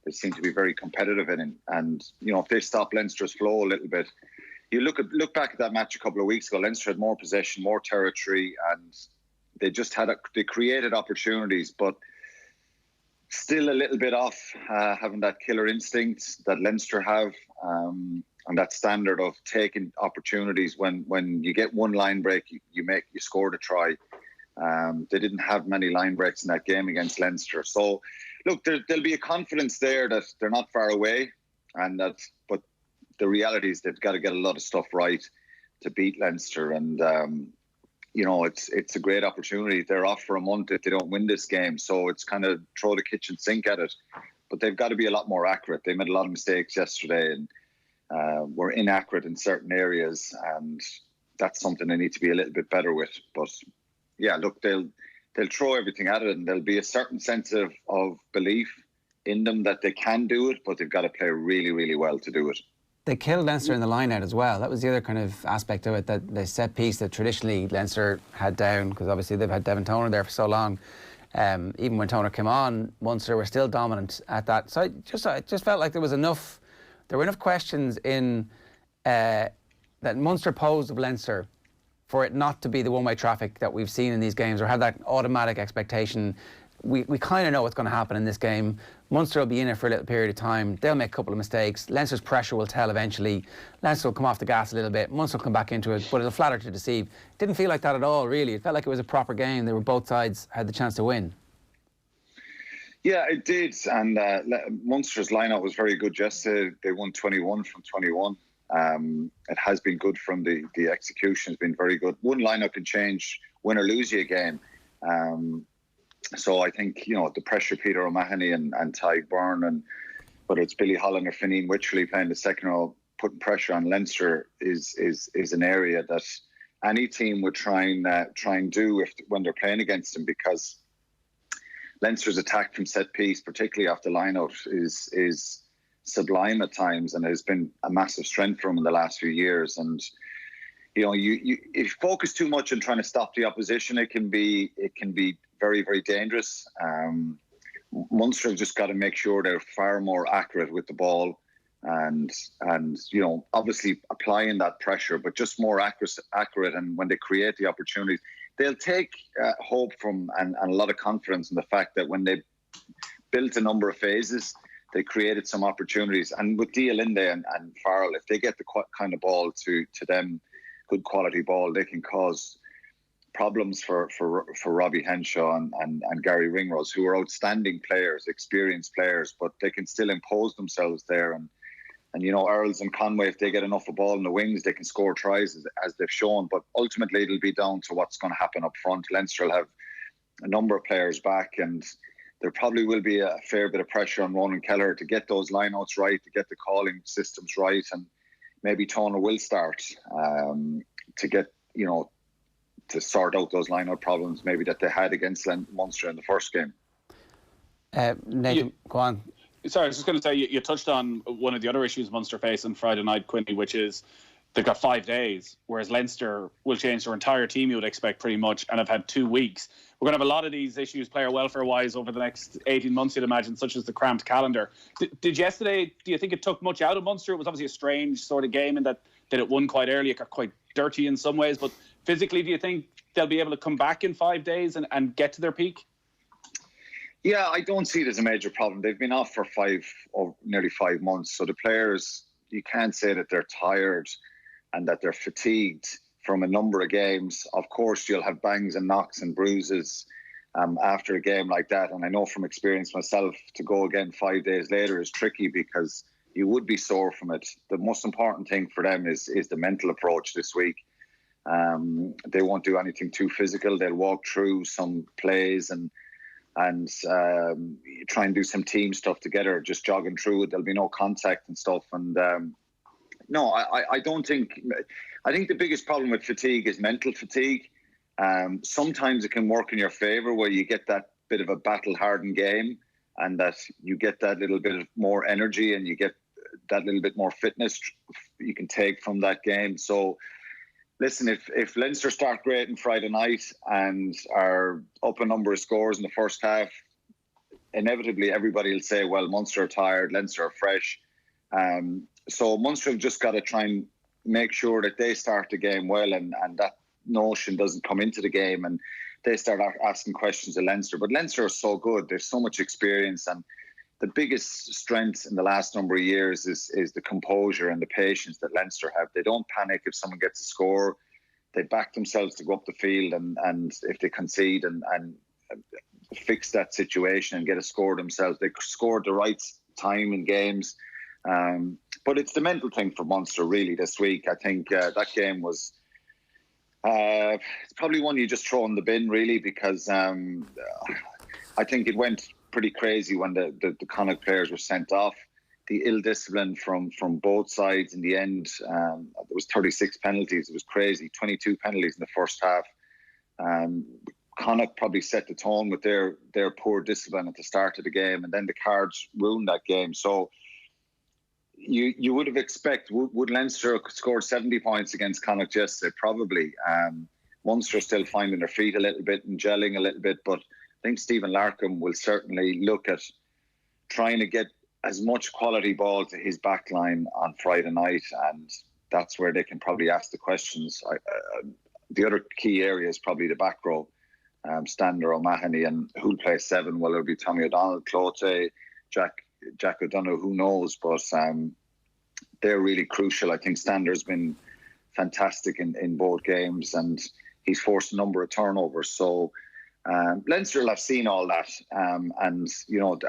they seem to be very competitive in. And, if they stop Leinster's flow a little bit, you look back at that match a couple of weeks ago, Leinster had more possession, more territory, and they just they created opportunities, but still a little bit off having that killer instinct that Leinster have, and that standard of taking opportunities when you get one line break, you score the try. They didn't have many line breaks in that game against Leinster. So, look, there'll be a confidence there that they're not far away, but the reality is they've got to get a lot of stuff right to beat Leinster, and it's a great opportunity. They're off for a month if they don't win this game, so it's kind of throw the kitchen sink at it. But they've got to be a lot more accurate. They made a lot of mistakes yesterday and were inaccurate in certain areas, and that's something they need to be a little bit better with. But yeah, look, they'll throw everything at it, and there'll be a certain sense of belief in them that they can do it, but they've got to play really, really well to do it. They killed Leinster in the line-out as well. That was the other kind of aspect of it, that the set piece that traditionally Leinster had down, because obviously they've had Devin Toner there for so long. Even when Toner came on, Munster were still dominant at that. So I just felt like there were enough questions in that Munster posed of Leinster for it not to be the one-way traffic that we've seen in these games, or have that automatic expectation. We kind of know what's going to happen in this game. Munster will be in it for a little period of time. They'll make a couple of mistakes. Leinster's pressure will tell eventually. Leinster will come off the gas a little bit. Munster will come back into it, but it'll flatter to deceive. It didn't feel like that at all, really. It felt like it was a proper game. They were both sides had the chance to win. Yeah, it did. And Munster's lineup was very good yesterday. They won 21 from 21. It has been good from the execution has been very good. One lineup can change, win or lose you a game. So I think, the pressure Peter O'Mahony and Ty Byrne, and whether it's Billy Holland or Fineen Wycherley playing the second row, putting pressure on Leinster is an area that any team would try and do when they're playing against them, because Leinster's attack from set piece, particularly off the line-out, is sublime at times, and has been a massive strength for them in the last few years. And if you focus too much on trying to stop the opposition, it can be very, very dangerous. Munster have just got to make sure they're far more accurate with the ball, and obviously applying that pressure, but just more accurate. And when they create the opportunities, they'll take hope from and a lot of confidence in the fact that when they built a number of phases, they created some opportunities. And with Dialinde and Farrell, if they get the kind of ball to them, good quality ball, they can cause problems for Robbie Henshaw and Gary Ringrose, who are outstanding players, experienced players, but they can still impose themselves there. And Earls and Conway, if they get enough of ball in the wings, they can score tries as they've shown. But ultimately, it'll be down to what's going to happen up front. Leinster will have a number of players back, and there probably will be a fair bit of pressure on Ronan Kelleher to get those lineouts right, to get the calling systems right, and maybe Toner will start to get, to sort out those line-out problems maybe that they had against Munster in the first game. Nathan, go on. Sorry, I was just going to say, you touched on one of the other issues Munster face on Friday night, Quinny, which is they've got 5 days, whereas Leinster will change their entire team, you would expect, pretty much, and have had 2 weeks. We're going to have a lot of these issues player welfare-wise over the next 18 months, you'd imagine, such as the cramped calendar. Did yesterday, do you think it took much out of Munster? It was obviously a strange sort of game in that it won quite early. It got quite dirty in some ways, but physically, do you think they'll be able to come back in 5 days and get to their peak? Yeah, I don't see it as a major problem. They've been off for nearly 5 months. So the players, you can't say that they're tired and that they're fatigued from a number of games. Of course, you'll have bangs and knocks and bruises after a game like that. And I know from experience myself, to go again 5 days later is tricky because you would be sore from it. The most important thing for them is the mental approach this week. They won't do anything too physical. They'll walk through some plays and try and do some team stuff together, just jogging through it. There'll be no contact and stuff. And I don't think. I think the biggest problem with fatigue is mental fatigue. Sometimes it can work in your favour where you get that bit of a battle-hardened game, and that you get that little bit of more energy and you get that little bit more fitness you can take from that game. So, listen, if Leinster start great on Friday night and are up a number of scores in the first half, inevitably everybody will say, well, Munster are tired, Leinster are fresh. So Munster have just got to try and make sure that they start the game well, and that notion doesn't come into the game and they start asking questions of Leinster. But Leinster are so good. There's so much experience, and the biggest strength in the last number of years is the composure and the patience that Leinster have. They don't panic if someone gets a score. They back themselves to go up the field, and if they concede and fix that situation and get a score themselves. They scored the right time in games. But it's the mental thing for Munster really this week. I think that game was it's probably one you just throw in the bin really, because I think it went pretty crazy when the Connacht players were sent off. The ill discipline from both sides in the end. There was 36 penalties. It was crazy. 22 penalties in the first half. Connacht probably set the tone with their poor discipline at the start of the game, and then the Cards ruined that game. So you would have expected, would Leinster scored 70 points against Connacht yesterday? Probably. Munster still finding their feet a little bit and gelling a little bit, but I think Stephen Larkham will certainly look at trying to get as much quality ball to his back line on Friday night, and that's where they can probably ask the questions. The other key area is probably the back row. Stander, O'Mahony, and who'll play 7? Well, it'll be Tommy O'Donnell, Clote, Jack O'Donoghue, who knows, but they're really crucial. I think Stander's been fantastic in both games, and he's forced a number of turnovers. So Leinster will have seen all that, and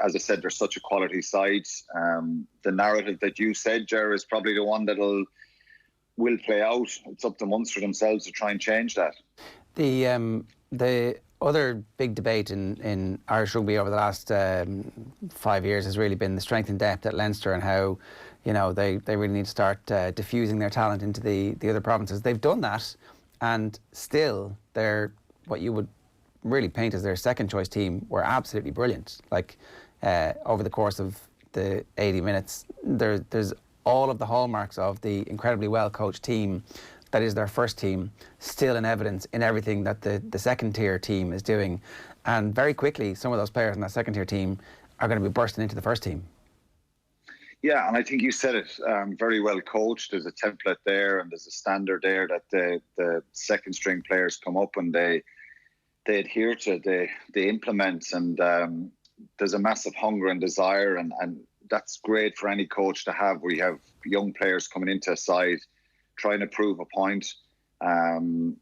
as I said, they're such a quality side. The narrative that you said, Ger, is probably the one that'll will play out. It's up to Munster themselves to try and change that. The other big debate in Irish rugby over the last 5 years has really been the strength and depth at Leinster, and how they really need to start diffusing their talent into the other provinces. They've done that, and still they're what you would really paint as their second choice team were absolutely brilliant. Like over the course of the 80 minutes, there's all of the hallmarks of the incredibly well coached team that is their first team still in evidence in everything that the second tier team is doing. And very quickly, some of those players in that second tier team are going to be bursting into the first team. Yeah, and I think you said it, very well coached. There's a template there and there's a standard there that the second string players come up and they adhere to, they implement, and there's a massive hunger and desire, and that's great for any coach to have, where you have young players coming into a side trying to prove a point, and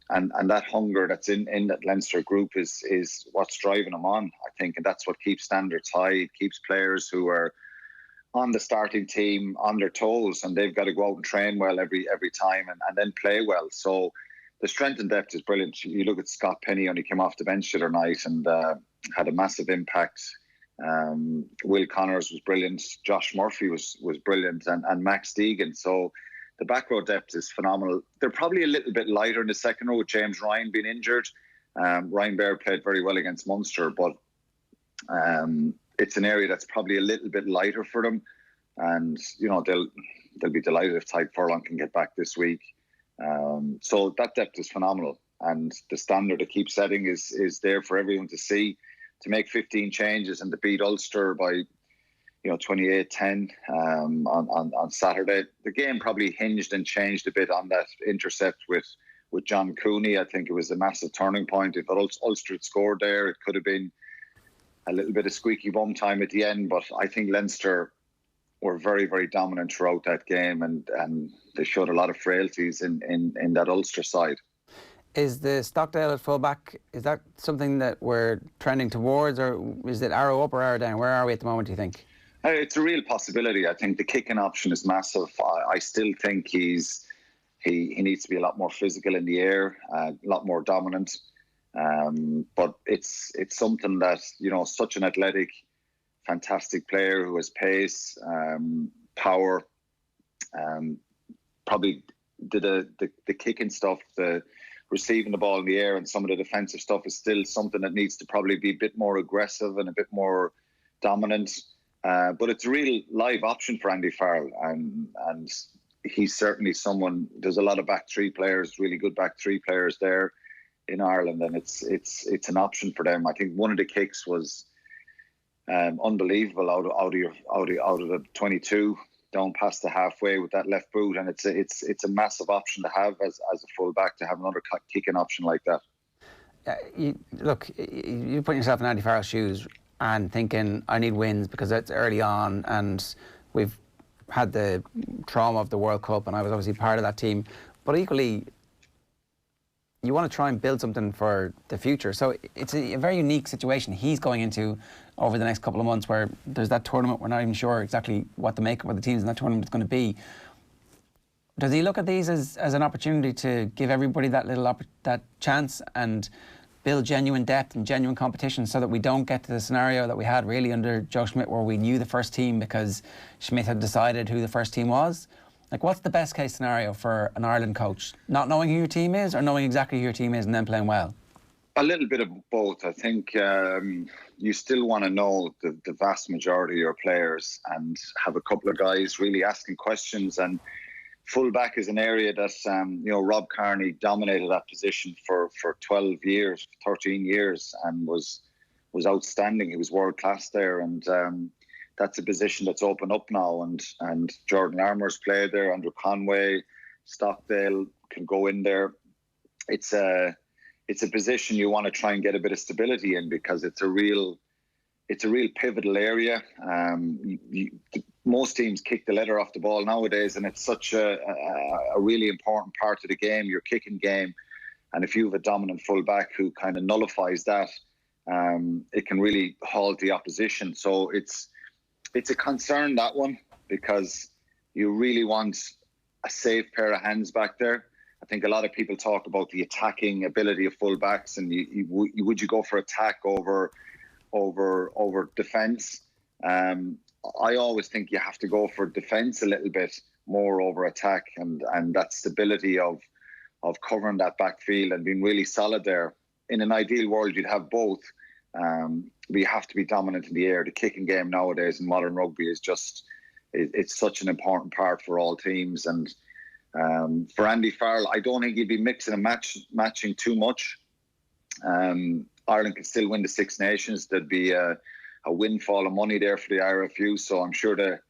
that hunger that's in that Leinster group is what's driving them on, I think, and that's what keeps standards high. It keeps players who are on the starting team on their toes, and they've got to go out and train well every time and then play well. So the strength and depth is brilliant. You look at Scott Penny, when he came off the bench the other night and had a massive impact. Will Connors was brilliant. Josh Murphy was brilliant, and Max Deegan. So the back row depth is phenomenal. They're probably a little bit lighter in the second row with James Ryan being injured. Ryan Baird played very well against Munster, but it's an area that's probably a little bit lighter for them. And, they'll be delighted if Tyke Furlong can get back this week. So that depth is phenomenal. And the standard to keep setting is there for everyone to see. To make 15 changes and to beat Ulster by 28-10 on Saturday. The game probably hinged and changed a bit on that intercept with John Cooney. I think it was a massive turning point. If Ulster had scored there, it could have been a little bit of squeaky bum time at the end. But I think Leinster were very, very dominant throughout that game, and they showed a lot of frailties in that Ulster side. Is the Stockdale at fullback, is that something that we're trending towards, or is it arrow up or arrow down? Where are we at the moment, do you think? It's a real possibility. I think the kicking option is massive. I still think he needs to be a lot more physical in the air, a lot more dominant. But it's something that, such an athletic, fantastic player who has pace, power, probably did the kicking stuff, the receiving the ball in the air and some of the defensive stuff is still something that needs to probably be a bit more aggressive and a bit more dominant. But it's a real live option for Andy Farrell, and he's certainly someone. There's a lot of back three players, really good back three players there in Ireland, and it's an option for them. I think one of the kicks was unbelievable out of the 22 down past the halfway with that left boot, and it's a massive option to have as a full back, to have another kicking option like that. You put yourself in Andy Farrell's shoes and thinking, I need wins because it's early on and we've had the trauma of the World Cup and I was obviously part of that team, but equally you want to try and build something for the future. So it's a very unique situation he's going into over the next couple of months, where there's that tournament. We're not even sure exactly what the makeup of the teams in that tournament is going to be. Does he look at these as an opportunity to give everybody that chance and build genuine depth and genuine competition, so that we don't get to the scenario that we had really under Joe Schmidt, where we knew the first team because Schmidt had decided who the first team was? Like, what's the best case scenario for an Ireland coach? Not knowing who your team is, or knowing exactly who your team is and then playing well? A little bit of both. I think you still want to know the vast majority of your players and have a couple of guys really asking questions. And fullback is an area that, Rob Kearney dominated that position for 12 years, 13 years, and was outstanding. He was world class there. And that's a position that's opened up now. And Jordan Larmour's played there, Andrew Conway, Stockdale can go in there. It's a position you want to try and get a bit of stability in, because it's a real pivotal area. Most teams kick the leather off the ball nowadays, and it's such a really important part of the game, your kicking game. And if you have a dominant fullback who kind of nullifies that, it can really halt the opposition. So it's a concern, that one, because you really want a safe pair of hands back there. I think a lot of people talk about the attacking ability of fullbacks, and would you go for attack over defence? I always think you have to go for defence a little bit more over attack, and that stability of covering that backfield and being really solid there. In an ideal world, you'd have both. But you have to be dominant in the air. The kicking game nowadays in modern rugby is it's such an important part for all teams. And for Andy Farrell, I don't think he'd be mixing and matching too much. Ireland could still win the Six Nations. There'd be a windfall of money there for the IRFU, so I'm sure that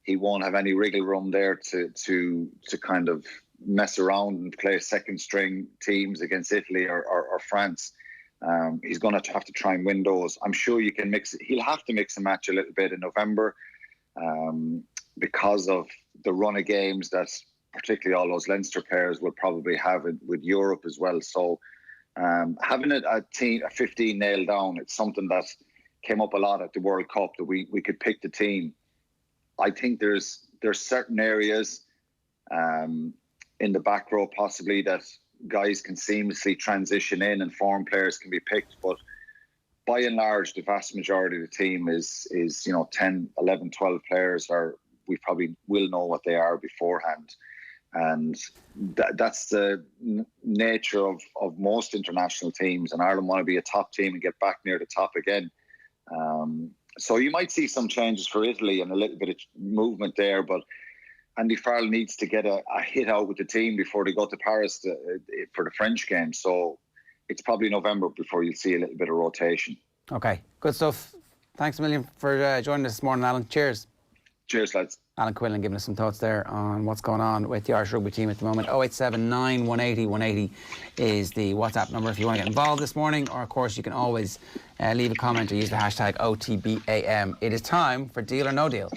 he won't have any wriggle room there to kind of mess around and play second string teams against Italy or France. He's going to have to try and win those. I'm sure you can mix it. He'll have to mix and match a little bit in November because of the run of games that particularly all those Leinster players will probably have it with Europe as well. So having a 15 nailed down, it's something that came up a lot at the World Cup, that we could pick the team. I think there's certain areas in the back row possibly that guys can seamlessly transition in and foreign players can be picked, but by and large the vast majority of the team is 10, 11, 12 players we probably will know what they are beforehand. And that's the nature of most international teams, and Ireland want to be a top team and get back near the top again. So you might see some changes for Italy and a little bit of movement there, but Andy Farrell needs to get a hit out with the team before they go to Paris for the French game. So it's probably November before you'll see a little bit of rotation. Okay, good stuff. Thanks a million for joining us this morning, Alan. Cheers. Cheers, lads. Alan Quinlan giving us some thoughts there on what's going on with the Irish rugby team at the moment. 0879 180 180 is the WhatsApp number if you want to get involved this morning, or of course you can always leave a comment or use the hashtag OTBAM. It is time for Deal or No Deal.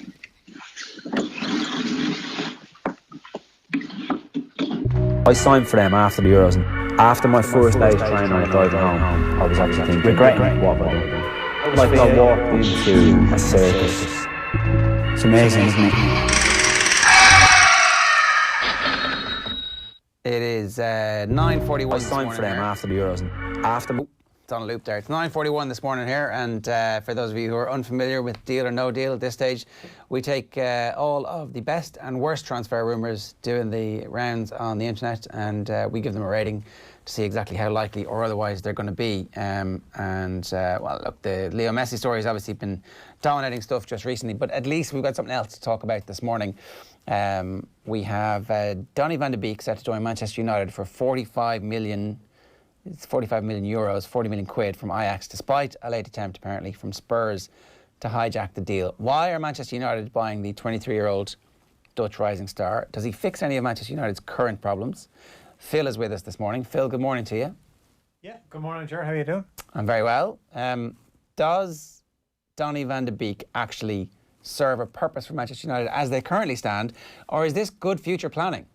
I signed for them after the Euros, and after my first day's training on driving home, I was actually thinking, regretting what I did. Like I walked into a circus. It's amazing, isn't it? It is 9:41. I signed for them after the Euros, and after. It's on a loop there. It's 9:41 this morning here, and for those of you who are unfamiliar with Deal or No Deal at this stage, we take all of the best and worst transfer rumours doing the rounds on the internet, and we give them a rating to see exactly how likely or otherwise they're going to be. Well, look, the Leo Messi story has obviously been dominating stuff just recently, but at least we've got something else to talk about this morning. We have Donny van de Beek set to join Manchester United for 45 million. It's 45 million euros, 40 million quid from Ajax, despite a late attempt apparently from Spurs to hijack the deal. Why are Manchester United buying the 23-year-old Dutch rising star? Does he fix any of Manchester United's current problems? Phil is with us this morning. Phil, good morning to you. Yeah, good morning, Ger. How are you doing? I'm very well. Does Donny van de Beek actually serve a purpose for Manchester United as they currently stand, or is this good future planning?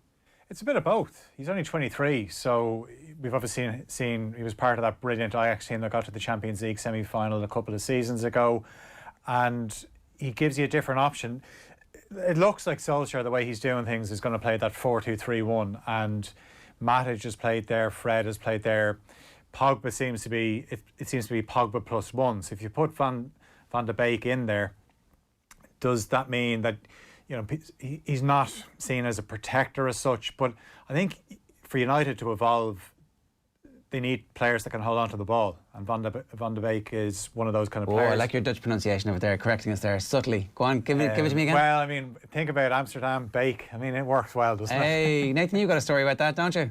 It's a bit of both. He's only 23, so we've obviously seen he was part of that brilliant Ajax team that got to the Champions League semi-final a couple of seasons ago, and he gives you a different option. It looks like Solskjaer, the way he's doing things, is going to play that 4-2-3-1, and Matic has played there, Fred has played there. Pogba seems to be, it seems to be Pogba plus one. So if you put Van de Beek in there, does that mean that, you know, he's not seen as a protector as such? But I think for United to evolve, they need players that can hold on to the ball, and Van de Beek is one of those kind of players. I like your Dutch pronunciation over there, correcting us there subtly. Go on, give it to me again. Well, I mean, think about Amsterdam, Beek. I mean, it works well, doesn't it? Hey, Nathan, you got a story about that, don't you?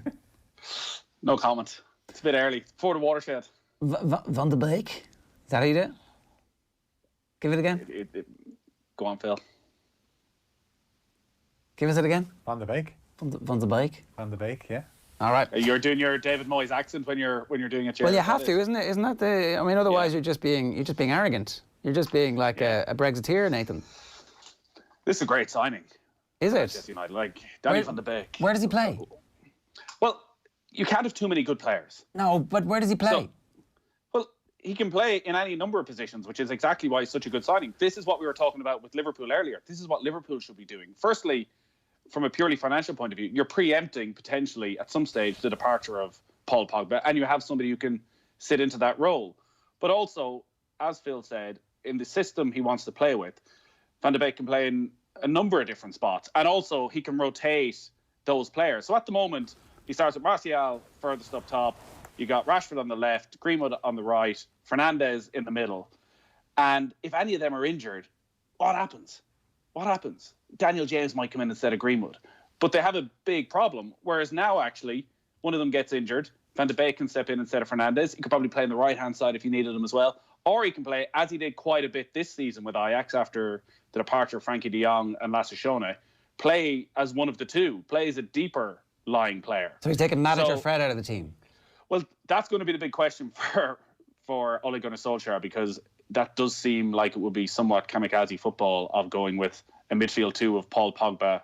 No comment. It's a bit early. For the watershed. Van de Beek? Is that how you do it? Give it again. Go on, Phil. Give us it again. Van de Beek. Van de Beek. Van de Beek, yeah. All right. You're doing your David Moyes accent when you're doing it. Well, you have to, isn't it? Isn't that the? I mean, otherwise you're just being arrogant. You're just being like a Brexiteer, Nathan. This is a great signing. Is it? Manchester United, like Danny Van de Beek. Where does he play? Well, you can't have too many good players. No, but where does he play? Well, he can play in any number of positions, which is exactly why he's such a good signing. This is what we were talking about with Liverpool earlier. This is what Liverpool should be doing. Firstly, from a purely financial point of view, you're preempting potentially at some stage the departure of Paul Pogba, and you have somebody who can sit into that role. But also, as Phil said, in the system he wants to play with, Van de Beek can play in a number of different spots, and also he can rotate those players. So at the moment, he starts with Martial furthest up top. You got Rashford on the left, Greenwood on the right, Fernandes in the middle. And if any of them are injured, what happens? What happens? Daniel James might come in instead of Greenwood. But they have a big problem. Whereas now, actually, one of them gets injured. Van de Beek can step in instead of Fernandes. He could probably play on the right-hand side if you needed him as well. Or he can play, as he did quite a bit this season with Ajax after the departure of Frankie de Jong and Lasse Schöne, play as one of the two, play as a deeper lying player. So he's taking Matic or Fred out of the team? Well, that's going to be the big question for Ole Gunnar Solskjaer, because that does seem like it would be somewhat kamikaze football of going with a midfield two of Paul Pogba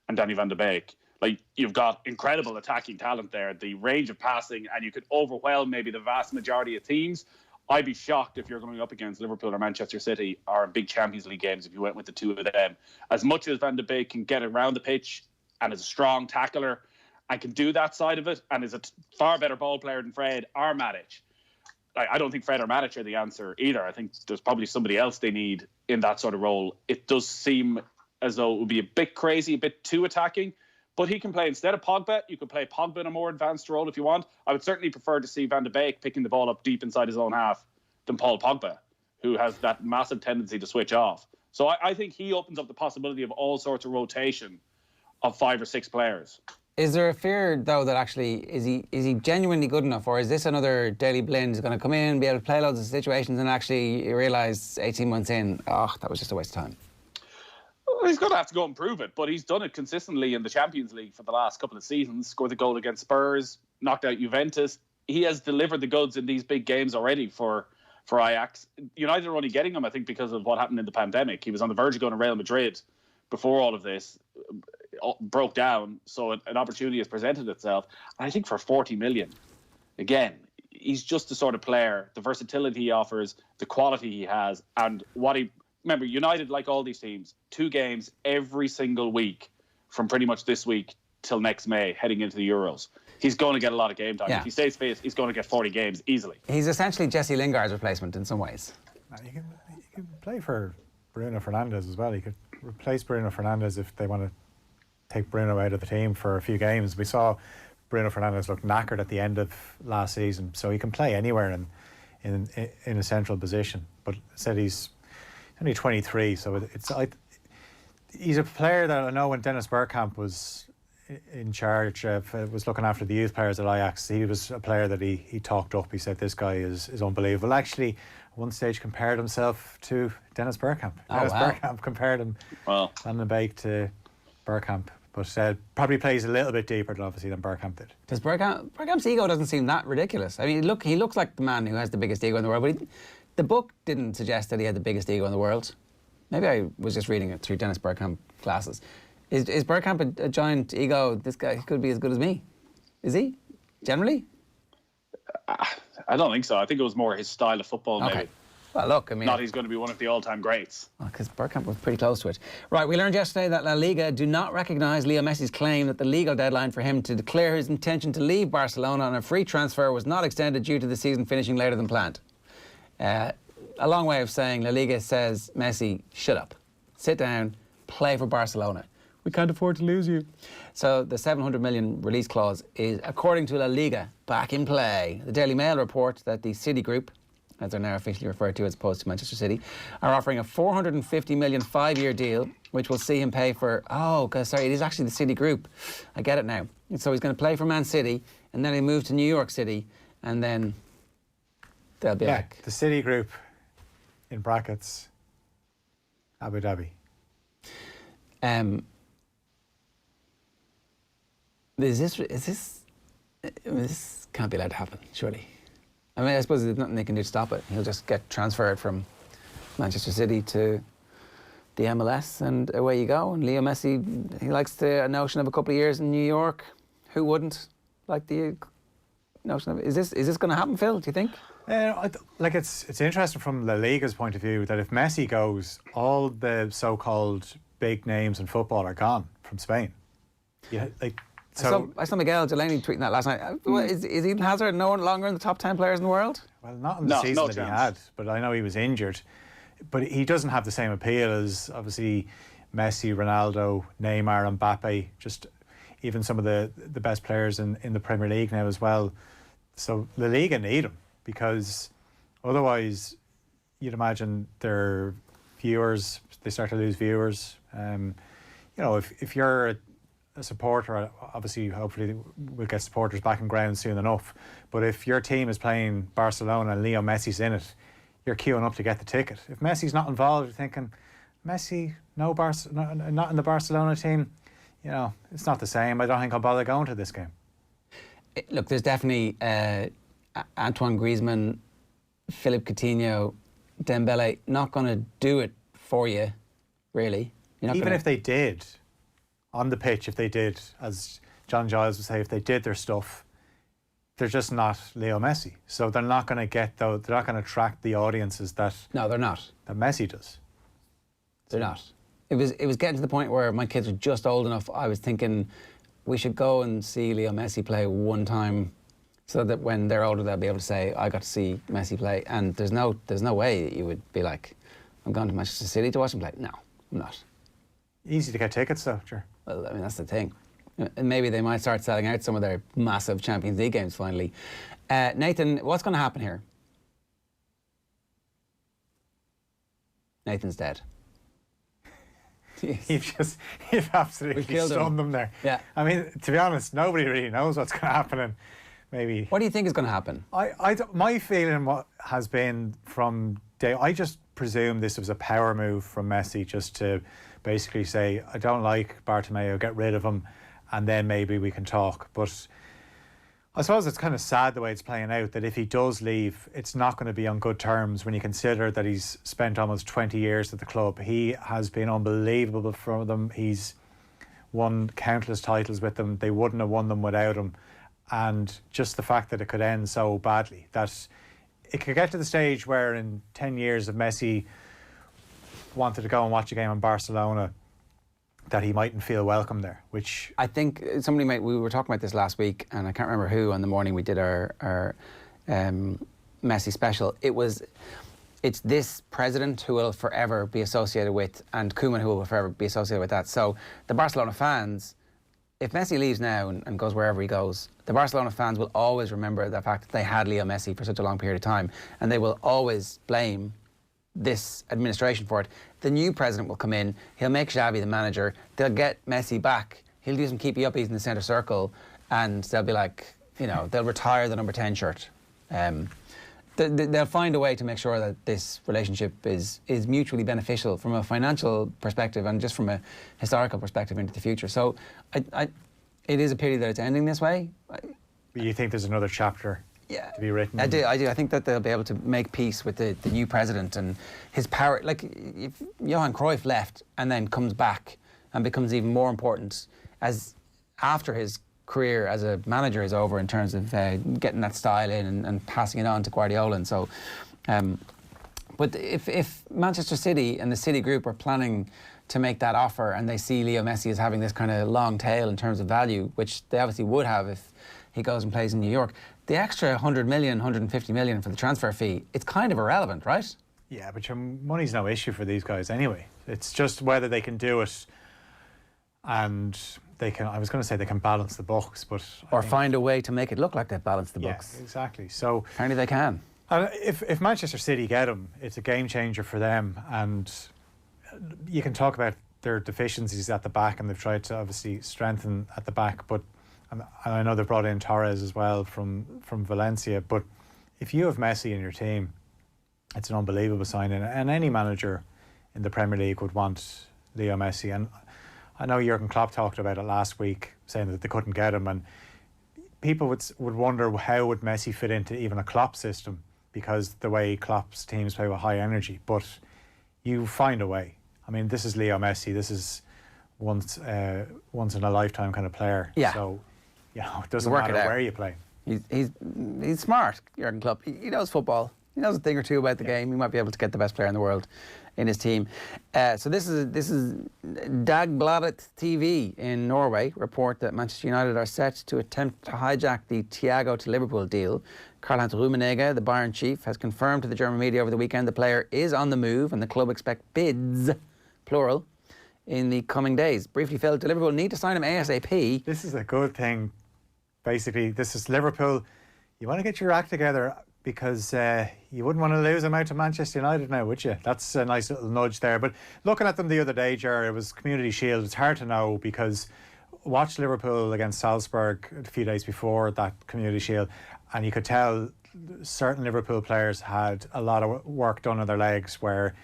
and Danny Van de Beek. Like, you've got incredible attacking talent there, the range of passing, and you could overwhelm maybe the vast majority of teams. I'd be shocked if you're going up against Liverpool or Manchester City or big Champions League games if you went with the two of them. As much as Van de Beek can get around the pitch and is a strong tackler and can do that side of it and is a far better ball player than Fred or Matic, I don't think Fred or Matic are the answer either. I think there's probably somebody else they need in that sort of role. It does seem as though it would be a bit crazy, a bit too attacking. But he can play instead of Pogba. You could play Pogba in a more advanced role if you want. I would certainly prefer to see Van de Beek picking the ball up deep inside his own half than Paul Pogba, who has that massive tendency to switch off. So I think he opens up the possibility of all sorts of rotation of 5 or 6 players. Is there a fear, though, that actually, is he genuinely good enough, or is this another Daley Blind who's going to come in, be able to play loads of situations, and actually you realise 18 months in, that was just a waste of time? Well, he's going to have to go and prove it, but he's done it consistently in the Champions League for the last couple of seasons. Scored the goal against Spurs, knocked out Juventus. He has delivered the goods in these big games already for Ajax. United are only getting him, I think, because of what happened in the pandemic. He was on the verge of going to Real Madrid before all of this broke down, so an opportunity has presented itself. And I think for 40 million, again, he's just the sort of player, the versatility he offers, the quality he has, and what he... Remember, United, like all these teams, 2 games every single week from pretty much this week till next May, heading into the Euros. He's going to get a lot of game time. Yeah. If he stays fit, he's going to get 40 games easily. He's essentially Jesse Lingard's replacement in some ways. You can play for Bruno Fernandes as well. You could replace Bruno Fernandes if they want to take Bruno out of the team for a few games. We saw Bruno Fernandes look knackered at the end of last season, so he can play anywhere in a central position. But said he's only 23, so he's a player that I know when Dennis Bergkamp was in charge of, was looking after the youth players at Ajax, he was a player that he talked up. He said, this guy is unbelievable. Actually, at one stage compared himself to Dennis Bergkamp. Bergkamp compared him, Van de Beek to Bergkamp, but said probably plays a little bit deeper than Bergkamp did. Does Bergkamp's ego doesn't seem that ridiculous. I mean, he looks like the man who has the biggest ego in the world, but the book didn't suggest that he had the biggest ego in the world. Maybe I was just reading it through Dennis Bergkamp glasses. Is Bergkamp a giant ego? This guy could be as good as me. Is he? Generally? I don't think so. I think it was more his style of football, maybe. Well, look, I mean... Not he's going to be one of the all-time greats. Because Bergkamp was pretty close to it. Right, we learned yesterday that La Liga do not recognise Leo Messi's claim that the legal deadline for him to declare his intention to leave Barcelona on a free transfer was not extended due to the season finishing later than planned. A long way of saying La Liga says, Messi, shut up. Sit down, play for Barcelona. We can't afford to lose you. So the 700 million release clause is, according to La Liga, back in play. The Daily Mail report that the City Group, as they're now officially referred to as opposed to Manchester City, are offering a 450 million 5-year deal, which will see him pay for, it is actually the City Group. I get it now. So he's going to play for Man City, and then he'll move to New York City, and then they'll be like... the City Group, in brackets, Abu Dhabi. This can't be allowed to happen, surely. I mean, I suppose there's nothing they can do to stop it. He'll just get transferred from Manchester City to the MLS, and away you go. And Leo Messi, he likes the notion of a couple of years in New York. Who wouldn't like the notion of it? Is this going to happen, Phil, do you think? It's interesting from La Liga's point of view that if Messi goes, all the so-called big names in football are gone from Spain. Yeah, I saw Miguel Delaney tweeting that last night. Is Eden Hazard no longer in the top 10 players in the world? Well, not in the season that he had, but I know he was injured. But he doesn't have the same appeal as, obviously, Messi, Ronaldo, Neymar, Mbappe, just even some of the best players in the Premier League now as well. So La Liga need him, because otherwise you'd imagine their viewers, they start to lose viewers. If you're a supporter, obviously, hopefully we'll get supporters back in ground soon enough. But if your team is playing Barcelona and Leo Messi's in it, you're queuing up to get the ticket. If Messi's not involved, you're thinking, Messi, not in the Barcelona team, it's not the same. I don't think I'll bother going to this game. Look, there's definitely Antoine Griezmann, Philippe Coutinho, Dembele not going to do it for you, really. Even if they did, on the pitch, if they did, as John Giles would say, if they did their stuff, they're just not Leo Messi. So they're not going to get, they're not going to attract the audiences that... No, they're not. That Messi does. They're not. It was getting to the point where my kids are just old enough, I was thinking we should go and see Leo Messi play one time so that when they're older they'll be able to say, I got to see Messi play. And there's no way that you would be like, I'm going to Manchester City to watch him play. No, I'm not. Easy to get tickets though, sure. Well, I mean, that's the thing. And maybe they might start selling out some of their massive Champions League games finally. Nathan, what's going to happen here? Nathan's dead. You've absolutely stunned them there. Yeah. I mean, to be honest, nobody really knows what's going to happen. And maybe. What do you think is going to happen? My feeling has been from day. I just presume this was a power move from Messi, just to basically say, I don't like Bartomeu, get rid of him, and then maybe we can talk. But I suppose it's kind of sad the way it's playing out, that if he does leave, it's not going to be on good terms when you consider that he's spent almost 20 years at the club. He has been unbelievable for them. He's won countless titles with them. They wouldn't have won them without him. And just the fact that it could end so badly, that it could get to the stage where in 10 years if Messi wanted to go and watch a game in Barcelona, that he mightn't feel welcome there, which... I think we were talking about this last week, and I can't remember who on the morning we did our Messi special. It's this president who will forever be associated with, and Koeman who will forever be associated with that. So the Barcelona fans, if Messi leaves now and goes wherever he goes, the Barcelona fans will always remember the fact that they had Leo Messi for such a long period of time, and they will always blame this administration for it. The new president will come in, he'll make Xavi the manager, they'll get Messi back, he'll do some keepy uppies in the centre circle, and they'll be like, they'll retire the number 10 shirt. They'll find a way to make sure that this relationship is mutually beneficial from a financial perspective and just from a historical perspective into the future. So it is a pity that it's ending this way. But you think there's another chapter to be written? I do. I think that they'll be able to make peace with the new president and his power. Like, if Johan Cruyff left and then comes back and becomes even more important as after his career as a manager is over in terms of getting that style in and passing it on to Guardiola. And so, but if Manchester City and the City Group are planning to make that offer and they see Leo Messi as having this kind of long tail in terms of value, which they obviously would have if he goes and plays in New York, the extra 100 million, 150 million for the transfer fee, it's kind of irrelevant, right? Yeah, but your money's no issue for these guys anyway. It's just whether they can do it and they can. I was going to say they can balance the books, but or find a way to make it look like they balance the books. Yeah, exactly. So apparently they can. And if Manchester City get him, it's a game changer for them. And you can talk about their deficiencies at the back, and they've tried to obviously strengthen at the back. But and I know they brought in Torres as well from Valencia. But if you have Messi in your team, it's an unbelievable signing. And any manager in the Premier League would want Leo Messi. And I know Jurgen Klopp talked about it last week, saying that they couldn't get him. And people would wonder how would Messi fit into even a Klopp system, because the way Klopp's teams play with high energy. But you find a way. I mean, this is Leo Messi. This is once in a lifetime kind of player. Yeah. So, you know, it doesn't matter where you play. He's smart, Jurgen Klopp. He knows football. He knows a thing or two about the game. He might be able to get the best player in the world in his team. So this is Dagbladet TV in Norway report that Manchester United are set to attempt to hijack the Thiago to Liverpool deal. Karl-Heinz Rummenigge, the Bayern chief, has confirmed to the German media over the weekend the player is on the move and the club expect bids, plural, in the coming days. Briefly, Phil, do Liverpool need to sign him ASAP? This is a good thing. Basically, this is Liverpool. You want to get your act together, because you wouldn't want to lose him out to Manchester United now, would you? That's a nice little nudge there. But looking at them the other day, Ger, it was Community Shield. It's hard to know, because watched Liverpool against Salzburg a few days before that Community Shield, and you could tell certain Liverpool players had a lot of work done on their legs where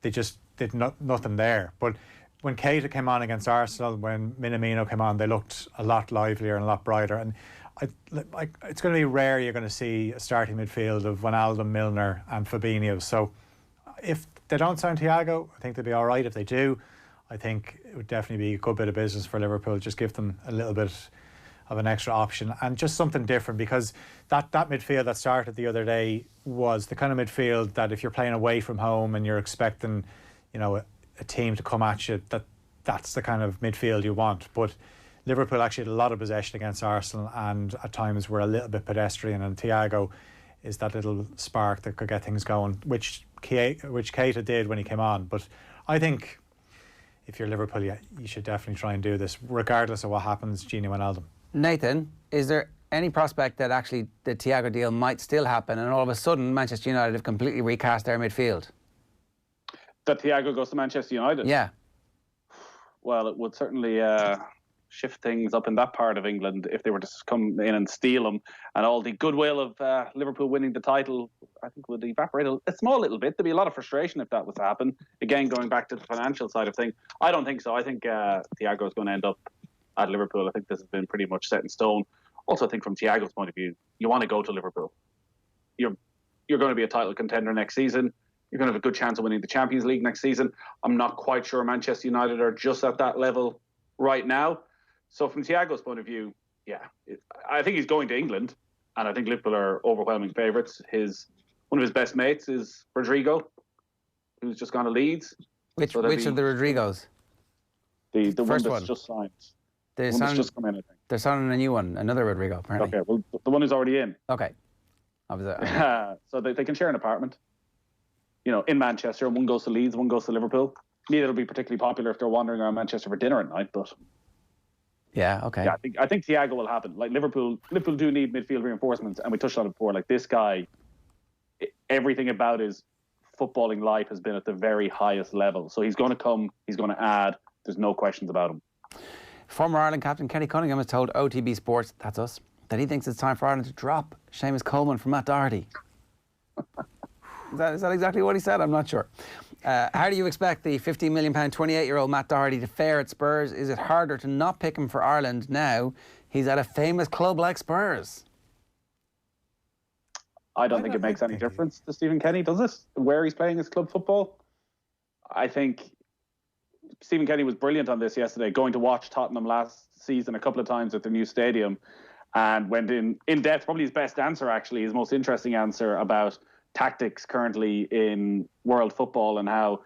they just did nothing there. But when Keita came on against Arsenal, when Minamino came on, they looked a lot livelier and a lot brighter. And it's going to be rare you're going to see a starting midfield of Wijnaldum, Milner and Fabinho. So if they don't sign Thiago, I think they'll be all right. If they do, I think it would definitely be a good bit of business for Liverpool. Just give them a little bit of an extra option and just something different, because that midfield that started the other day was the kind of midfield that if you're playing away from home and you're expecting, you know, a team to come at you, that's the kind of midfield you want. But Liverpool actually had a lot of possession against Arsenal and at times were a little bit pedestrian, and Thiago is that little spark that could get things going, which Keita did when he came on. But I think if you're Liverpool, you should definitely try and do this, regardless of what happens, Gini Wijnaldum. Nathan, is there any prospect that actually the Thiago deal might still happen and all of a sudden Manchester United have completely recast their midfield? That Thiago goes to Manchester United? Yeah. Well, it would certainly shift things up in that part of England if they were to come in and steal him, and all the goodwill of Liverpool winning the title, I think, would evaporate a small little bit. There'd be a lot of frustration if that was to happen. Again, going back to the financial side of things, I don't think so. I think Thiago is going to end up at Liverpool. I think this has been pretty much set in stone. Also, I think from Thiago's point of view, you want to go to Liverpool. You're going to be a title contender next season. You're going to have a good chance of winning the Champions League next season. I'm not quite sure Manchester United are just at that level right now. So from Thiago's point of view, yeah, I think he's going to England, and I think Liverpool are overwhelming favourites. One of his best mates is Rodrigo, who's just gone to Leeds. Which of the Rodrigos? The first one that's just signed. They're one that's just come in, I think. They're signing a new one, another Rodrigo, apparently. Okay, well, the one who's already in. Okay. So they can share an apartment, you know, in Manchester, and one goes to Leeds, one goes to Liverpool. Neither will be particularly popular if they're wandering around Manchester for dinner at night, but... Yeah, okay. Yeah, I think Thiago will happen. Like Liverpool do need midfield reinforcements, and we touched on it before. Like this guy, everything about his footballing life has been at the very highest level. So he's going to come, he's going to add. There's no questions about him. Former Ireland captain Kenny Cunningham has told OTB Sports, that's us, that he thinks it's time for Ireland to drop Seamus Coleman from Matt Doherty. Is that exactly what he said? I'm not sure. How do you expect the £15 million 28-year-old Matt Doherty to fare at Spurs? Is it harder to not pick him for Ireland now he's at a famous club like Spurs? I don't think it makes any difference to Stephen Kenny, does it? Where he's playing his club football? I think Stephen Kenny was brilliant on this yesterday, going to watch Tottenham last season a couple of times at their new stadium, and went in depth, probably his best answer actually, his most interesting answer about tactics currently in world football and how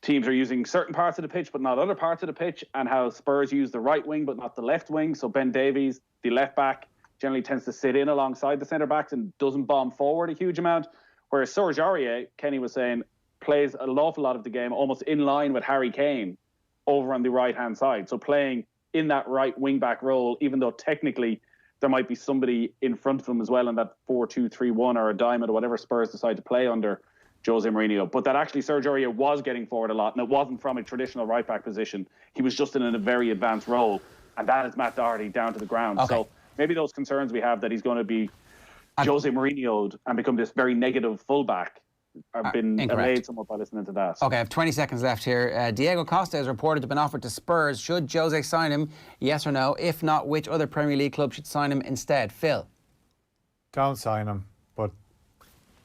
teams are using certain parts of the pitch but not other parts of the pitch, and how Spurs use the right wing but not the left wing. So Ben Davies, the left back, generally tends to sit in alongside the centre backs and doesn't bomb forward a huge amount, whereas Serge Aurier, Kenny was saying, plays an awful lot of the game almost in line with Harry Kane over on the right-hand side. So playing in that right wing-back role, even though technically there might be somebody in front of him as well in that 4-2-3-1 or a diamond or whatever Spurs decide to play under Jose Mourinho. But that actually Sergio Aurier was getting forward a lot, and it wasn't from a traditional right-back position. He was just in a very advanced role, and that is Matt Doherty down to the ground. Okay. So maybe those concerns we have that he's going to be Jose Mourinho'd and become this very negative fullback have been allayed somewhat by listening to that. Okay, I have 20 seconds left here. Diego Costa is reported to have been offered to Spurs. Should Jose sign him? Yes or no? If not, which other Premier League club should sign him instead? Phil? Don't sign him, but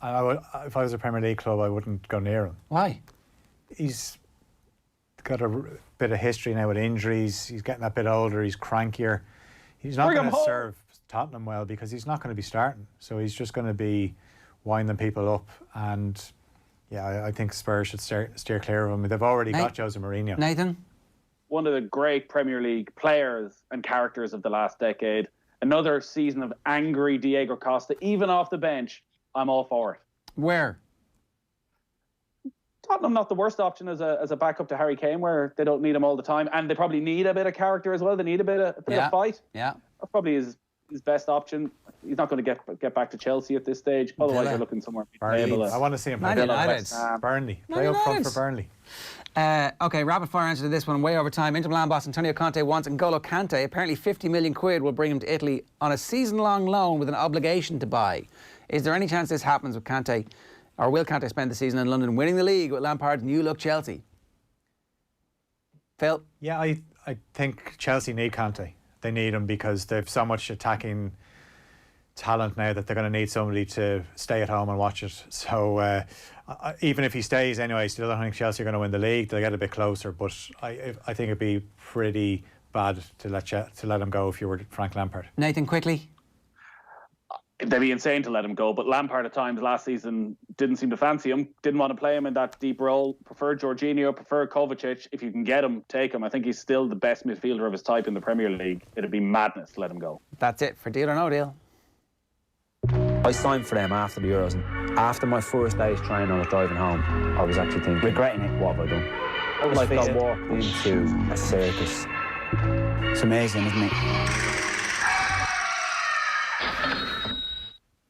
if I was a Premier League club, I wouldn't go near him. Why? He's got a bit of history now with injuries. He's getting a bit older. He's crankier. He's not going to serve Tottenham well because he's not going to be starting. So he's just going to be winding people up. And yeah, I think Spurs should steer clear of him. They've already got Jose Mourinho. Nathan? One of the great Premier League players and characters of the last decade. Another season of angry Diego Costa, even off the bench. I'm all for it. Where? Tottenham not the worst option as a backup to Harry Kane, where they don't need him all the time, and they probably need a bit of character as well. They need a bit of fight. Yeah, that's probably his best option. He's not going to get back to Chelsea at this stage. Otherwise, they're looking somewhere. Burnley. I want to see him play Burnley. Play up front for Burnley. Okay, rapid fire answer to this one. Way over time. Inter Milan boss Antonio Conte wants N'Golo Kante. Apparently 50 million quid will bring him to Italy on a season-long loan with an obligation to buy. Is there any chance this happens with Kante, or will Kante spend the season in London winning the league with Lampard's new look Chelsea? Phil? Yeah, I think Chelsea need Kante. They need him because they've so much attacking talent now that they're going to need somebody to stay at home and watch it. So even if he stays anyway, still don't think Chelsea are going to win the league. They'll get a bit closer, but I think it'd be pretty bad to let him go if you were Frank Lampard. Nathan, quickly. They'd be insane to let him go, but Lampard at times last season didn't seem to fancy him, didn't want to play him in that deep role, preferred Jorginho, preferred Kovacic. If you can get him, take him. I think he's still the best midfielder of his type in the Premier League. It'd be madness to let him go. That's it for Deal or No Deal. I signed for them after the Euros, and after my first day's training, I was driving home. I was actually thinking, regretting it, what have I done? I walked into a circus. It's amazing, isn't it?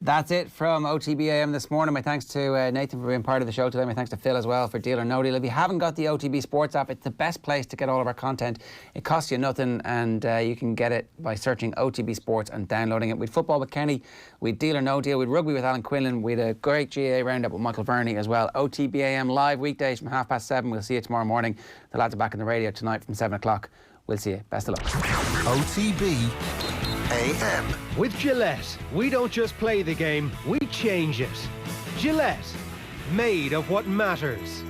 That's it from OTB AM this morning. My thanks to Nathan for being part of the show today. My thanks to Phil as well for Deal or No Deal. If you haven't got the OTB Sports app, it's the best place to get all of our content. It costs you nothing, and you can get it by searching OTB Sports and downloading it. We'd football with Kenny, we'd Deal or No Deal, we'd rugby with Alan Quinlan, we'd a great GAA roundup with Michael Verney as well. OTB AM live weekdays from 7:30. We'll see you tomorrow morning. The lads are back on the radio tonight from 7 o'clock. We'll see you. Best of luck. OTB AM. With Gillette, we don't just play the game, we change it. Gillette, made of what matters.